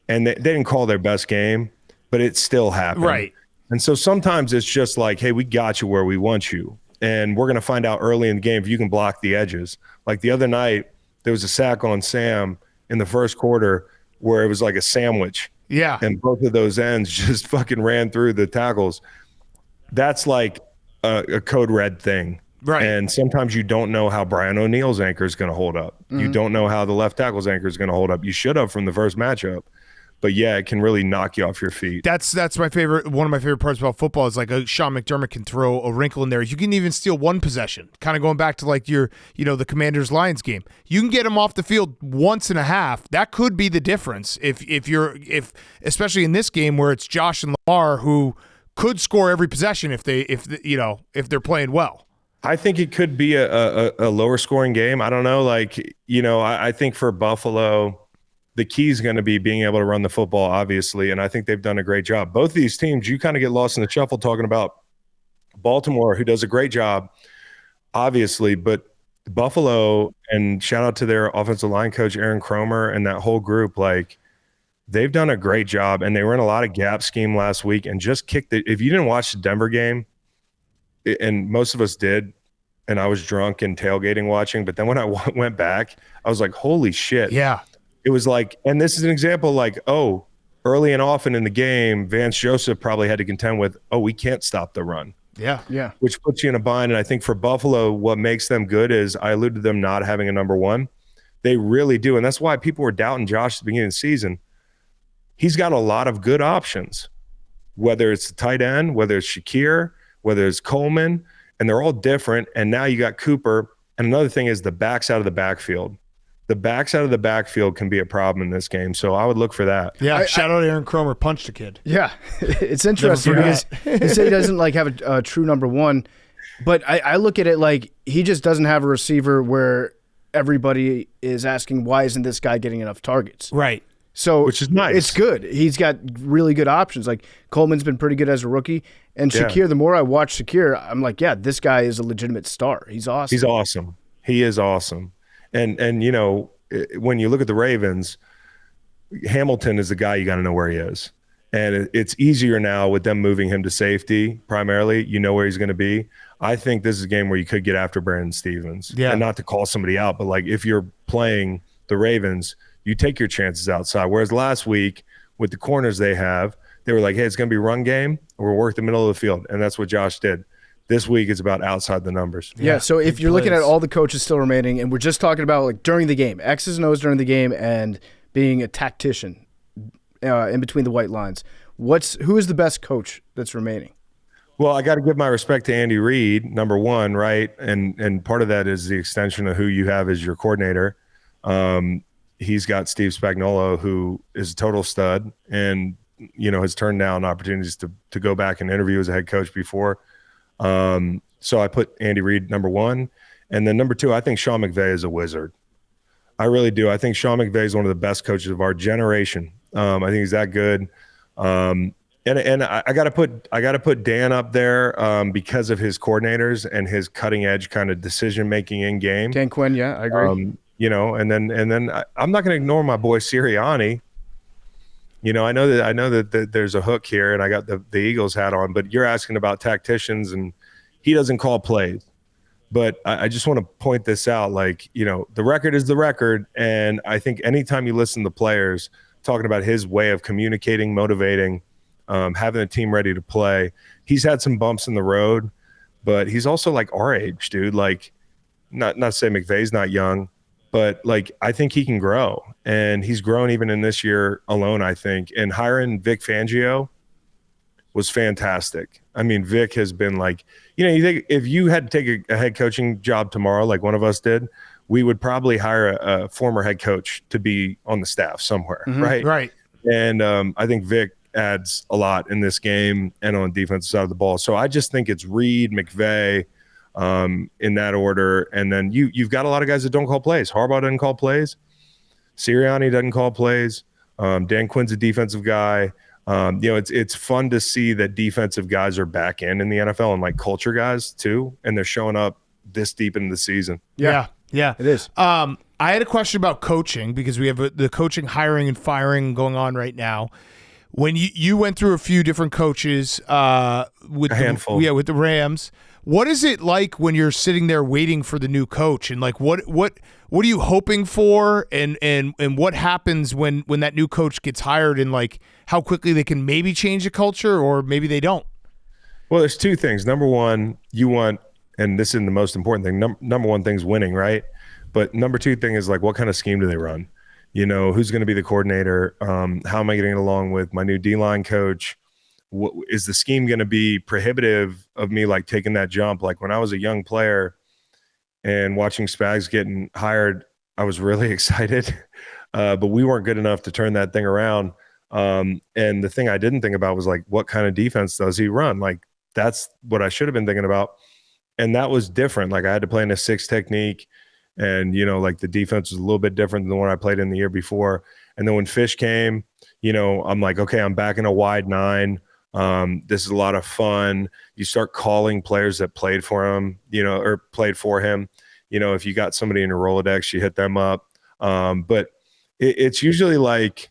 And they didn't call their best game, but it still happened. Right. And so sometimes it's just like, hey, we got you where we want you. And we're going to find out early in the game if you can block the edges. Like the other night, there was a sack on Sam in the first quarter where it was like a sandwich. Yeah. And both of those ends just fucking ran through the tackles. That's like a code red thing. Right. And sometimes you don't know how Brian O'Neill's anchor is going to hold up. Mm-hmm. You don't know how the left tackle's anchor is going to hold up. You should have from the first matchup. But yeah, it can really knock you off your feet. That's my favorite. One of my favorite parts about football is like Sean McDermott can throw a wrinkle in there. You can even steal one possession. Kind of going back to like your, the Commanders-Lions game. You can get him off the field once and a half. That could be the difference. If especially in this game where it's Josh and Lamar who could score every possession if they're playing well. I think it could be a lower scoring game. I don't know. Like, I think for Buffalo, the key is going to be being able to run the football, obviously. And I think they've done a great job. Both of these teams, you kind of get lost in the shuffle talking about Baltimore, who does a great job, obviously. But Buffalo, and shout out to their offensive line coach, Aaron Cromer, and that whole group, like, they've done a great job. And they were in a lot of gap scheme last week and just kicked it. If you didn't watch the Denver game, and most of us did, and I was drunk and tailgating watching, but then when I went back, I was like, holy shit. Yeah. It was like, and this is an example like, early and often in the game, Vance Joseph probably had to contend with, we can't stop the run. Yeah. Yeah. Which puts you in a bind. And I think for Buffalo, what makes them good is I alluded to them not having a number one. They really do. And that's why people were doubting Josh at the beginning of the season. He's got a lot of good options, whether it's the tight end, whether it's Shakir, whether it's Coleman, and they're all different. And now you got Cooper. And another thing is the backs out of the backfield. The backs out of the backfield can be a problem in this game. So I would look for that. Yeah. Shout out Aaron Cromer, punched a kid. Yeah. It's interesting because he said he doesn't like have a true number one, but I look at it like he just doesn't have a receiver where everybody is asking, why isn't this guy getting enough targets? Right. So which is nice. It's good. He's got really good options. Like Coleman's been pretty good as a rookie. And Shakir, the more I watch Shakir, I'm like, yeah, this guy is a legitimate star. He's awesome. He's awesome. He is awesome. And when you look at the Ravens, Hamilton is the guy you got to know where he is. And it's easier now with them moving him to safety primarily. You know where he's going to be. I think this is a game where you could get after Brandon Stevens. Yeah. And not to call somebody out, but like if you're playing the Ravens, you take your chances outside. Whereas last week with the corners they have, they were like, hey, it's going to be run game. We'll work the middle of the field. And that's what Josh did. This week it's about outside the numbers. Yeah, so if you're looking at all the coaches still remaining, and we're just talking about like during the game, X's and O's during the game and being a tactician in between the white lines, who is the best coach that's remaining? Well, I got to give my respect to Andy Reid, number one, right? And part of that is the extension of who you have as your coordinator. He's got Steve Spagnuolo, who is a total stud and, has turned down opportunities to go back and interview as a head coach before. So I put Andy Reid number one. And then number two, I think Sean McVay is a wizard. I really do. I think Sean McVay is one of the best coaches of our generation. I think he's that good. And I got to put Dan up there because of his coordinators and his cutting edge kind of decision making in game. Dan Quinn, yeah, I agree. And then I'm not going to ignore my boy Sirianni. I know that there's a hook here, and I got the Eagles hat on. But you're asking about tacticians, and he doesn't call plays. But I just want to point this out, the record is the record, and I think anytime you listen to players talking about his way of communicating, motivating, having a team ready to play, he's had some bumps in the road, but he's also like our age, dude. Like, not to say McVay's not young, but like I think he can grow, and he's grown even in this year alone, I think. And hiring Vic Fangio was fantastic. I mean, Vic has been like, you think if you had to take a head coaching job tomorrow, like one of us did, we would probably hire a former head coach to be on the staff somewhere, right? Right. And I think Vic adds a lot in this game and on the defensive side of the ball. So I just think it's Reed, McVay, in that order. And then you've got a lot of guys that don't call plays. Harbaugh doesn't call plays. Sirianni doesn't call plays. Dan Quinn's a defensive guy. It's fun to see that defensive guys are back in the NFL and like culture guys too, and they're showing up this deep into the season. Yeah. It is. I had a question about coaching because we have the coaching hiring and firing going on right now. When you went through a few different coaches with a handful, with the Rams, what is it like when you're sitting there waiting for the new coach, and like what are you hoping for, and what happens when that new coach gets hired, and like how quickly they can maybe change the culture or maybe they don't? Well, there's two things. Number one, you want, and this is the most important thing. Number one thing's winning, right? But number two thing is like, what kind of scheme do they run? Who's going to be the coordinator? How am I getting along with my new D-line coach? What, is the scheme going to be prohibitive of me like taking that jump? Like when I was a young player and watching Spags getting hired, I was really excited, but we weren't good enough to turn that thing around. And the thing I didn't think about was like, what kind of defense does he run? Like that's what I should have been thinking about. And that was different. Like I had to play in a 6 technique. And, like the defense was a little bit different than the one I played in the year before. And then when Fish came, I'm like, okay, I'm back in a wide 9. This is a lot of fun. You start calling players that played for him, or played for him. If you got somebody in your Rolodex, you hit them up. But it's usually like,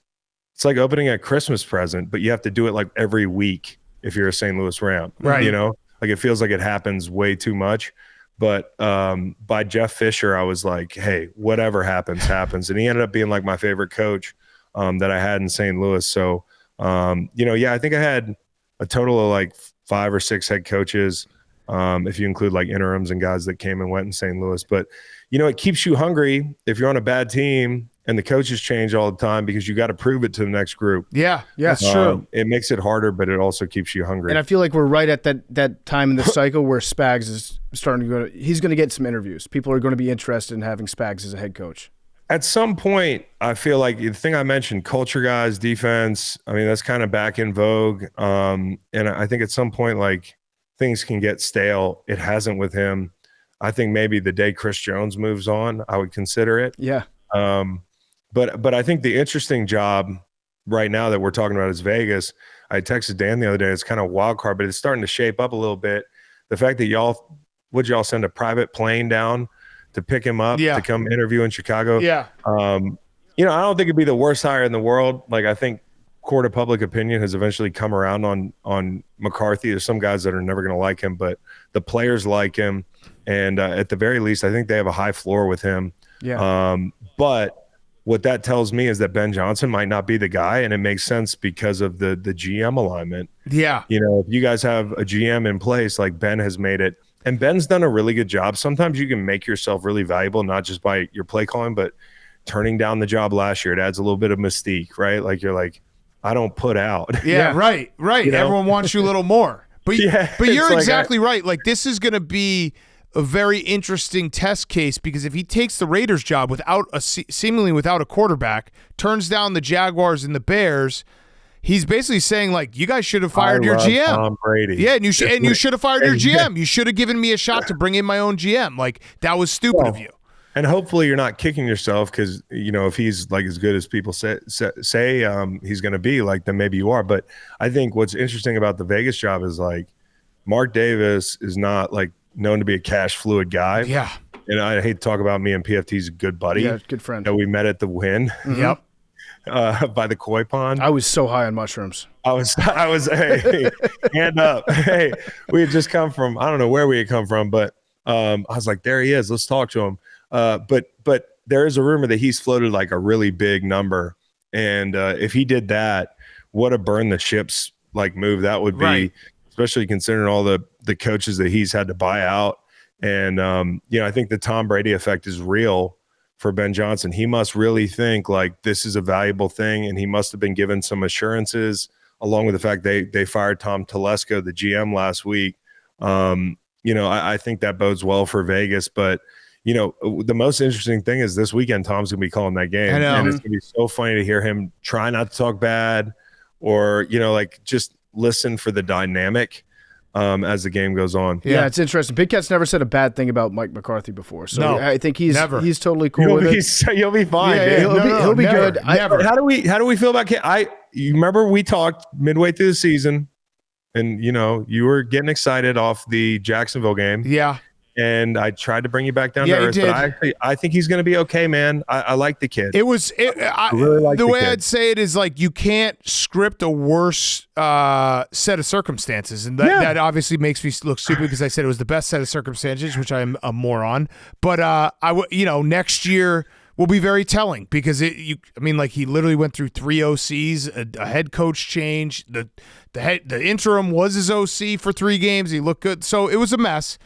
it's like opening a Christmas present, but you have to do it like every week if you're a St. Louis Ram. Right. Like it feels like it happens way too much. But by Jeff Fisher, I was like, hey, whatever happens, happens. And he ended up being like my favorite coach that I had in St. Louis. So, I think I had a total of like 5 or 6 head coaches, if you include like interims and guys that came and went in St. Louis. But, it keeps you hungry if you're on a bad team and the coaches change all the time because you got to prove it to the next group. Yeah, that's true. It makes it harder, but it also keeps you hungry. And I feel like we're right at that time in the cycle where Spags is starting to he's going to get some interviews. People are going to be interested in having Spags as a head coach. At some point, I feel like the thing I mentioned, culture guys, defense, I mean, that's kind of back in vogue. And I think at some point, like things can get stale. It hasn't with him. I think maybe the day Chris Jones moves on, I would consider it. Yeah. But I think the interesting job right now that we're talking about is Vegas. I texted Dan the other day. It's kind of a wild card, but it's starting to shape up a little bit. The fact that would y'all send a private plane down to pick him up to come interview in Chicago? Yeah. I don't think it'd be the worst hire in the world. Like I think court of public opinion has eventually come around on McCarthy. There's some guys that are never going to like him, but the players like him. And at the very least, I think they have a high floor with him. Yeah. But what that tells me is that Ben Johnson might not be the guy, and it makes sense because of the GM alignment. Yeah. If you guys have a GM in place, like Ben has made it, and Ben's done a really good job. Sometimes you can make yourself really valuable, not just by your play calling, but turning down the job last year. It adds a little bit of mystique, right? Like you're like, I don't put out. Yeah. Right. Everyone wants you a little more. But you're exactly right. Like this is going to be a very interesting test case because if he takes the Raiders job seemingly without a quarterback, turns down the Jaguars and the Bears, he's basically saying like, you guys should have fired your GM. Tom Brady. Yeah, and you should have fired your GM. You should have given me a shot to bring in my own GM. Like that was stupid of you. And hopefully you're not kicking yourself because if he's like as good as people say he's going to be, like then maybe you are. But I think what's interesting about the Vegas job is like Mark Davis is not like known to be a cash fluid guy. Yeah. And I hate to talk about me and PFT's a good buddy. Yeah, good friend. That we met at the Win. Yep. By the koi pond. I was so high on mushrooms. I was hey, hand up. Hey, we had just come from, I don't know where we had come from, but I was like, there he is. Let's talk to him. But there is a rumor that he's floated like a really big number. And if he did that, what a burn the ships like move that would be. Right. Especially considering all the coaches that he's had to buy out. And, I think the Tom Brady effect is real for Ben Johnson. He must really think like this is a valuable thing, and he must have been given some assurances, along with the fact they fired Tom Telesco, the GM, last week. I think that bodes well for Vegas. But, the most interesting thing is this weekend, Tom's going to be calling that game. I know. And it's going to be so funny to hear him try not to talk bad or, just listen for the dynamic as the game goes on. Yeah, it's interesting. Big Cat's never said a bad thing about Mike McCarthy before. So No, I think he's totally cool You'll with be, it. you'll be fine. Yeah, dude. he'll be never, good. Never. How do we feel about you remember we talked midway through the season, and you were getting excited off the Jacksonville game. Yeah. And I tried to bring you back down Yeah, to you earth, did. but I think he's going to be okay, man. I like the kid. The the way kid. I'd say it is like you can't script a worse set of circumstances, and that obviously makes me look stupid because I said it was the best set of circumstances, which I'm a moron. But next year will be very telling because he literally went through 3 OCs, a head coach change. The interim was his OC for 3 games. He looked good, so it was a mess.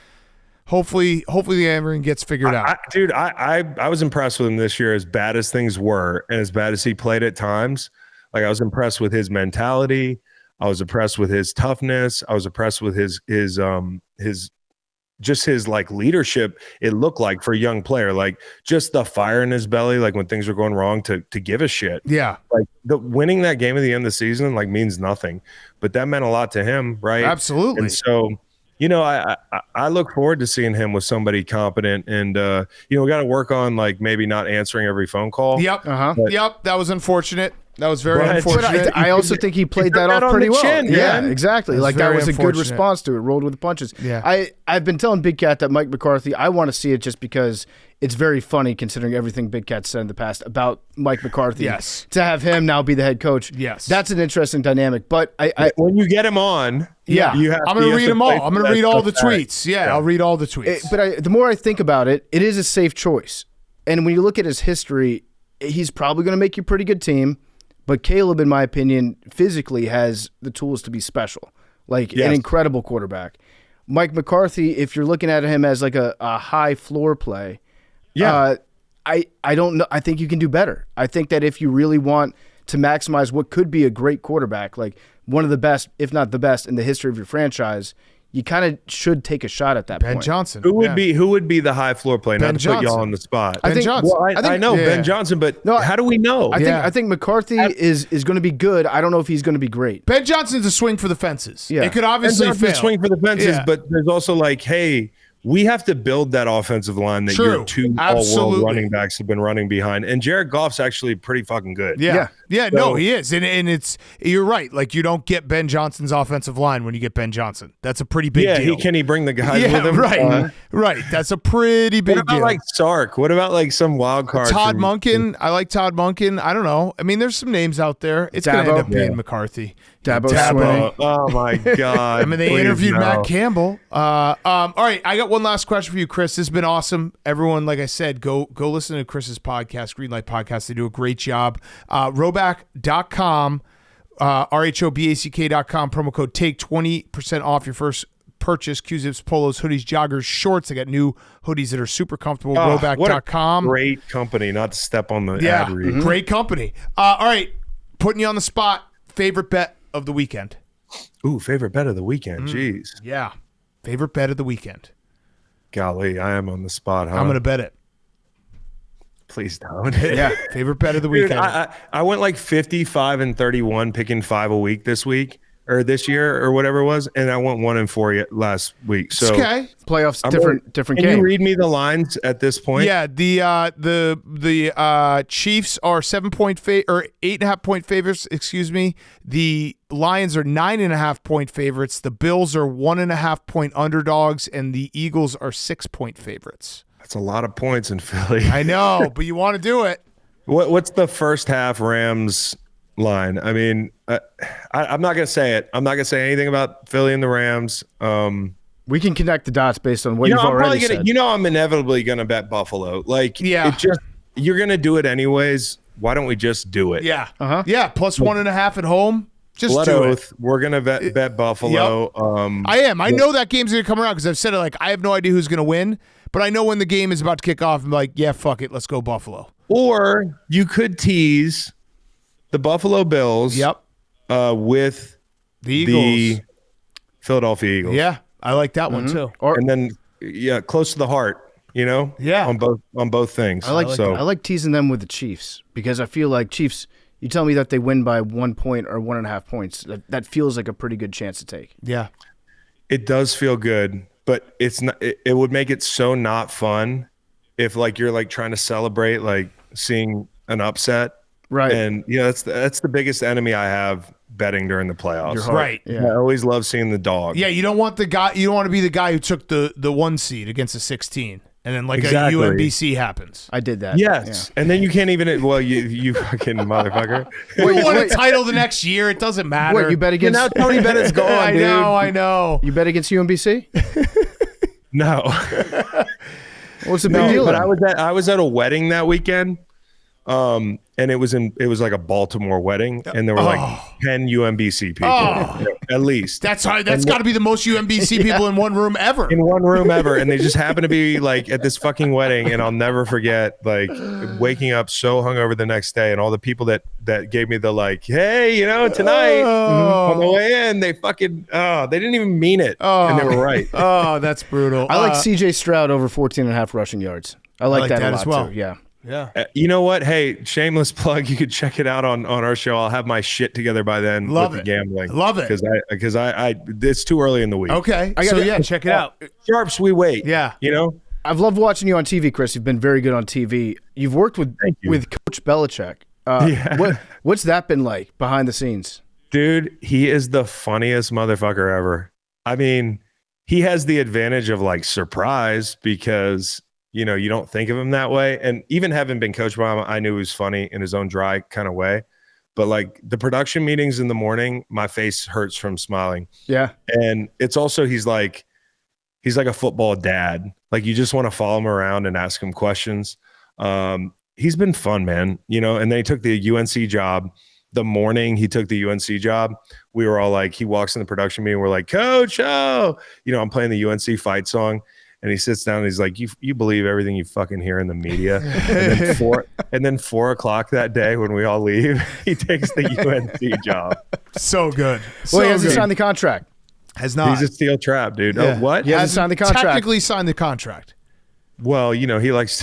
Hopefully everything gets figured out. I was impressed with him this year, as bad as things were and as bad as he played at times. Like, I was impressed with his mentality. I was impressed with his toughness. I was impressed with his like leadership. It looked like for a young player, like just the fire in his belly, like when things were going wrong, to give a shit. Yeah. Like winning that game at the end of the season like means nothing, but that meant a lot to him, right? Absolutely. And so, I look forward to seeing him with somebody competent, and we got to work on like maybe not answering every phone call. Yep. Yep. That was unfortunate. That was very unfortunate. But I also think he played that off on pretty the well. chin, Yeah, man. exactly. That's That very was a good unfortunate. response to it. Rolled with the punches. Yeah. I've been telling Big Cat that Mike McCarthy, I want to see it just because it's very funny considering everything Big Cat said in the past about Mike McCarthy. Yes. To have him now be the head coach. Yes. That's an interesting dynamic. But I When you get him on, Yeah. I'm going to read them all. I'm going to read all the tweets. Yeah, I'll read all the tweets. But the more I think about it, it is a safe choice. And when you look at his history, he's probably going to make you a pretty good team. But Caleb, in my opinion, physically has the tools to be special, like an incredible quarterback. Mike McCarthy, if you're looking at him as like a high floor play, I don't know. I think you can do better. I think that if you really want to maximize what could be a great quarterback, like one of the best, if not the best, in the history of your franchise, you kind of should take a shot at that Ben point. Johnson. Who would be the high floor play? Ben Not to put y'all Johnson. on the spot. Ben Johnson. Well, I know Ben Johnson, but how do we know? I think McCarthy is going to be good. I don't know if he's going to be great. Ben Johnson's a swing for the fences. Yeah. It could Ben obviously Johnson's fail. swing for the fences, Yeah. but there's also like, hey, we have to build that offensive line that True. your 2 Absolutely. all-world running backs have been running behind. And Jared Goff's actually pretty fucking good. Yeah. No, So- he is. And it's, you're right. Like, you don't get Ben Johnson's offensive line when you get Ben Johnson. That's a pretty big deal. Can he bring the guys Yeah, with him? right. Right. That's a pretty big What about deal. like Sark? What about like some wild card? Todd from- Monken. I like Todd Monken. I don't know. I mean, there's some names out there. It's going to end Dabo. up being Yeah. McCarthy. Dabo Dabo. Swinney. Oh my God. I mean, they Please interviewed no. Matt Campbell. All right, I got one last question for you, Chris. This has been awesome. Everyone, like I said, go listen to Chris's podcast, Greenlight Podcast. They do a great job. Roback.com, RHOBACK.com, promo code TAKE, 20% off your first purchase. Q-Zips, polos, hoodies, joggers, shorts. I got new hoodies that are super comfortable. Oh, what a Roback.com. Great company, not to step on the Yeah, ad read. great company. All right, putting you on the spot. Favorite bet of the weekend? Ooh, favorite bet of the weekend. Jeez. Yeah, favorite bet of the weekend. Golly, I am on the spot, huh? I'm going to bet it. Please don't. Yeah, favorite bet of the Dude, weekend. I went like 55 and 31 picking 5 a week this week or this year or whatever it was, and I went 1 and 4 last week. So okay. Playoffs, I'm different Can game. you read me the lines at this point? Yeah, the Chiefs are 7-point or 8.5 point favorites. Excuse me. The Lions are 9.5 point favorites. The Bills are 1.5 point underdogs, and the Eagles are 6 point favorites. That's a lot of points in Philly. I know, but you want to do it. What's the first half Rams line? I mean, I'm not gonna say it. I'm not gonna say anything about Philly and the Rams. We can connect the dots based on what you've I'm already probably gonna. said. I'm inevitably gonna bet Buffalo. Like, Yeah. it just you're gonna do it anyways. Why don't we just do it? Yeah. Yeah, plus 1.5 at home. Just blood do oath. We're gonna bet Buffalo. I am. I know that game's gonna come around because I've said it. Like, I have no idea who's gonna win, but I know when the game is about to kick off. I'm like, yeah, fuck it, let's go Buffalo. Or you could tease the Buffalo Bills. Yep. With The Eagles. Philadelphia Eagles. Yeah, I like that one too. And then close to the heart, Yeah. on both things. I like teasing them with the Chiefs because I feel like Chiefs. You tell me that they win by 1 point or 1.5 points. That feels like a pretty good chance to take. Yeah. It does feel good, but it's not. It would make it so not fun if like you're like trying to celebrate like seeing an upset, Right. And that's the biggest enemy I have betting during the playoffs. Right. Yeah. I always love seeing the dog. Yeah, you don't want the guy. You don't want to be the guy who took the 1 seed against a 16, and then like Exactly. a UMBC happens. I did that. Yes, and then you can't even. Well, you fucking motherfucker. You won a title the next year. It doesn't matter. What, you bet against? Now Tony Bennett's gone, I dude. I know. You bet against UMBC? No. What's the big deal? But then? I was at a wedding that weekend. And it was like a Baltimore wedding, and there were like 10 UMBC people at least. That's got to be the most UMBC people in one room ever. In one room ever, and they just happened to be like at this fucking wedding, and I'll never forget like waking up so hungover the next day, and all the people that gave me the like, hey, tonight on the way in, they fucking they didn't even mean it, and they were right. Oh, that's brutal. I like CJ Stroud over 14.5 rushing yards. I like that a lot as well. too. Yeah. Yeah. You know what? Hey, shameless plug. You could check it out on our show. I'll have my shit together by then. Love with it. The gambling. Love it. Because I it's too early in the week. Okay. Check it out. Sharps, we wait. Yeah. I've loved watching you on TV, Chris. You've been very good on TV. You've worked with Coach Belichick. What's that been like behind the scenes? Dude, he is the funniest motherfucker ever. I mean, he has the advantage of like surprise because you don't think of him that way. And even having been coached by him, I knew he was funny in his own dry kind of way. But like the production meetings in the morning, my face hurts from smiling. Yeah. And it's also, he's like a football dad. Like you just want to follow him around and ask him questions. He's been fun, man. And then he took the UNC job. The morning he took the UNC job, we were all like, he walks in the production meeting. We're like, Coach, I'm playing the UNC fight song. And he sits down and he's like, you believe everything you fucking hear in the media? And then 4 o'clock that day when we all leave, he takes the UNC job. So good. Well, he hasn't signed the contract. Has not. He's a steel trap, dude. Yeah. Oh, what? He hasn't signed the contract. Technically signed the contract. Well, he likes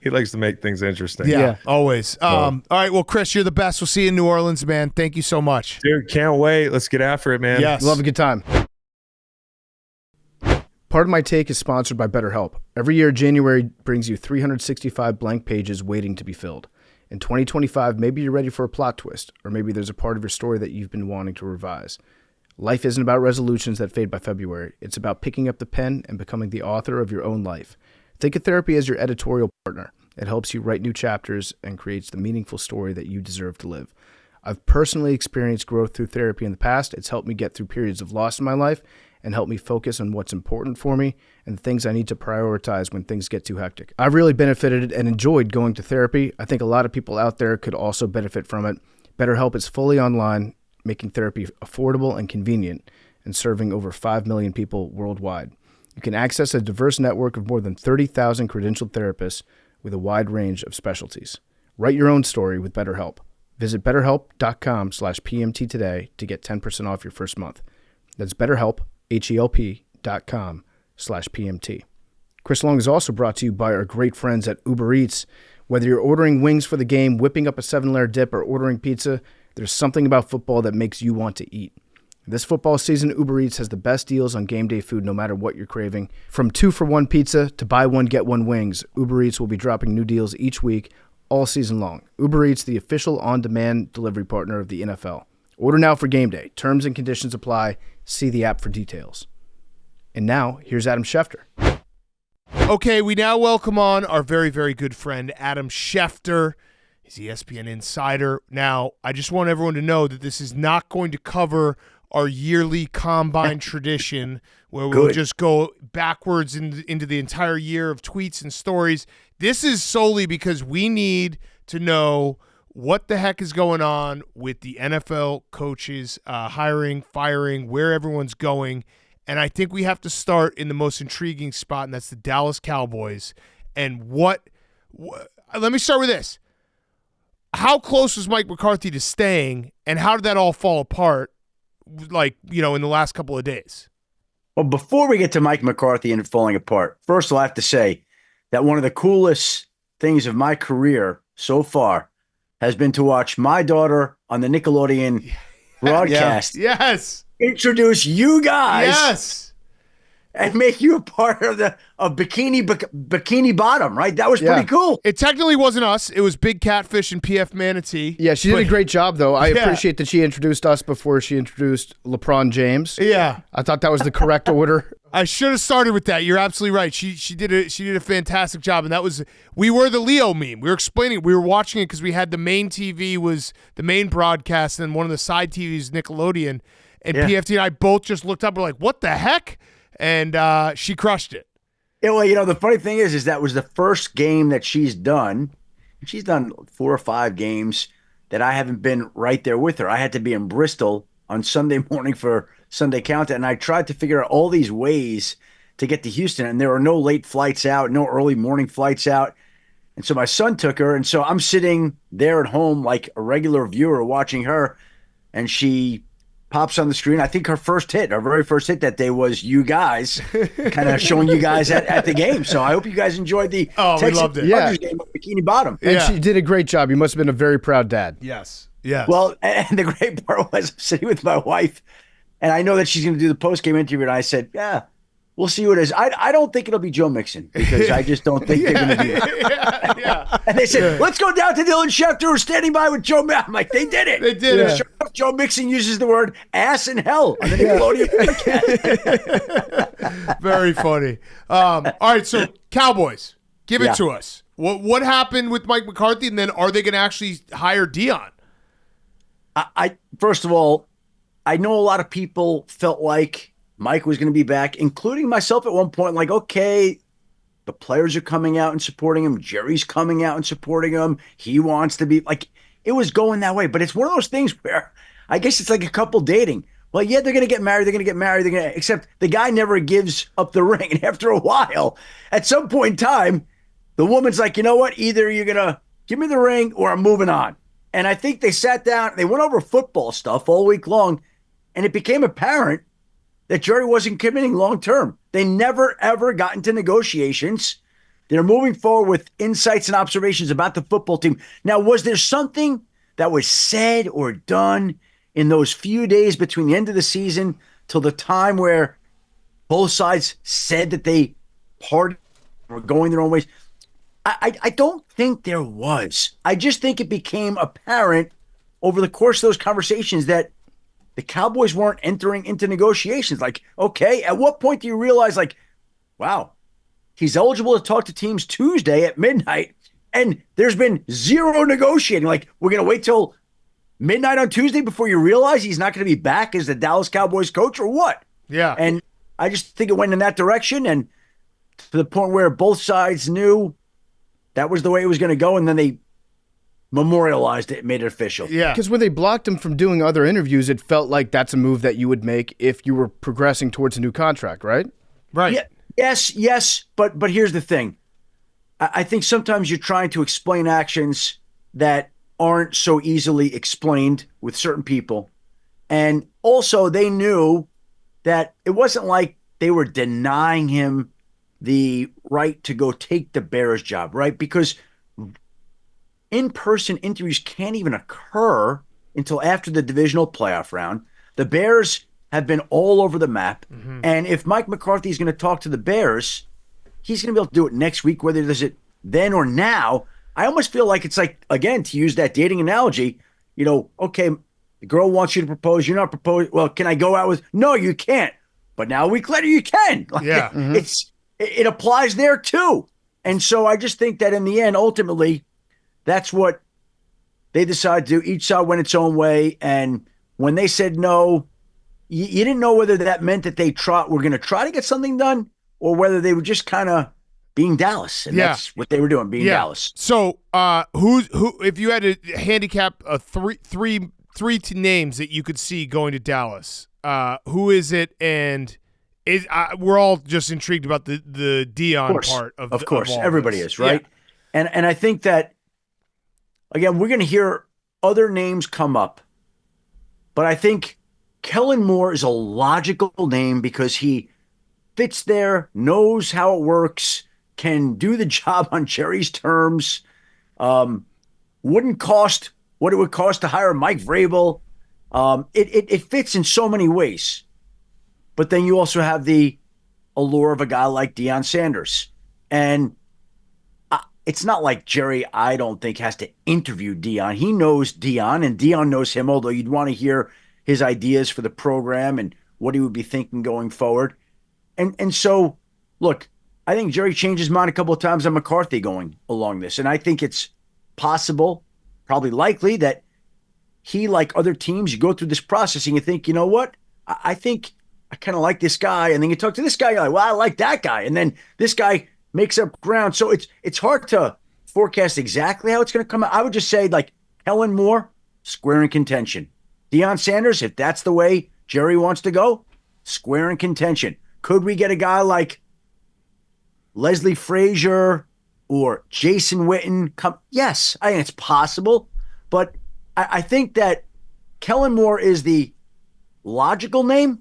to make things interesting. Yeah. Always. All right. Well, Chris, you're the best. We'll see you in New Orleans, man. Thank you so much. Dude, can't wait. Let's get after it, man. Yes. Love a good time. Part of My Take is sponsored by BetterHelp. Every year, January brings you 365 blank pages waiting to be filled. In 2025, maybe you're ready for a plot twist, or maybe there's a part of your story that you've been wanting to revise. Life isn't about resolutions that fade by February. It's about picking up the pen and becoming the author of your own life. Think of therapy as your editorial partner. It helps you write new chapters and creates the meaningful story that you deserve to live. I've personally experienced growth through therapy in the past. It's helped me get through periods of loss in my life and help me focus on what's important for me and the things I need to prioritize when things get too hectic. I've really benefited and enjoyed going to therapy. I think a lot of people out there could also benefit from it. BetterHelp is fully online, making therapy affordable and convenient, and serving over 5 million people worldwide. You can access a diverse network of more than 30,000 credentialed therapists with a wide range of specialties. Write your own story with BetterHelp. Visit betterhelp.com/PMT today to get 10% off your first month. That's BetterHelp, HELP.com/PMT. Chris Long is also brought to you by our great friends at Uber Eats. Whether you're ordering wings for the game, whipping up a 7-layer dip, or ordering pizza, there's something about football that makes you want to eat. This football season, Uber Eats has the best deals on game day food no matter what you're craving. From 2-for-1 pizza to buy one, get one wings, Uber Eats will be dropping new deals each week, all season long. Uber Eats, the official on-demand delivery partner of the NFL. Order now for game day. Terms and conditions apply. See the app for details. And now, here's Adam Schefter. Okay, we now welcome on our very, very good friend, Adam Schefter. He's ESPN Insider. Now, I just want everyone to know that this is not going to cover our yearly combine tradition where we'll just go backwards into the entire year of tweets and stories. This is solely because we need to know what the heck is going on with the NFL coaches hiring, firing, where everyone's going. And I think we have to start in the most intriguing spot, and that's the Dallas Cowboys. And let me start with this. How close was Mike McCarthy to staying, and how did that all fall apart, in the last couple of days? Well, before we get to Mike McCarthy and it falling apart, first of all, I have to say that one of the coolest things of my career so far has been to watch my daughter on the Nickelodeon broadcast introduce you guys and make you a part of Bikini Bottom, right? That was pretty cool. It technically wasn't us. It was Big Catfish and PF Manatee. Yeah, she did a great job, though. I appreciate that she introduced us before she introduced LeBron James. Yeah. I thought that was the correct order. I should have started with that. You're absolutely right. She did a fantastic job, and we were the Leo meme. We were explaining it. We were watching it because we had the main TV was the main broadcast, and one of the side TVs Nickelodeon, and PFT and I both just looked up. We're like, "What the heck?" And she crushed it. Yeah, well, the funny thing is that was the first game that she's done. She's done 4 or 5 games that I haven't been right there with her. I had to be in Bristol on Sunday morning for Sunday Countdown, and I tried to figure out all these ways to get to Houston, and there were no late flights out, no early morning flights out. And so my son took her, and so I'm sitting there at home like a regular viewer watching her, and she pops on the screen. I think her very first hit that day was you guys, kind of showing you guys at the game. So I hope you guys enjoyed the we loved it. game of Bikini Bottom. And she did a great job. You must have been a very proud dad. Yes. Well, and the great part was I'm sitting with my wife, and I know that she's going to do the post-game interview, and I said, yeah, we'll see who it is. I don't think it'll be Joe Mixon, because I just don't think they're going to do that. And they said, let's go down to Dylan Schefter, who's standing by with Joe Mixon. I'm like, they did it. They did it. Sure enough, Joe Mixon uses the word ass in hell on the Nickelodeon podcast. Very funny. All right, so Cowboys, give it to us. What happened with Mike McCarthy, and then are they going to actually hire Deion? I first of all, I know a lot of people felt like Mike was going to be back, including myself at one point. Like, okay, the players are coming out and supporting him. Jerry's coming out and supporting him. He wants to be like, it was going that way. But it's one of those things where I guess it's like a couple dating. Well, yeah, they're going to get married. They're going to get married. Except the guy never gives up the ring. And after a while, at some point in time, the woman's like, you know what? Either you're going to give me the ring or I'm moving on. And I think they sat down, they went over football stuff all week long, and it became apparent that Jerry wasn't committing long term. They never, ever got into negotiations. They're moving forward with insights and observations about the football team. Now, was there something that was said or done in those few days between the end of the season till the time where both sides said that they parted or were going their own ways? I don't think there was. I just think it became apparent over the course of those conversations that the Cowboys weren't entering into negotiations. Like, okay, at what point do you realize, like, wow, he's eligible to talk to teams Tuesday at midnight, and there's been zero negotiating. Like, we're going to wait till midnight on Tuesday before you realize he's not going to be back as the Dallas Cowboys coach, or what? Yeah. And I just think it went in that direction, and to the point where both sides knew that was the way it was going to go, and then they memorialized it, made it official. Yeah. Because when they blocked him from doing other interviews, it felt like that's a move that you would make if you were progressing towards a new contract, right? Right. Yeah, yes, but here's the thing. I think sometimes you're trying to explain actions that aren't so easily explained with certain people. And also they knew that it wasn't like they were denying him the right to go take the Bears job, right? Because in-person interviews can't even occur until after the divisional playoff round. The Bears have been all over the map. Mm-hmm. And if Mike McCarthy is going to talk to the Bears, he's going to be able to do it next week, whether there's it then or now. I almost feel like it's like, again, to use that dating analogy, okay, the girl wants you to propose. You're not proposing. Well, can I go out with? No, you can't. But now a week later, you can. Like, yeah. It applies there too. And so I just think that in the end, ultimately, that's what they decided to do. Each side went its own way. And when they said no, you didn't know whether that meant that they were going to try to get something done, or whether they were just kind of being Dallas, and that's what they were doing, being Dallas. So, who? If you had to handicap three names that you could see going to Dallas, who is it? And we're all just intrigued about the Deion part of. Of course, of all everybody this. is, right? Yeah. And I think that again, we're going to hear other names come up, but I think Kellen Moore is a logical name because he fits there, knows how it works, can do the job on Jerry's terms, wouldn't cost what it would cost to hire Mike Vrabel. It fits in so many ways. But then you also have the allure of a guy like Deion Sanders. And it's not like Jerry, I don't think, has to interview Deion. He knows Deion, and Deion knows him, although you'd want to hear his ideas for the program and what he would be thinking going forward. And so, look, I think Jerry changed his mind a couple of times on McCarthy going along this. And I think it's possible, probably likely, that he, like other teams, you go through this process and you think, you know what? I think I kind of like this guy. And then you talk to this guy, you're like, well, I like that guy. And then this guy makes up ground. So it's hard to forecast exactly how it's going to come out. I would just say, like, Kellen Moore, square in contention. Deion Sanders, if that's the way Jerry wants to go, square in contention. Could we get a guy like Leslie Frazier or Jason Witten? Yes, I think it's possible. But I think that Kellen Moore is the logical name,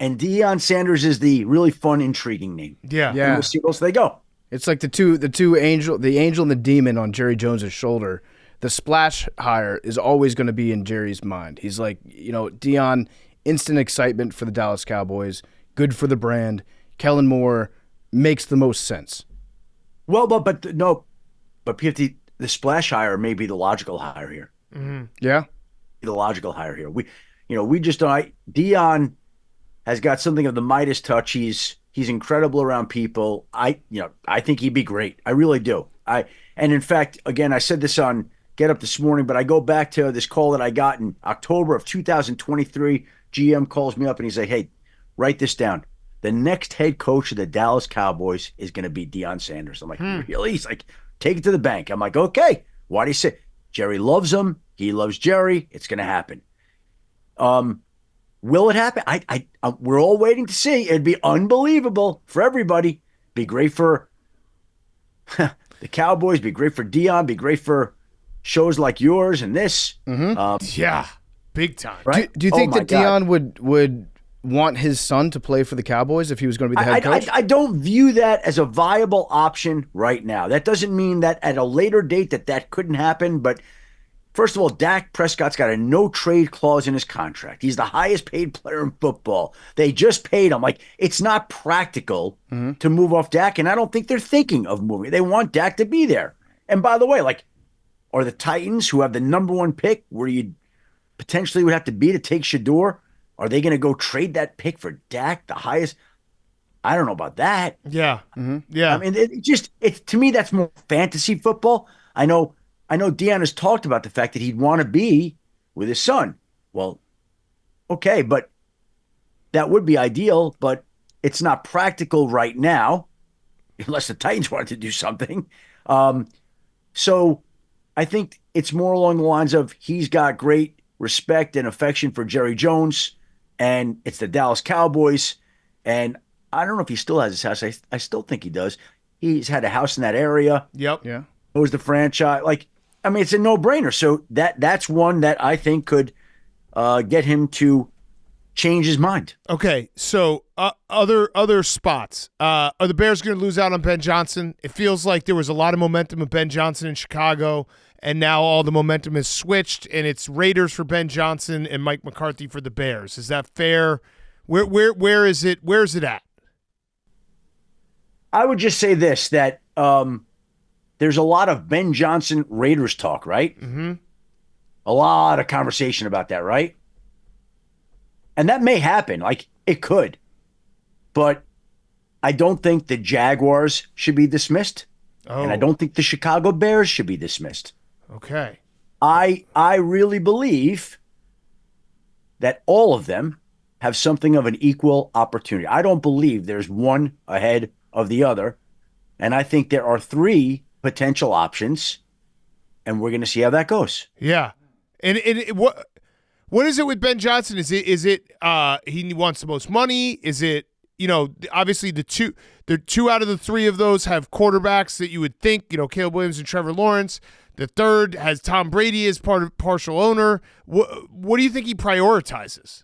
and Deion Sanders is the really fun, intriguing name. Yeah. And we'll see where else they go. It's like the angel and the demon on Jerry Jones's shoulder. The splash hire is always going to be in Jerry's mind. He's like, Deion, instant excitement for the Dallas Cowboys, good for the brand. Kellen Moore makes the most sense. Well, but PFT, the splash hire may be the logical hire here. Mm-hmm. Yeah, the logical hire here. We just don't. Deion has got something of the Midas touch. He's incredible around people. I think he'd be great. I really do. And in fact, again, I said this on Get Up this morning, but I go back to this call that I got in October of 2023. GM calls me up and he's like, "Hey, write this down. The next head coach of the Dallas Cowboys is going to be Deion Sanders." I'm like, "Really?" He's like, "Take it to the bank." I'm like, "Okay." Why do you say? Jerry loves him. He loves Jerry. It's going to happen. Will it happen? We're all waiting to see. It'd be unbelievable for everybody. Be great for the Cowboys. Be great for Deion. Be great for shows like yours and this. Mm-hmm. Yeah, big time. Right? Do you think that Deion would want his son to play for the Cowboys if he was going to be the head coach? I don't view that as a viable option right now. That doesn't mean that at a later date that couldn't happen. But first of all, Dak Prescott's got a no-trade clause in his contract. He's the highest paid player in football. They just paid him. Like, it's not practical to move off Dak, and I don't think they're thinking of moving. They want Dak to be there. And by the way, like, are the Titans, who have the number one pick, where you potentially would have to be to take Shador, are they going to go trade that pick for Dak, the highest? I don't know about that. Yeah. Mm-hmm. Yeah. I mean, to me, that's more fantasy football. I know Deion has talked about the fact that he'd want to be with his son. Well, okay, but that would be ideal, but it's not practical right now, unless the Titans wanted to do something. So I think it's more along the lines of he's got great respect and affection for Jerry Jones, and it's the Dallas Cowboys. And I don't know if he still has his house. I still think he does. He's had a house in that area. Yep. Yeah. Knows the franchise. Like, I mean, it's a no-brainer. So that's one that I think could get him to change his mind. Okay, so other spots. Are the Bears going to lose out on Ben Johnson? It feels like there was a lot of momentum with Ben Johnson in Chicago, and now all the momentum has switched, and it's Raiders for Ben Johnson and Mike McCarthy for the Bears. Is that fair? Where is it? Where is it at? I would just say this, that there's a lot of Ben Johnson Raiders talk, right? Mm-hmm. A lot of conversation about that, right? And that may happen. Like, it could. But I don't think the Jaguars should be dismissed. Oh. And I don't think the Chicago Bears should be dismissed. Okay. I really believe that all of them have something of an equal opportunity. I don't believe there's one ahead of the other. And I think there are 3 potential options, and we're going to see how that goes. Yeah. And what is it with Ben Johnson? Is it he wants the most money? Is it, obviously the two out of the 3 of those have quarterbacks that you would think, Caleb Williams and Trevor Lawrence. The third has Tom Brady as partial owner. What do you think he prioritizes?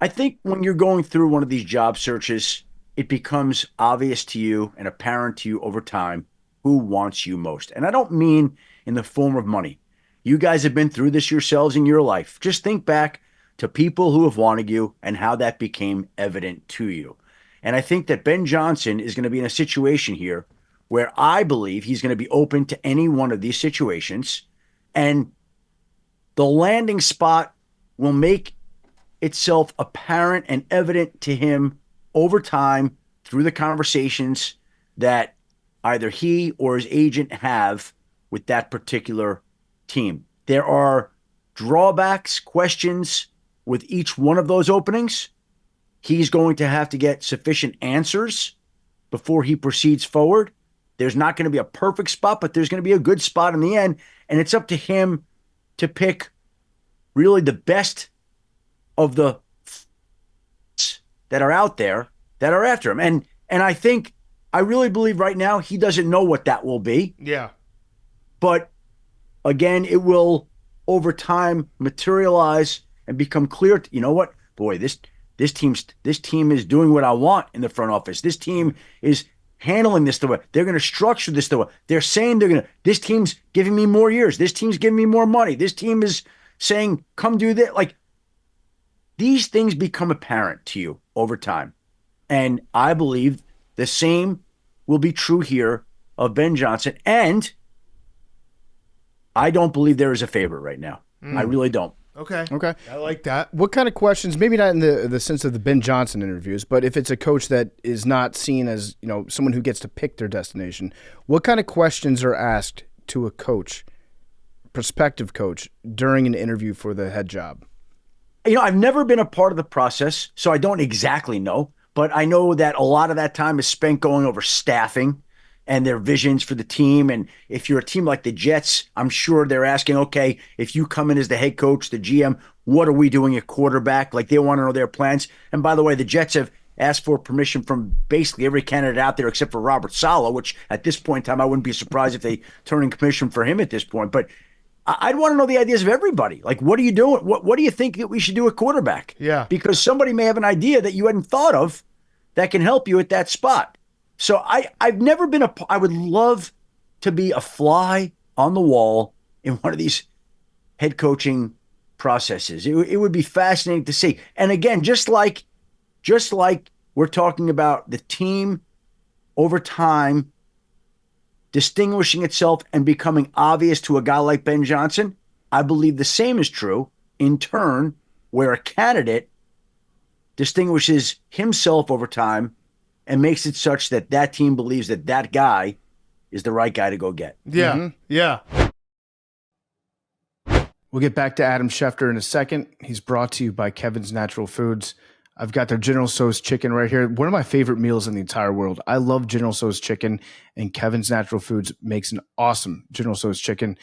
I think when you're going through one of these job searches, it becomes obvious to you and apparent to you over time who wants you most. And I don't mean in the form of money. You guys have been through this yourselves in your life. Just think back to people who have wanted you and how that became evident to you. And I think that Ben Johnson is going to be in a situation here where I believe he's going to be open to any one of these situations. And the landing spot will make itself apparent and evident to him over time through the conversations that either he or his agent have with that particular team. There are drawbacks, questions with each one of those openings. He's going to have to get sufficient answers before he proceeds forward. There's not going to be a perfect spot, but there's going to be a good spot in the end. And it's up to him to pick really the best of the that are out there that are after him. And I really believe right now he doesn't know what that will be. Yeah. But again, it will over time materialize and become clear. You know what? Boy, this team is doing what I want in the front office. This team is handling this the way they're going to structure this the way they're saying they're going to. This team's giving me more years. This team's giving me more money. This team is saying, come do that. Like, these things become apparent to you over time. And I believe the same will be true here of Ben Johnson. And I don't believe there is a favorite right now. I really don't. Okay. I like that. What kind of questions, maybe not in the sense of the Ben Johnson interviews, but if it's a coach that is not seen as, someone who gets to pick their destination, what kind of questions are asked to a coach, prospective coach, during an interview for the head job? I've never been a part of the process, so I don't exactly know, but I know that a lot of that time is spent going over staffing and their visions for the team. And if you're a team like the Jets, I'm sure they're asking, okay, if you come in as the head coach, the GM, what are we doing at quarterback? Like, they want to know their plans. And by the way, the Jets have asked for permission from basically every candidate out there except for Robert Saleh, which at this point in time, I wouldn't be surprised if they turn in commission for him at this point. But I'd want to know the ideas of everybody. Like, what are you doing? What do you think that we should do at quarterback? Yeah. Because somebody may have an idea that you hadn't thought of that can help you at that spot. So I've never been I would love to be a fly on the wall in one of these head coaching processes. It would be fascinating to see. And again, just like we're talking about the team over time distinguishing itself and becoming obvious to a guy like Ben Johnson, I believe the same is true in turn where a candidate distinguishes himself over time and makes it such that that team believes that that guy is the right guy to go get. Yeah, yeah. We'll get back to Adam Schefter in a second. He's brought to you by Kevin's Natural Foods. I've got their General Tso's chicken right here. One of my favorite meals in the entire world. I love General Tso's chicken, and Kevin's Natural Foods makes an awesome General Tso's chicken.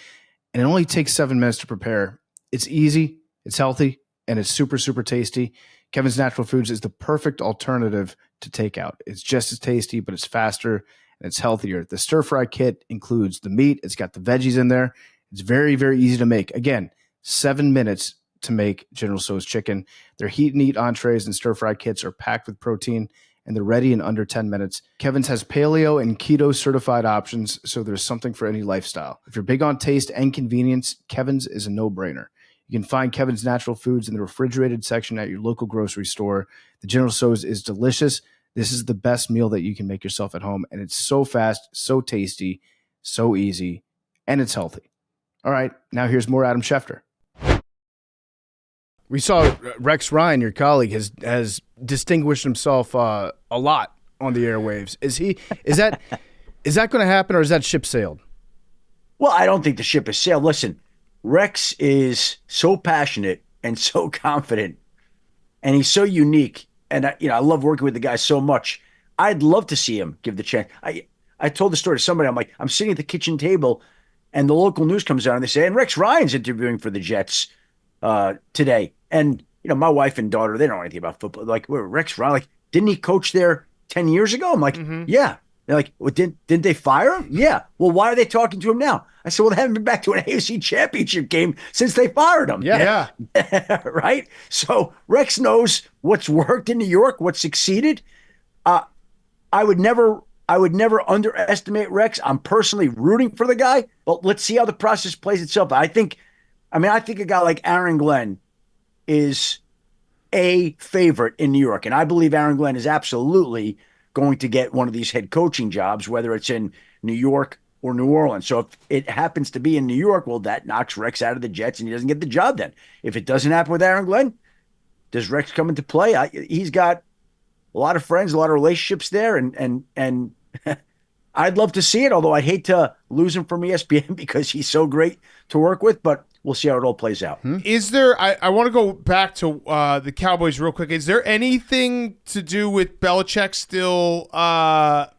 And it only takes 7 minutes to prepare. It's easy, it's healthy, and it's super, super tasty. Kevin's Natural Foods is the perfect alternative to takeout. It's just as tasty, but it's faster and it's healthier. The stir-fry kit includes the meat. It's got the veggies in there. It's very, very easy to make. Again, 7 minutes to make General Tso's chicken. Their heat and eat entrees and stir-fry kits are packed with protein, and they're ready in under 10 minutes. Kevin's has paleo and keto certified options, so there's something for any lifestyle. If you're big on taste and convenience, Kevin's is a no-brainer. You can find Kevin's Natural Foods in the refrigerated section at your local grocery store. The General Tso's is delicious. This is the best meal that you can make yourself at home, and it's so fast, so tasty, so easy, and it's healthy. All right, now here's more Adam Schefter. We saw Rex Ryan, your colleague, has distinguished himself a lot on the airwaves. Is that going to happen, or is that ship sailed? Well, I don't think the ship has sailed. Listen, Rex is so passionate and so confident, and he's so unique. And I love working with the guy so much. I'd love to see him give the chance. I told the story to somebody. I'm like, I'm sitting at the kitchen table, and the local news comes on, and they say, and Rex Ryan's interviewing for the Jets today. And my wife and daughter, they don't know anything about football. Like, where Rex Ryan? Like, didn't he coach there 10 years ago? I'm like, yeah. They're like, well, didn't they fire him? Yeah. Well, why are they talking to him now? I said, well, they haven't been back to an AFC championship game since they fired him. Yeah. Right? So Rex knows what's worked in New York, what's succeeded. I would never underestimate Rex. I'm personally rooting for the guy, but let's see how the process plays itself. I think a guy like Aaron Glenn is a favorite in New York, and I believe Aaron Glenn is absolutely going to get one of these head coaching jobs, whether it's in New York or New Orleans. So if it happens to be in New York, well, that knocks Rex out of the Jets and he doesn't get the job then. If it doesn't happen with Aaron Glenn, does Rex come into play? He's got a lot of friends, a lot of relationships there, and I'd love to see it, although I'd hate to lose him from ESPN because he's so great to work with, but we'll see how it all plays out. Is there, I want to go back to the Cowboys real quick. Is there anything to do with Belichick still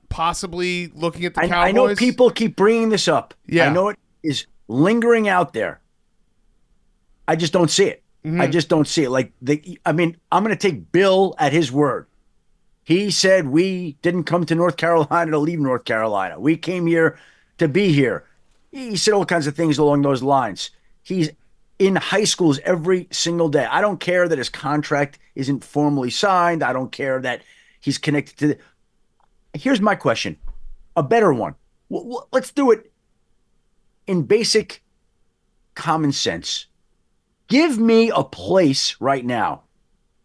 possibly looking at the Cowboys? I know people keep bringing this up. Yeah. I know it is lingering out there. I just don't see it. I just don't see it. I'm going to take Bill at his word. He said we didn't come to North Carolina to leave North Carolina. We came here to be here. He said all kinds of things along those lines. He's in high schools every single day. I don't care that his contract isn't formally signed. I don't care that he's connected to Here's my question, a better one. Let's do it in basic common sense. Give me a place right now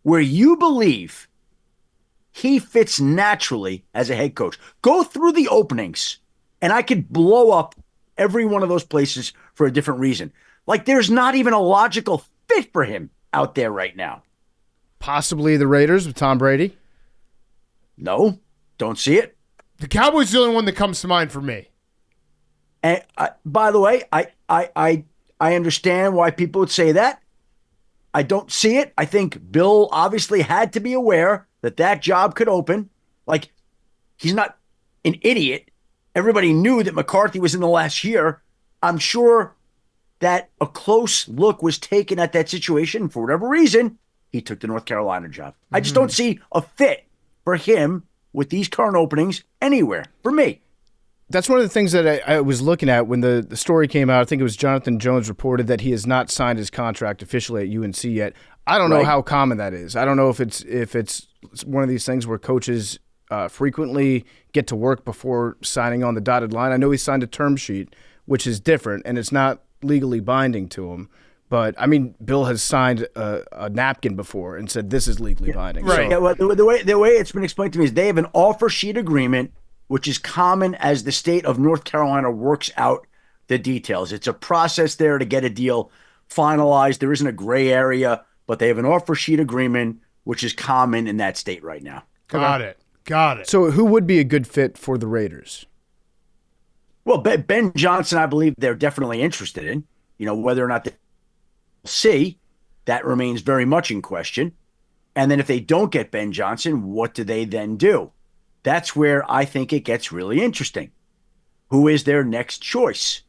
where you believe he fits naturally as a head coach. Go through the openings, and I could blow up every one of those places for a different reason. Like, there's not even a logical fit for him out there right now. Possibly the Raiders with Tom Brady. No, don't see it. The Cowboys are the only one that comes to mind for me. And by the way, I understand why people would say that. I don't see it. I think Bill obviously had to be aware that job could open. Like, he's not an idiot. Everybody knew that McCarthy was in the last year. I'm sure that a close look was taken at that situation. For whatever reason, he took the North Carolina job. I just don't see a fit for him with these current openings anywhere, for me. That's one of the things that I was looking at when the story came out. I think it was Jonathan Jones reported that he has not signed his contract officially at UNC yet. I don't know how common that is. I don't know if it's one of these things where coaches frequently get to work before signing on the dotted line. I know he signed a term sheet, which is different, and it's not legally binding to him. But, I mean, Bill has signed a napkin before and said this is legally binding. Right. So, Yeah, well, the way it's been explained to me is they have an offer sheet agreement, which is common as the state of North Carolina works out the details. It's a process there to get a deal finalized. There isn't a gray area, but they have an offer sheet agreement, which is common in that state right now. Got it. So who would be a good fit for the Raiders? Well, Ben Johnson, I believe they're definitely interested in. Whether or not they see, that remains very much in question. And then if they don't get Ben Johnson, what do they then do? That's where I think it gets really interesting. Who is their next choice?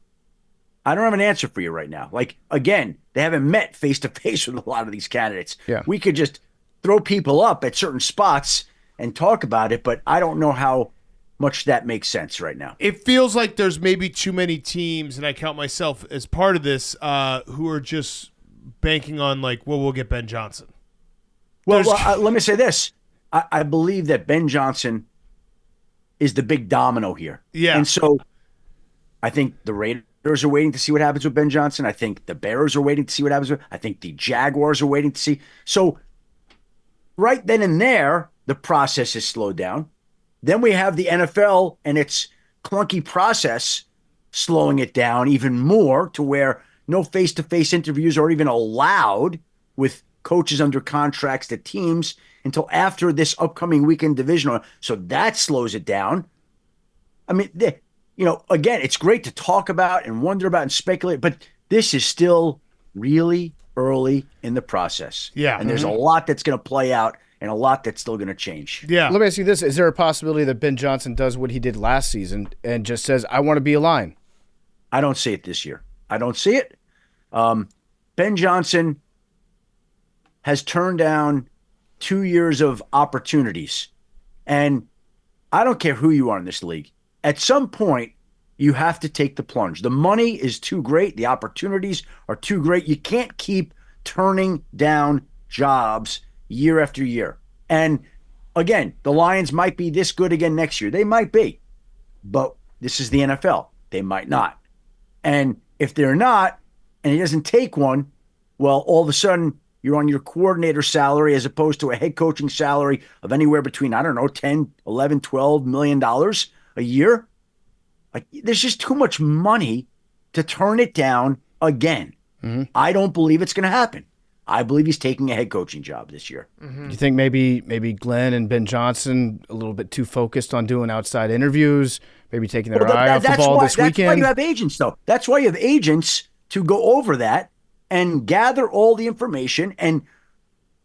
I don't have an answer for you right now. Like, again, they haven't met face-to-face with a lot of these candidates. Yeah. We could just throw people up at certain spots and talk about it, but I don't know how much that makes sense right now. It feels like there's maybe too many teams, and I count myself as part of this, who are just banking on, we'll get Ben Johnson. Well, let me say this. I believe that Ben Johnson is the big domino here. Yeah. And so I think the Raiders are waiting to see what happens with Ben Johnson. I think the Bears are waiting to see what happens with. I think the Jaguars are waiting to see. So right then and there, the process is slowed down. Then we have the NFL and its clunky process slowing it down even more to where no face-to-face interviews are even allowed with coaches under contracts to teams until after this upcoming weekend divisional. So that slows it down. I mean, again, it's great to talk about and wonder about and speculate, but this is still really early in the process. Yeah. And there's a lot that's going to play out and a lot that's still going to change. Yeah. Let me ask you this. Is there a possibility that Ben Johnson does what he did last season and just says, I want to be a Lion? I don't see it this year. I don't see it. Ben Johnson has turned down 2 years of opportunities. And I don't care who you are in this league. At some point, you have to take the plunge. The money is too great. The opportunities are too great. You can't keep turning down jobs year after year. And again, the Lions might be this good again next year. They might be. But this is the NFL. They might not. And if they're not, and he doesn't take one, well, all of a sudden, you're on your coordinator salary as opposed to a head coaching salary of anywhere between, I don't know, 10, 11, 12 million dollars a year. Like, there's just too much money to turn it down again. Mm-hmm. I don't believe it's going to happen. I believe he's taking a head coaching job this year. Mm-hmm. You think maybe Glenn and Ben Johnson a little bit too focused on doing outside interviews, maybe taking their eye off the ball this weekend? That's why you have agents, though. That's why you have agents to go over that and gather all the information and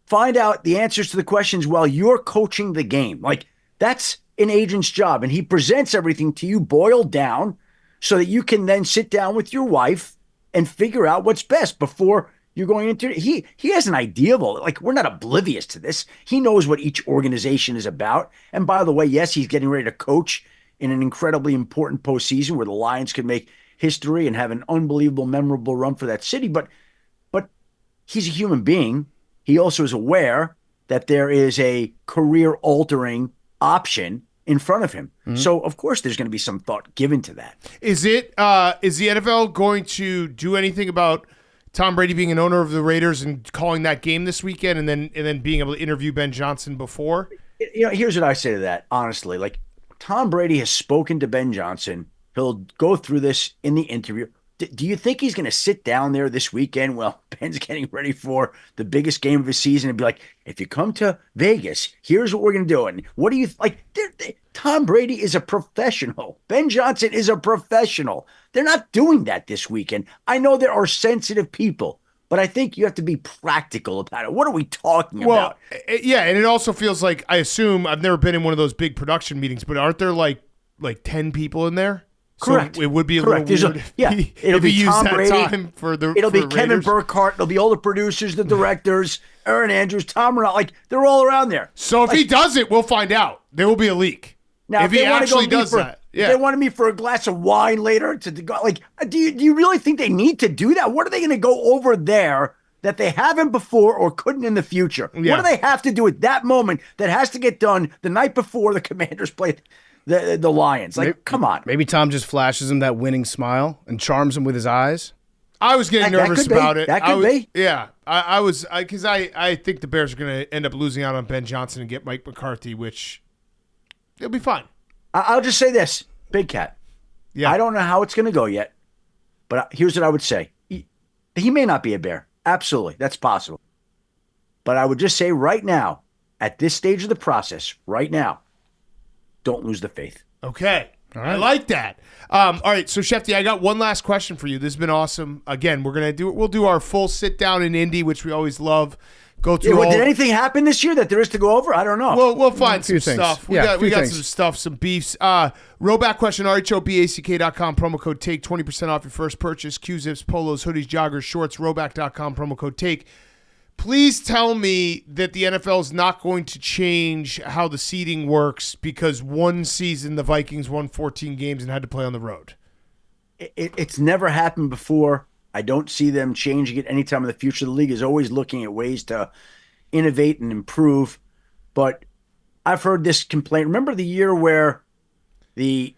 find out the answers to the questions while you're coaching the game. Like, that's an agent's job. And he presents everything to you boiled down so that you can then sit down with your wife and figure out what's best before you're going into it. He has an idea of all, like, we're not oblivious to this. He knows what each organization is about. And by the way, yes, he's getting ready to coach in an incredibly important postseason where the Lions could make history and have an unbelievable, memorable run for that city. But he's a human being. He also is aware that there is a career-altering option in front of him. Mm-hmm. So, of course, there's going to be some thought given to that. Is the NFL going to do anything about Tom Brady being an owner of the Raiders and calling that game this weekend and then being able to interview Ben Johnson before? You know, here's what I say to that, honestly. Like, Tom Brady has spoken to Ben Johnson. He'll go through this in the interview. Do you think he's going to sit down there this weekend? Well, Ben's getting ready for the biggest game of his season and be like, if you come to Vegas, here's what we're going to do. And what do you like? Tom Brady is a professional. Ben Johnson is a professional. They're not doing that this weekend. I know there are sensitive people, but I think you have to be practical about it. What are we talking about? Yeah, and it also feels like, I assume, I've never been in one of those big production meetings, but aren't there like 10 people in there? Correct. So it would be a little weird it'll be use Tom that Brady. Time for the It'll be Raiders. Kevin Burkhardt. It'll be all the producers, the directors, Aaron Andrews, Tom Ronaldo. Like, they're all around there. So if he does it, we'll find out. There will be a leak. Now, if he actually does that. Yeah. If they wanted me for a glass of wine later to go, like, do you really think they need to do that? What are they going to go over there that they haven't before or couldn't in the future? Yeah. What do they have to do at that moment that has to get done the night before the Commanders play the Lions? Like, come on. Maybe Tom just flashes him that winning smile and charms him with his eyes. I was getting nervous about it. That could be. Yeah, I was, because I think the Bears are going to end up losing out on Ben Johnson and get Mike McCarthy, which it'll be fine. I'll just say this, Big Cat. Yeah. I don't know how it's going to go yet, but here's what I would say. He may not be a Bear. Absolutely. That's possible. But I would just say right now, at this stage of the process, right now, don't lose the faith. Okay. All right. I like that. All right. So, Schefter, I got one last question for you. This has been awesome. Again, we'll do our full sit down in Indy, which we always love. Go through. Did anything happen this year that there is to go over? I don't know. We'll find some stuff. We got things. some stuff, some beefs. Roback question, RHOBACK.com, promo code TAKE, 20% off your first purchase. Q-zips, polos, hoodies, joggers, shorts, roback.com, promo code TAKE. Please tell me that the NFL is not going to change how the seeding works because one season the Vikings won 14 games and had to play on the road. It's never happened before. I don't see them changing it anytime in the future. The league is always looking at ways to innovate and improve. But I've heard this complaint. Remember the year where the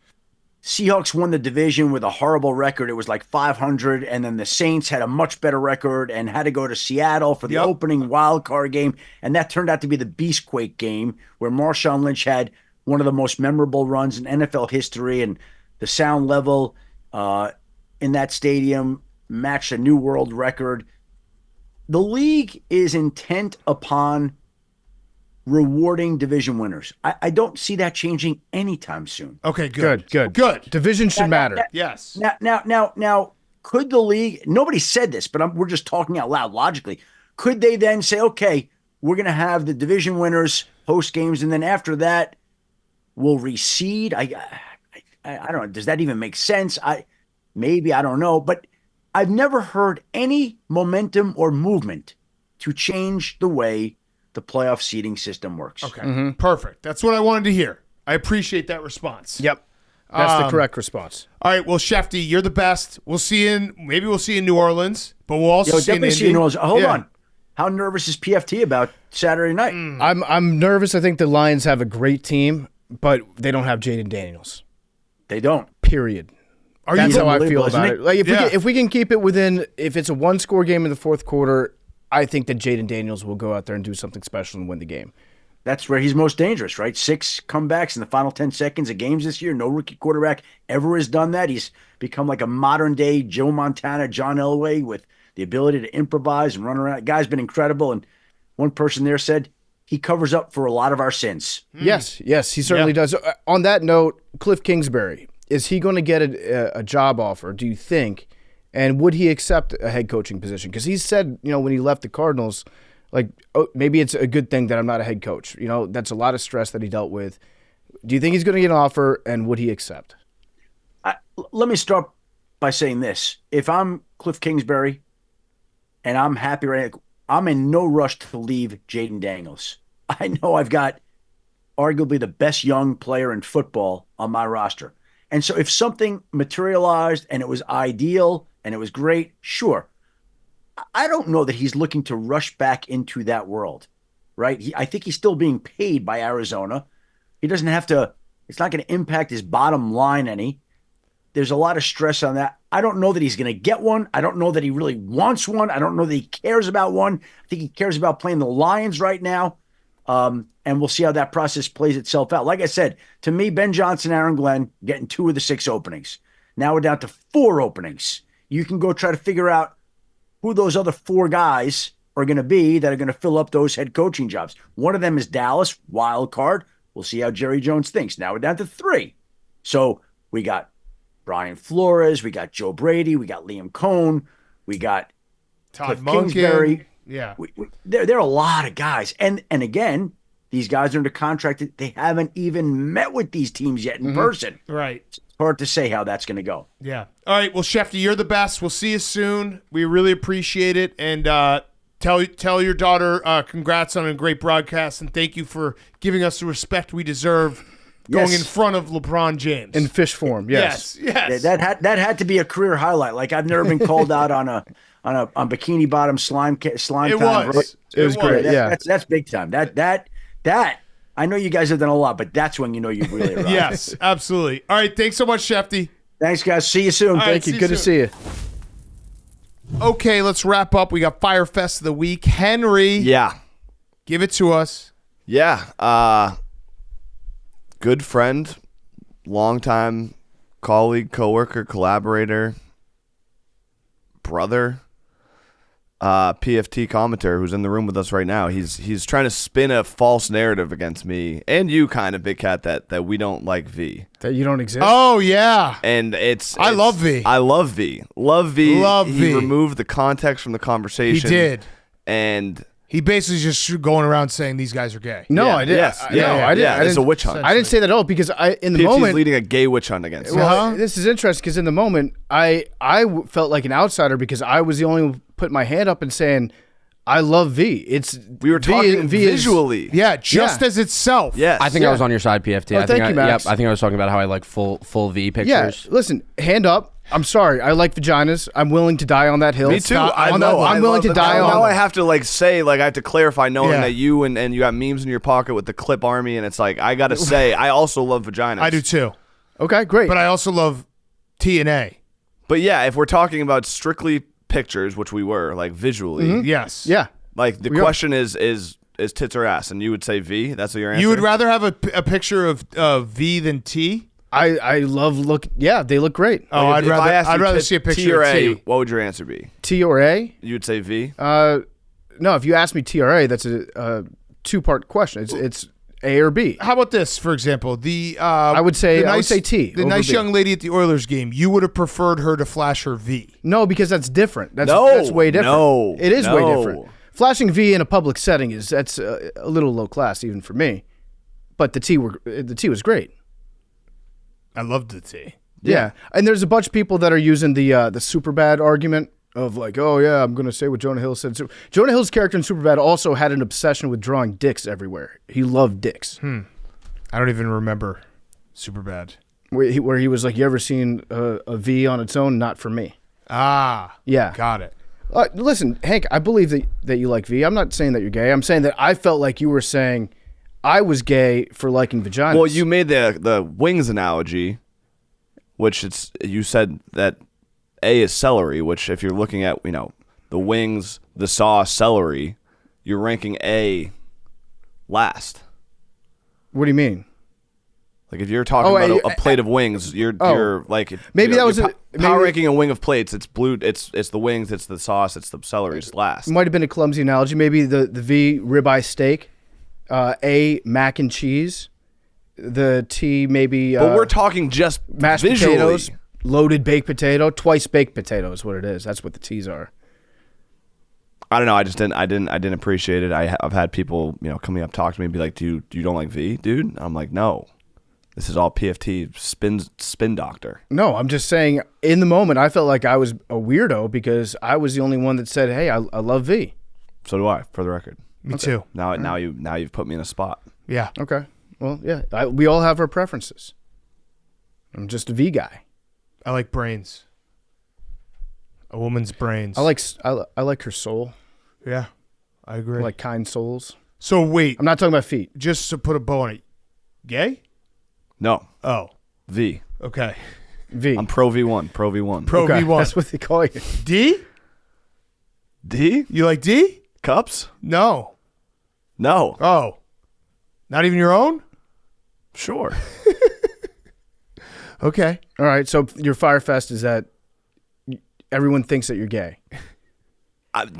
Seahawks won the division with a horrible record? It was like 500, and then the Saints had a much better record and had to go to Seattle for the opening wild card game. And that turned out to be the Beastquake game where Marshawn Lynch had one of the most memorable runs in NFL history, and the sound level in that stadium matched a new world record. The league is intent upon rewarding division winners. I don't see that changing anytime soon. Okay, good. Division should matter. Yes. Now, could the league, nobody said this, but we're just talking out loud logically. Could they then say, okay, we're going to have the division winners host games, and then after that, we'll reseed. I don't know. Does that even make sense? I don't know. But I've never heard any momentum or movement to change the way the playoff seeding system works. Okay, perfect. That's what I wanted to hear. I appreciate that response. Yep. That's the correct response. All right, well, Schefter, you're the best. We'll see you in New Orleans, but we'll also see you in definitely see you in New Orleans. Hold Yeah. on. How nervous is PFT about Saturday night? I'm nervous. I think the Lions have a great team, but they don't have Jaden Daniels. They don't. Period. Are That's you how I feel unbelievable, about isn't it. Like Yeah. if we can keep it within, if it's a one-score game in the fourth quarter, I think that Jaden Daniels will go out there and do something special and win the game. That's where he's most dangerous, right? 6 comebacks in the final 10 seconds of games this year. No rookie quarterback ever has done that. He's become like a modern-day Joe Montana, John Elway with the ability to improvise and run around. Guy's been incredible, and one person there said he covers up for a lot of our sins. Yes, he certainly does. On that note, Cliff Kingsbury, is he going to get a job offer, do you think? And would he accept a head coaching position? Because he said, when he left the Cardinals, like, maybe it's a good thing that I'm not a head coach. That's a lot of stress that he dealt with. Do you think he's going to get an offer, and would he accept? Let me start by saying this. If I'm Cliff Kingsbury and I'm happy right now, I'm in no rush to leave Jaden Daniels. I know I've got arguably the best young player in football on my roster. And so if something materialized and it was ideal and it was great, sure. I don't know that he's looking to rush back into that world, right? I think he's still being paid by Arizona. He doesn't have to, it's not going to impact his bottom line any. There's a lot of stress on that. I don't know that he's going to get one. I don't know that he really wants one. I don't know that he cares about one. I think he cares about playing the Lions right now. And we'll see how that process plays itself out. Like I said, to me, Ben Johnson, Aaron Glenn getting 2 of the 6 openings. Now we're down to 4 openings. You can go try to figure out who those other 4 guys are going to be that are going to fill up those head coaching jobs. One of them is Dallas, wild card. We'll see how Jerry Jones thinks. Now we're down to 3. So we got Brian Flores, we got Joe Brady, we got Liam Cohn, we got Todd Cliff Monken. Kingsbury. Yeah. There are a lot of guys. And again, these guys are under contract. They haven't even met with these teams yet in person. Right. It's hard to say how that's going to go. Yeah. All right. Well, Schefter, you're the best. We'll see you soon. We really appreciate it. And tell your daughter congrats on a great broadcast, and thank you for giving us the respect we deserve going in front of LeBron James. In fish form, yes. Yes. That had to be a career highlight. Like, I've never been called out on bikini bottom slime It time. was. It was great. Yeah. That's big time. That I know you guys have done a lot, but that's when you know you really arrived. Yes, absolutely. All right. Thanks so much, Schefty. Thanks, guys. See you soon. All right, Thank you. Good to see you. Okay, let's wrap up. We got Fyre Fest of the week. Henry, Yeah. give it to us. Yeah. Good friend, longtime colleague, coworker, collaborator, brother, PFT commentator who's in the room with us right now. He's trying to spin a false narrative against me and you, kind of, Big Cat, that we don't like V. That you don't exist? Oh, yeah. And I love V. I love V. Love V. Love He V. removed the context from the He conversation. did. And He basically just going around saying these guys are gay. No, yeah, I didn't. Yes. No, I didn't. Yeah, I it's a didn't- witch hunt. I didn't say that at all because in the PFT's moment. leading a gay witch hunt against me. Well, this is interesting because in the moment, I felt like an outsider because I was the only one putting my hand up and saying, I love V. We were talking V is- visually. Yeah, just Yeah. as itself. Yes. I think I was on your side, PFT. Oh, I think thank you, Max. Yep, I think I was talking about how I like full V Yeah, pictures. listen, hand up. I'm sorry. I like vaginas. I'm willing to die on that hill. Me too. I On know. that- I'm willing to die now, on. Now I have to say, I have to clarify, knowing Yeah. that you and you got memes in your pocket with the clip army, and it's like I got to say, I also love vaginas. I do too. Okay, great. But I also love TNA. But yeah, if we're talking about strictly pictures, which we were, like visually, Yes. yeah. like the We are. question is tits or ass, and you would say V. That's what your answer. You would rather have a picture of V than T? I love look. Yeah, they look great. Oh, Like, if I asked I'd you rather T- see a picture T or of A, T. what would your answer be? T or A? You would say V. No, if you ask me T or A, that's a two-part question. It's A or B. How about this, for example? I would say T The over nice B. young lady at the Oilers game, you would have preferred her to flash her V. No, because that's different. That's No, way different. no, It is way no. different. Flashing V in a public setting that's a little low class even for me. But the T was great. I loved the T. Yeah. And there's a bunch of people that are using the super bad argument of like, oh yeah, I'm gonna say what Jonah Hill said. So Jonah Hill's character in Superbad also had an obsession with drawing dicks everywhere. He loved dicks. I don't even remember Superbad. Where he was like, you ever seen a V on its own? Not for me. Ah, Yeah. got it. Listen, Hank, I believe that you like V. I'm not saying that you're gay. I'm saying that I felt like you were saying I was gay for liking vaginas. Well, you made the wings analogy, which you said that A is celery, which if you're looking at, the wings, the sauce, celery, you're ranking A last. What do you mean? Like if you're talking about a plate of wings, you're like maybe that was power ranking a wing of plates. It's blue. It's the wings. It's the sauce. It's the celery. It's last. Might have been a clumsy analogy. Maybe the V ribeye steak, A mac and cheese, the T maybe. But we're talking just mashed visually. potatoes, loaded baked potato, twice baked potato is what it is. That's what the T's are. I don't know. I didn't appreciate it. I've had people coming up talk to me and be like, "Do you don't like V, dude?" I'm like, no. This is all PFT spin doctor. No, I'm just saying in the moment I felt like I was a weirdo because I was the only one that said, hey, I love V. So do I, for the record. Me too. Now you've put me in a spot. Yeah. Okay. Well, yeah, we all have our preferences. I'm just a V guy. I like brains. A woman's brains. I like her soul. Yeah, I agree. I like kind souls. So wait, I'm not talking about feet. just to put a bow on it. Gay? No. Oh, V. okay. V. I'm pro V1. Pro V1. Pro Okay, V1. that's what they call you. D? D? You like D? Cups? No. No. Oh, not even your own? Sure. Okay. All right, so your Fyre Fest is that everyone thinks that you're gay.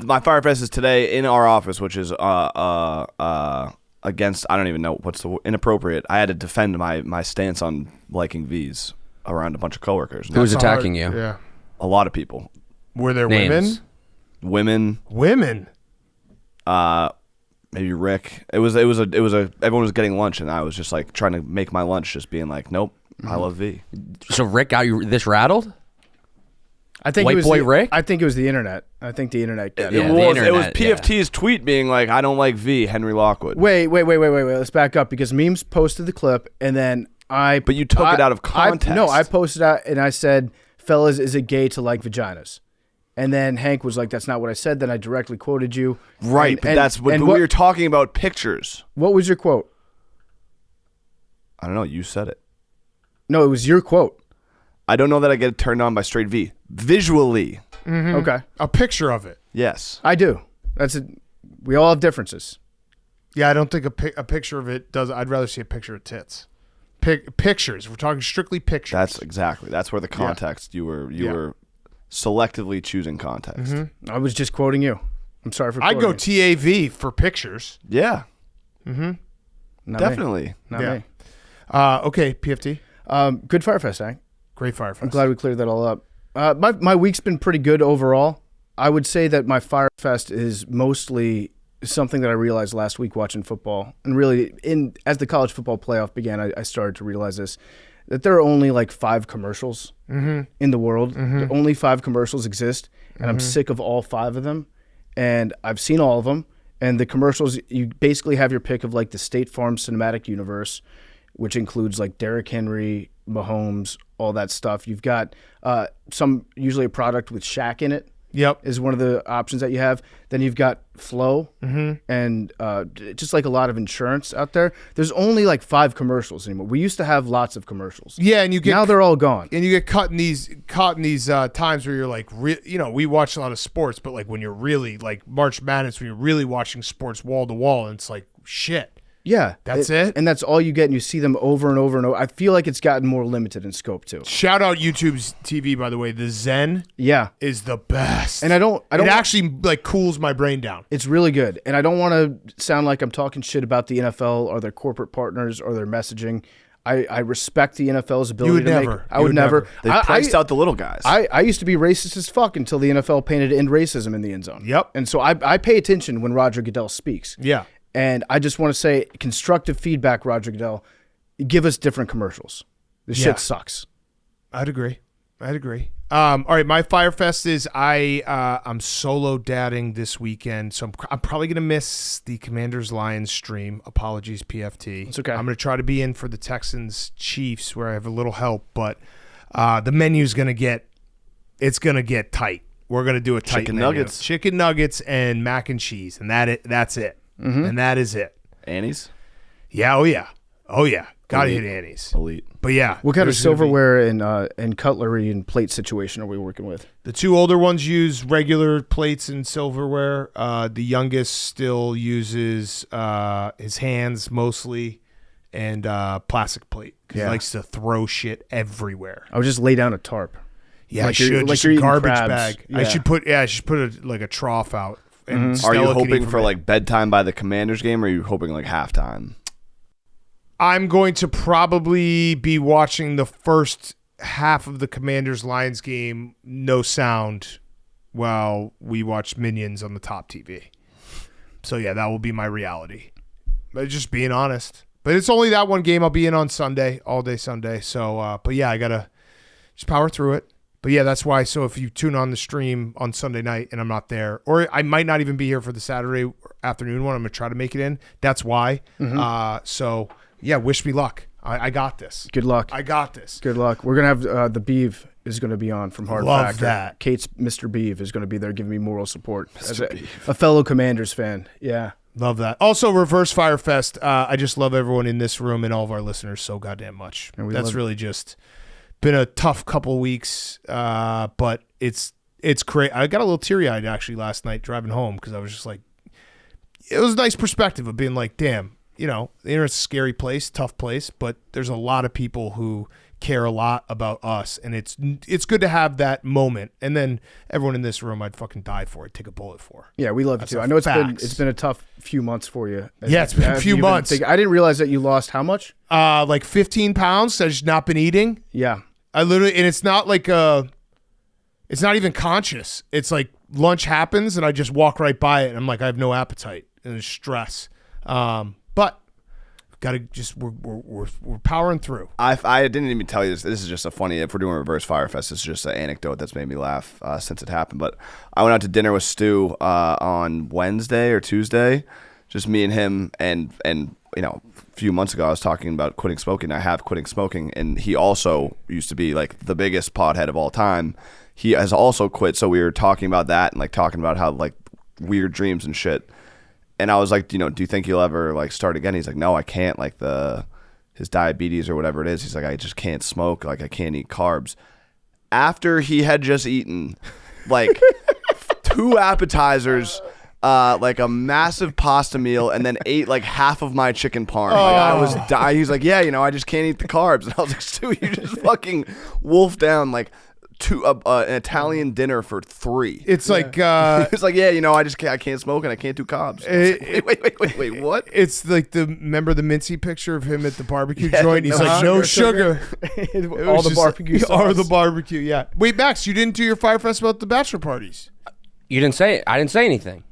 My Fyre Fest is today in our office, which is against, I don't even know what's the inappropriate. I had to defend my stance on liking V's around a bunch of coworkers. Who's attacking you? Yeah. A lot of people. Were there Names. Women. women? Women. Maybe Rick. It was everyone was getting lunch and I was just like trying to make my lunch, just being like, nope, I love V. So Rick got you this rattled? I think White it was boy Rick? I think it was the internet. I think the internet got Yeah, it. the It was internet, PFT's tweet being like, I don't like V, Henry Lockwood. Wait. Let's back up because Memes posted the clip and then But you took it out of context. No, I posted out and I said, fellas, is it gay to like vaginas? And then Hank was like, that's not what I said. Then I directly quoted you. Right, but that's what we were talking about pictures. What was your quote? I don't know. You said it. No, it was your quote. I don't know that I get turned on by straight V. Visually, Okay. A picture of it. yes. I do. That's it. We all have differences. Yeah, I don't think a picture of it does. I'd rather see a picture of tits. Pictures. We're talking strictly pictures. That's where the context you were selectively choosing context. I was just quoting you. I'm sorry for I'd quoting go you. TAV for pictures. Yeah, Not definitely. Me. Not Yeah. me. Okay, PFT. Good Fyre Fest, Hank. Great Fyre Fest. I'm glad we cleared that all up. My week's been pretty good overall. I would say that my Fyre Fest is mostly something that I realized last week watching football. And really, as the college football playoff began, I started to realize this, that there are only like 5 commercials in the world. Only 5 commercials exist, and I'm sick of all 5 of them. And I've seen all of them. And the commercials, you basically have your pick of like the State Farm cinematic universe, which includes like Derrick Henry, Mahomes, all that stuff. You've got usually a product with Shaq in it. Yep. Is one of the options that you have. Then you've got Flow and just like a lot of insurance out there. There's only like 5 commercials anymore. We used to have lots of commercials. Yeah, and you get now they're all gone. and you get caught in these times where you're like, we watch a lot of sports, but like when you're really like March Madness, when you're really watching sports wall to wall, and it's like shit. Yeah, That's it? and that's all you get, and you see them over and over and over. I feel like it's gotten more limited in scope too. Shout out YouTube's TV, by the way. The Zen Yeah, is the best, and I don't. It actually like cools my brain down. It's really good, and I don't want to sound like I'm talking shit about the NFL or their corporate partners or their messaging. I respect the NFL's ability would to never. make. I You would would never. never. They priced out the little guys. I used to be racist as fuck until the NFL painted end racism in the end zone. Yep. And so I pay attention when Roger Goodell speaks. Yeah. And I just want to say constructive feedback, Roger Goodell. Give us different commercials. This Yeah. shit sucks. I'd agree. All right, my Fyre Fest is I'm solo dadding this weekend, so I'm probably gonna miss the Commanders Lions stream. Apologies, PFT. It's okay. I'm gonna try to be in for the Texans Chiefs where I have a little help, but the menu's gonna get tight. We're gonna do a tight Chicken menu. nuggets. Chicken nuggets, and mac and cheese, and that's it. Mm-hmm. And that is it. Annie's? Yeah. Oh yeah. Gotta Elite. hit Annie's. Elite. But yeah, What kind of there's gonna be- silverware and cutlery and plate situation are we working with? The two older ones use regular plates and silverware. The youngest still uses his hands mostly and plastic plate because Yeah. he likes to throw shit everywhere. I would just lay down a tarp. Yeah, Like I you're- should. like Just you're a eating garbage crabs. bag. Yeah. I should put a trough out. And Are Stella you can eat hoping from for it. like bedtime by the Commanders game, or are you hoping like halftime? I'm going to probably be watching the first half of the Commanders Lions game, no sound, while we watch Minions on the top TV. So yeah, that will be my reality. But just being honest. But it's only that one game I'll be in on Sunday, all day Sunday. So, but yeah, I gotta just power through it. But yeah, that's why. So if you tune on the stream on Sunday night and I'm not there, or I might not even be here for the Saturday afternoon one, I'm gonna try to make it in. That's why. So yeah, wish me luck. I got this. Good luck. I got this. Good luck. We're gonna have the Beeve is gonna be on from Hard Love Factor. that. Kate's Mr. Beeve is gonna be there giving me moral support as a fellow Commanders fan. Yeah. Love that. Also, Reverse Fyre Fest. I just love everyone in this room and all of our listeners so goddamn much. And we That's love- really just been a tough couple weeks, but it's great. I got a little teary-eyed actually last night driving home because I was just like, it was a nice perspective of being like, damn, the internet's a scary place, tough place, but there's a lot of people who care a lot about us, and it's good to have that moment. And then everyone in this room, I'd fucking die for, I'd take a bullet for. Yeah, we love you That's too. a I know facts. it's been a tough few months for you. Yeah, it's been a Have few you months. I didn't realize that you lost how much? Like 15 pounds. I've just not been eating. Yeah. I literally, and it's not like it's not even conscious. It's like lunch happens and I just walk right by it and I'm like, I have no appetite and there's stress. But gotta just, we're powering through. I didn't even tell you this. This is just a funny, if we're doing Reverse Fyre Fest, it's just an anecdote that's made me laugh since it happened. But I went out to dinner with Stu on Wednesday or Tuesday, just me and him, and a few months ago I was talking about quitting smoking. I have quitting smoking, and he also used to be like the biggest pothead of all time. He has also quit, so we were talking about that and like talking about how like weird dreams and shit. And I was like, do you think you'll ever like start again? He's like, no, I can't. Like his diabetes or whatever it is. He's like, I just can't smoke. Like I can't eat carbs. After he had just eaten like 2 appetizers, like a massive pasta meal, and then ate like half of my chicken parm. Like I was dying. He's like, yeah, I just can't eat the carbs. And I was like, Stu, you just fucking wolfed down like an Italian dinner for 3. It's like, He was like, yeah, I can't smoke and I can't do carbs. I was like, wait, what? It's like remember the Mincy picture of him at the barbecue Yeah, joint? He's no like, no sugar. All the barbecue sauce. All the barbecue, yeah. Wait, Max, you didn't do your Fyre Fest about the bachelor parties. You didn't say it. I didn't say anything.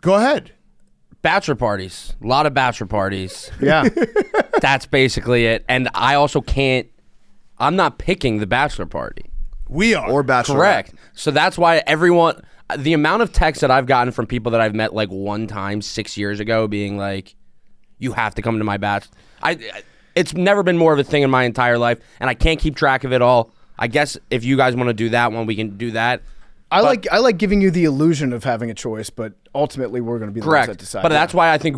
Go ahead. Bachelor parties. A lot of bachelor parties. Yeah. That's basically it. And I also I'm not picking the bachelor party. We are. Or bachelorette. Correct. So that's why the amount of texts that I've gotten from people that I've met like one time 6 years ago being like, you have to come to my batch. It's never been more of a thing in my entire life, and I can't keep track of it all. I guess if you guys want to do that one, we can do that. I like giving you the illusion of having a choice, but ultimately we're going to be the ones that Correct. decide. But that's why I think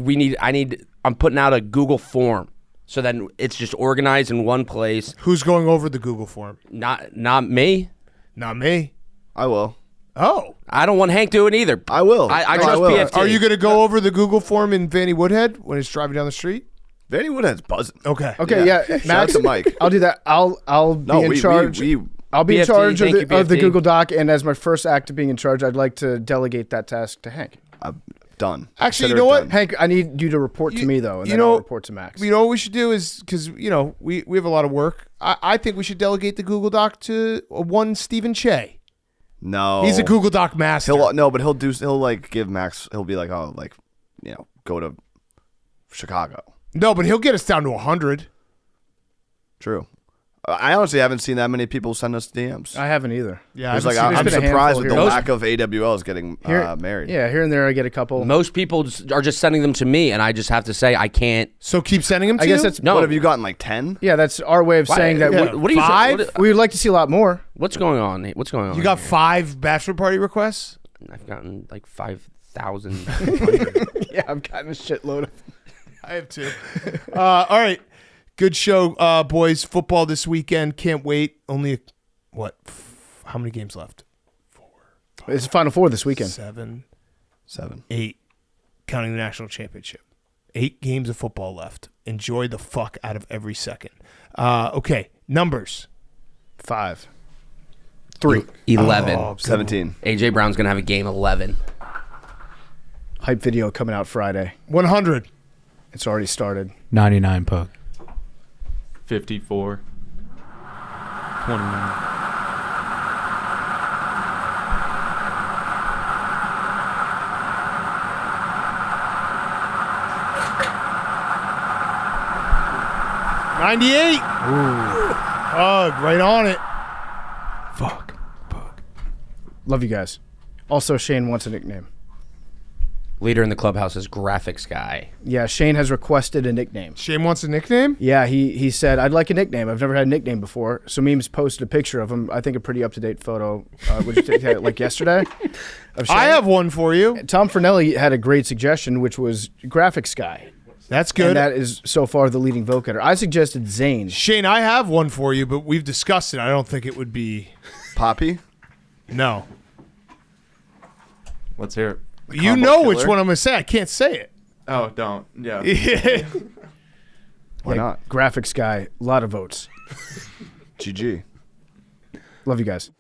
I'm putting out a Google form so then it's just organized in one place. Who's going over the Google form? Not me. Not me. I will. Oh. I don't want Hank doing either. I will. I No, trust will. PFT. Are you going to go over the Google form in Vanny Woodhead when it's driving down the street? Vanny Woodhead's buzzing. Okay. Okay, yeah. Shout out Max, to Mike. I'll do that. I'll be in charge. I'll be in PFT, charge thank you, of the PFT. Google Doc, and as my first act of being in charge, I'd like to delegate that task to Hank. done. Actually, you Consider know it what? done. Hank, I need you to report to me though, and you then know- I'll report to Max. You know what we should do is because we have a lot of work. I think we should delegate the Google Doc to one Stephen Che. No, He's a Google Doc master. But he'll like give Max. He'll be like, oh, like go to Chicago. No, but he'll get us down to 100. True. I honestly haven't seen that many people send us DMs. I haven't either. Yeah, It's I've like seen- I'm There's been a surprised handful with the here. lack of AWLs getting married. Yeah, here and there I get a couple. Most people are just sending them to me, and I just have to say I can't. So keep sending them to I guess you? that's No. What have you gotten? Like 10? yeah. That's our way of saying that Yeah. What are you? 5? we would like to see a lot more. What's going on? What's going on? You got here? 5 bachelor party requests? I've gotten like 5,000. Yeah, I've gotten a shitload of. I have 2. All right. Good show, boys. Football this weekend. Can't wait. Only, how many games left? It's the Final Four this weekend. 7, 7. 8, counting the national championship. 8 games of football left. Enjoy the fuck out of every second. Okay, numbers. 5, 3. 11. Oh, good 17. AJ Brown's gonna have a game 11. Hype video coming out Friday. 100. It's already started. 99 Pug. 54. 29. $98. Pug, right on it. Fuck. Pug. Love you guys. Also, Shane wants a nickname. Leader in the clubhouse is graphics guy. Yeah, Shane has requested a nickname. Shane wants a nickname? Yeah, he said, I'd like a nickname. I've never had a nickname before. So Memes posted a picture of him. I think a pretty up-to-date photo, like yesterday. Of Shane. I have one for you. Tom Fernelli had a great suggestion, which was Graphics Guy. That's good. And that is so far the leading vote-getter. I suggested Zane. Shane, I have one for you, but we've discussed it. I don't think it would be. Poppy? No. Let's hear it. You Combo know which killer? one I'm going to say. I can't say it. Oh, don't. Yeah. Why not? Graphics Guy, a lot of votes. GG. Love you guys.